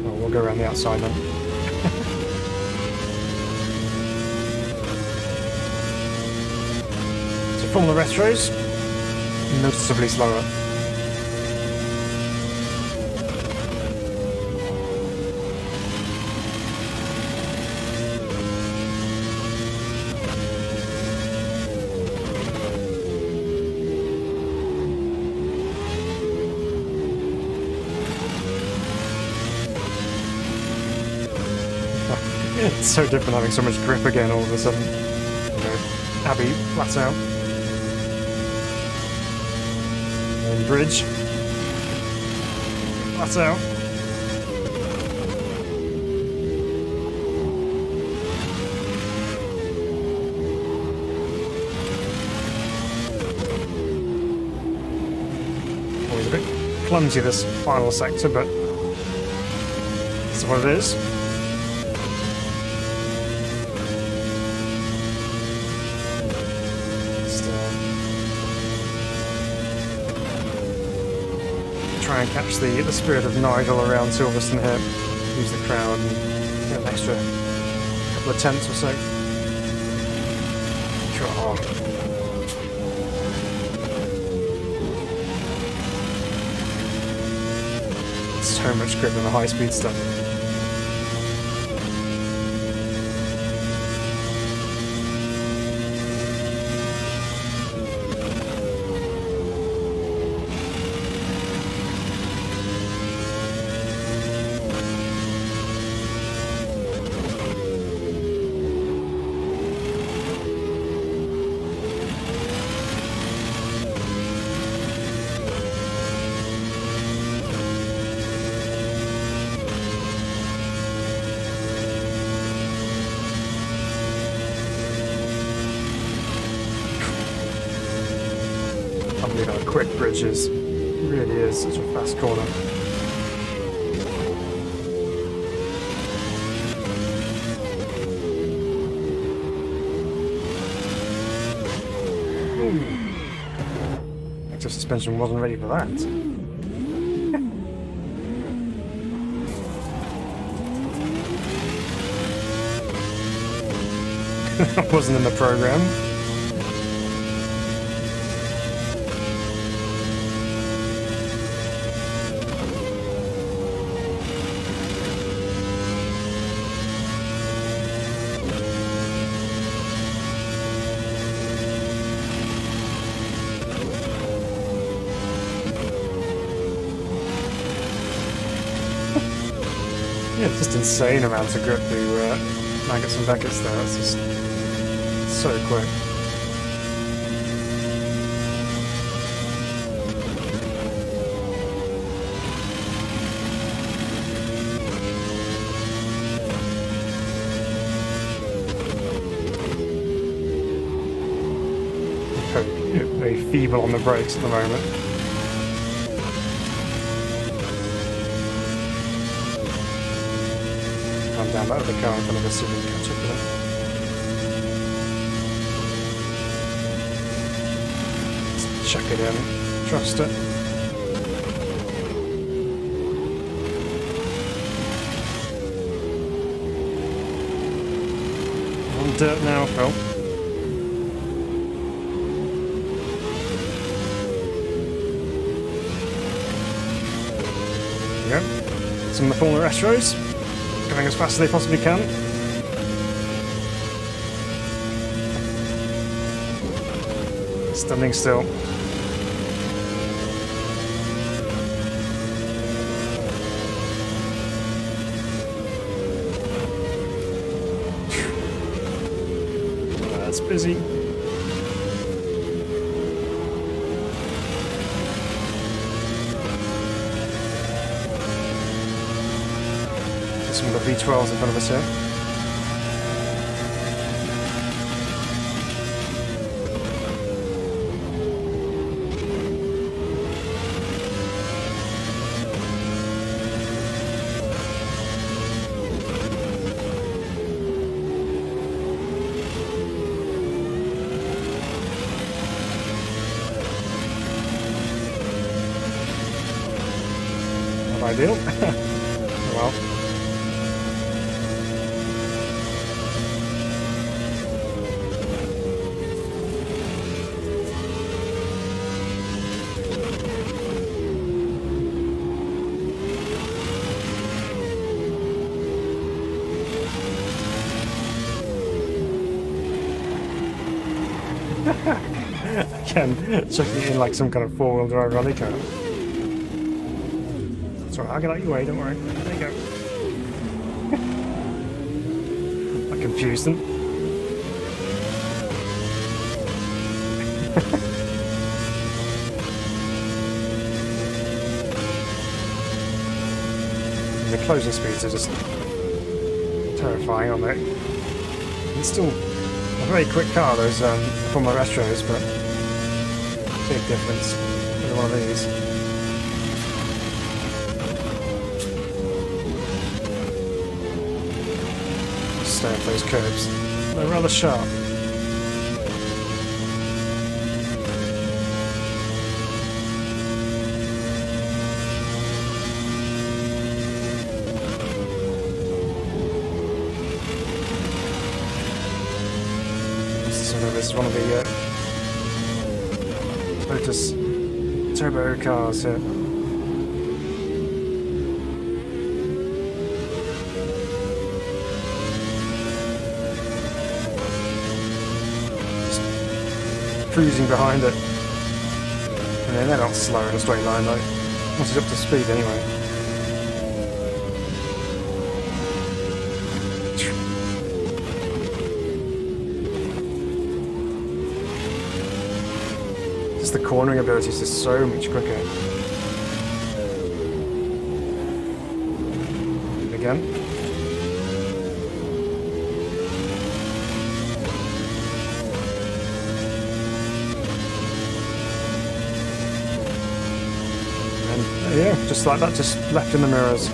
Oh, we'll go around the outside then. So Formula Retros, noticeably slower. It's so different having so much grip again all of a sudden. Okay. Abbey, flat out. And bridge. Flat out. Always a bit clumsy this final sector, but that's what it is. Try and catch the spirit of Nigel around Silverstone here. Use the crowd and get an extra couple of tenths or so. Oh. So much grip in the high speed stuff. I believe how quick bridge is. It really is such a fast corner. Active suspension wasn't ready for that. That wasn't in the program. Yeah, just insane amounts of grip to Maggots and Beckett's there. It's just so quick. Very feeble on the brakes at the moment. Down that other car in front of us so we can catch up with it. Let's chuck it in, trust it. On dirt now, Phil. There we go. Some of the Formula Retros. Going as fast as they possibly can. Standing still. gets busy. Some of the V12s in front of us here. Not ideal. Well. Again, chucking it in like some kind of four-wheel drive rally car. It's alright, I'll get out your way, don't worry. There you go. I confused them. The closing speeds are just terrifying on it. It's still a very quick car, those Formula Retros, but big difference with one of these. Stay off those curves. They're rather sharp. This is one of the Lotus turbo cars here. Just cruising behind it. And then they're not slow in a straight line though. Once it's up to speed anyway. The cornering ability is just so much quicker. And again. And yeah, just like that, just left in the mirrors.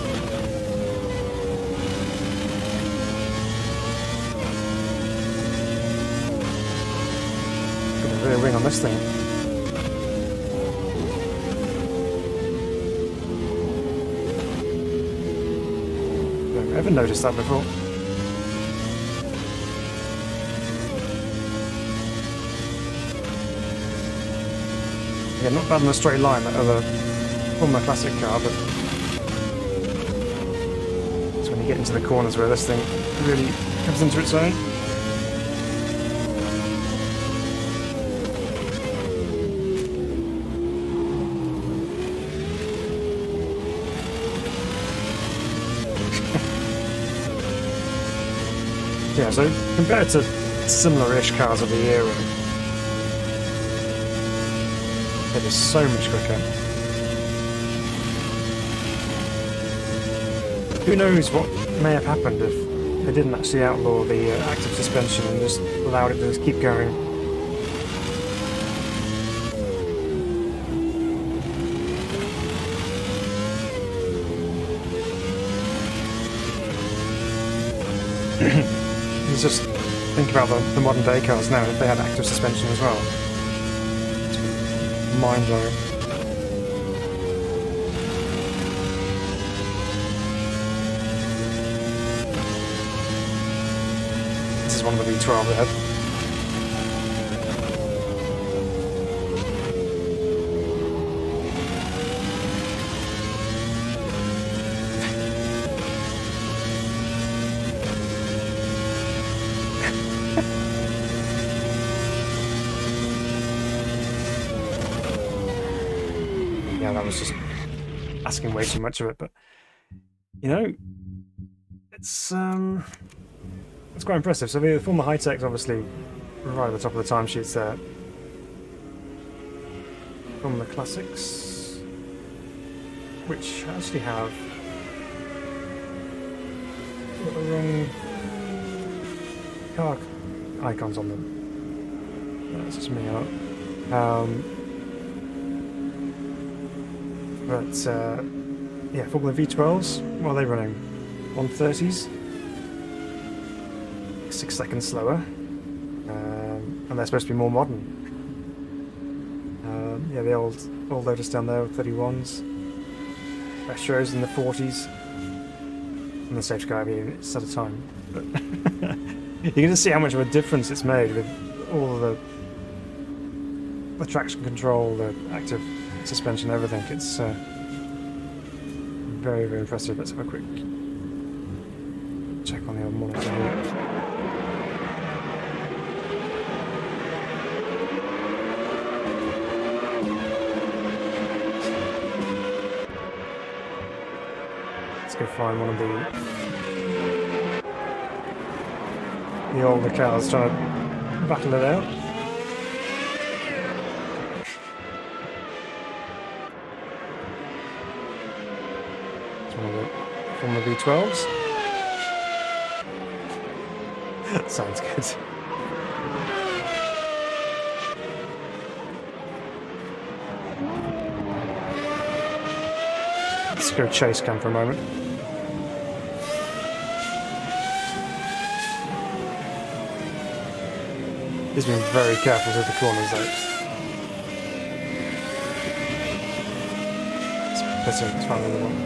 Got a rear wing on this thing. I haven't noticed that before. Yeah, not bad in a straight line, that other Formula Classic car, but it's when you get into the corners where this thing really comes into its own. Yeah, so compared to similar-ish cars of the era, it is so much quicker. Who knows what may have happened if they didn't actually outlaw the active suspension and just allowed it to just keep going. Just think about the modern day cars now, if they had active suspension as well. It's mind blowing. This is one of the V12 ahead. Yeah, that was just asking way too much of it, but you know, it's quite impressive. So the Formula HiTech is obviously right at the top of the timesheets there. From the classics, which actually have got the wrong car icons on them. That's just me out. Yeah, Formula V12s, what are they running? 130s? 6 seconds slower. And they're supposed to be more modern. Yeah, the old Lotus down there with 31s. Retros in the 40s. And the safety car, I mean, it's at a time. But you can just see how much of a difference it's made with all of the traction control, the active suspension, everything. It's very, very impressive. Let's have a quick check on the old monitor here. Let's go find one of the older cars trying to battle it out. It's one of the Formula V12s. Sounds good. Let's go chase cam for a moment. He's been very careful with the corners though. Let's find another one.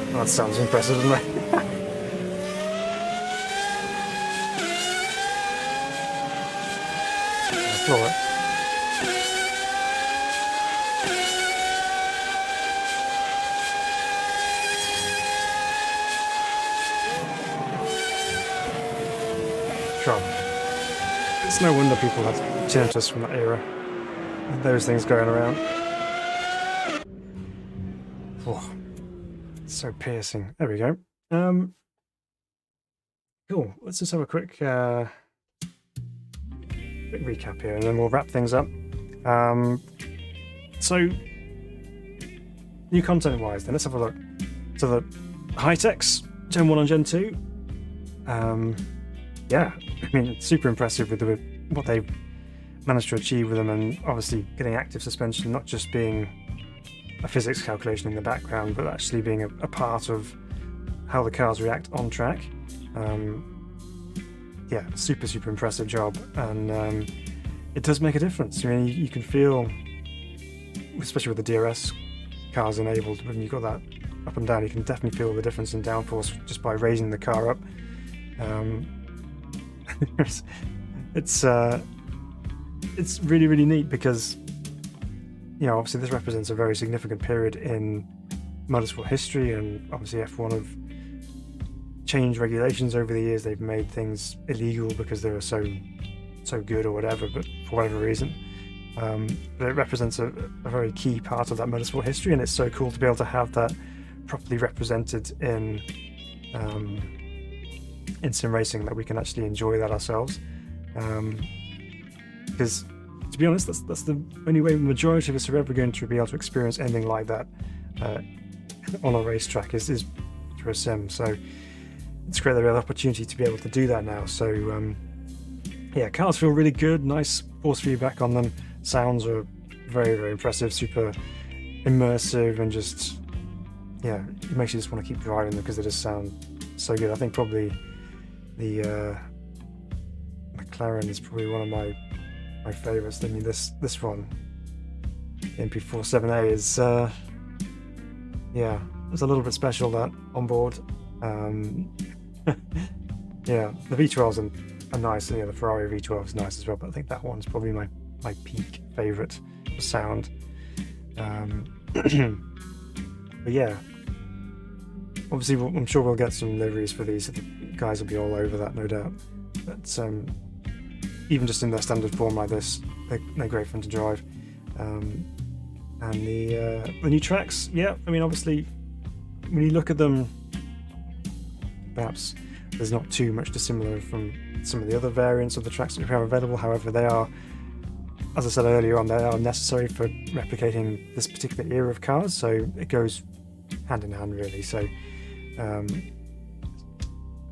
Oh, that sounds impressive, doesn't it? Floor it. Sure. It's no wonder people had tinnitus from that era. Those things going around. Oh, so piercing. There we go. Cool. Let's just have a quick recap here, and then we'll wrap things up. So, new content-wise, then let's have a look. So the HiTechs, Gen 1 and Gen 2. Yeah, I mean, it's super impressive with what they've managed to achieve with them, and obviously getting active suspension, not just being a physics calculation in the background, but actually being a part of how the cars react on track. Yeah, super impressive job, and it does make a difference. I mean, you can feel, especially with the DRS cars enabled, when you've got that up and down, you can definitely feel the difference in downforce just by raising the car up. It's really neat because, you know, obviously this represents a very significant period in motorsport history, and obviously F1 have changed regulations over the years. They've made things illegal because they were so good or whatever, but for whatever reason. But it represents a very key part of that motorsport history, and it's so cool to be able to have that properly represented in sim racing, that we can actually enjoy that ourselves. Because to be honest, that's the only way the majority of us are ever going to be able to experience anything like that on a racetrack is through a sim. So it's great that we have the opportunity to be able to do that now. So yeah, cars feel really good, nice force feedback on them, sounds are very impressive, super immersive, and just, yeah, it makes you just want to keep driving them because they just sound so good. I think probably the McLaren is probably one of my favorites. I mean, this one, the MP47A, is yeah, it's a little bit special, that on board. Yeah, the V12s are nice, and yeah, the Ferrari V12 is nice as well, but I think that one's probably my peak favorite for sound. But yeah, obviously I'm sure we'll get some liveries for these. The guys will be all over that, no doubt. But even just in their standard form like this, they're great fun to drive. And the new tracks, yeah, I mean, obviously, when you look at them, perhaps there's not too much dissimilar from some of the other variants of the tracks that we have available. However, they are, as I said earlier on, they are necessary for replicating this particular era of cars, so it goes hand in hand, really. So I'm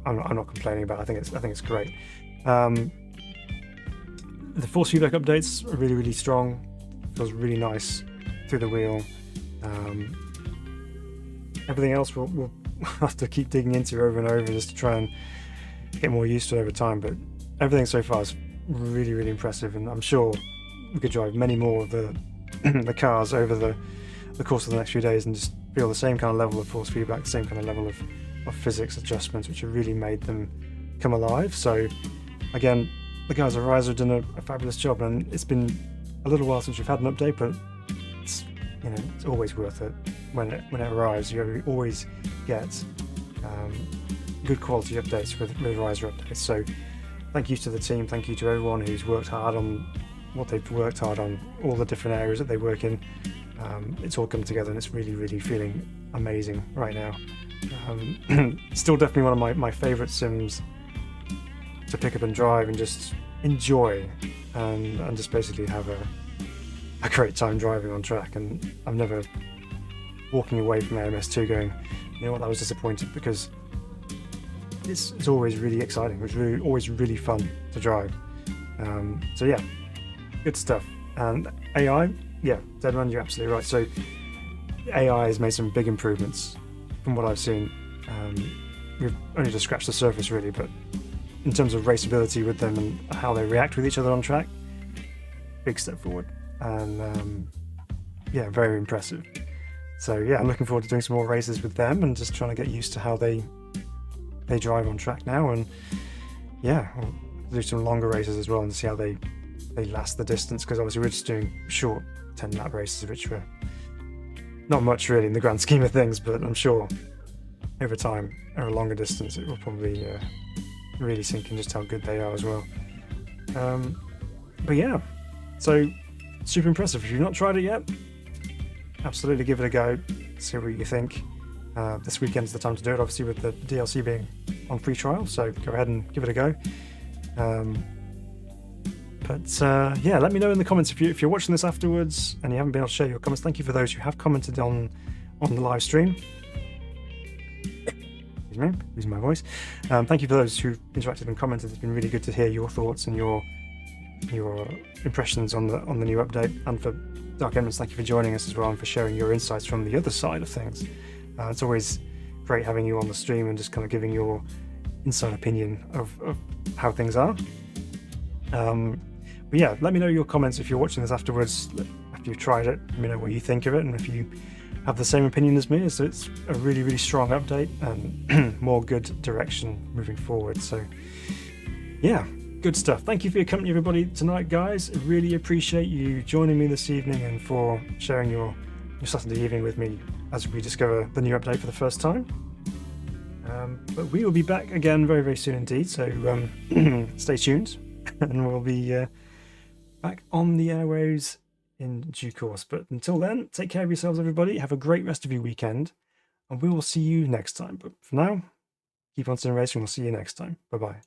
not complaining about it. I think it's great. The force feedback updates are really strong. Feels really nice through the wheel. Everything else we'll have to keep digging into over and over just to try and get more used to it over time. But everything so far is really impressive, and I'm sure we could drive many more of the the cars over the course of the next few days and just feel the same kind of level of force feedback, the same kind of level of physics adjustments, which have really made them come alive. So again, the guys at Rise have done a fabulous job, and it's been a little while since we've had an update, but it's always worth it when it arrives. You always get good quality updates with Riser updates. So thank you to the team, thank you to everyone who's worked hard on what they've worked hard on, all the different areas that they work in. It's all come together, and it's really feeling amazing right now. Still definitely one of my favourite sims to pick up and drive and just enjoy, and just basically have a great time driving on track. And I'm never walking away from AMS2 going, you know what, I was disappointed, because it's always really exciting. It's always really fun to drive. So yeah, good stuff. And AI, yeah, Deadman, you're absolutely right. So AI has made some big improvements from what I've seen. We've only just scratched the surface, really, but in terms of raceability with them and how they react with each other on track, big step forward. And yeah, very impressive. So yeah, I'm looking forward to doing some more races with them and just trying to get used to how they drive on track now. And yeah, we'll do some longer races as well and see how they last the distance, because obviously we're just doing short 10-lap races, which were not much really in the grand scheme of things, but I'm sure over time, over a longer distance, it will probably really sink in just how good they are as well. But yeah, so super impressive. If you've not tried it yet, absolutely give it a go, see what you think. This weekend's the time to do it, obviously, with the DLC being on free trial, so go ahead and give it a go. But yeah, let me know in the comments if you're watching this afterwards and you haven't been able to share your comments. Thank you for those who have commented on the live stream. Excuse me, losing my voice. Thank you for those who interacted and commented. It's been really good to hear your thoughts and your impressions on the new update. And for Dark Eminence, thank you for joining us as well and for sharing your insights from the other side of things. It's always great having you on the stream and just kind of giving your inside opinion of how things are. But yeah, let me know your comments if you're watching this afterwards, after you've tried it. Let me know what you think of it, and if you have the same opinion as me. So it's a really strong update and more good direction moving forward. So yeah, good stuff. Thank you for your company, everybody, tonight, guys. I really appreciate you joining me this evening and for sharing your Saturday evening with me as we discover the new update for the first time. But we will be back again very soon indeed, so stay tuned, and we'll be back on the airwaves in due course. But until then, take care of yourselves, everybody. Have a great rest of your weekend, and we will see you next time. But for now, keep on sim racing. We'll see you next time. Bye bye.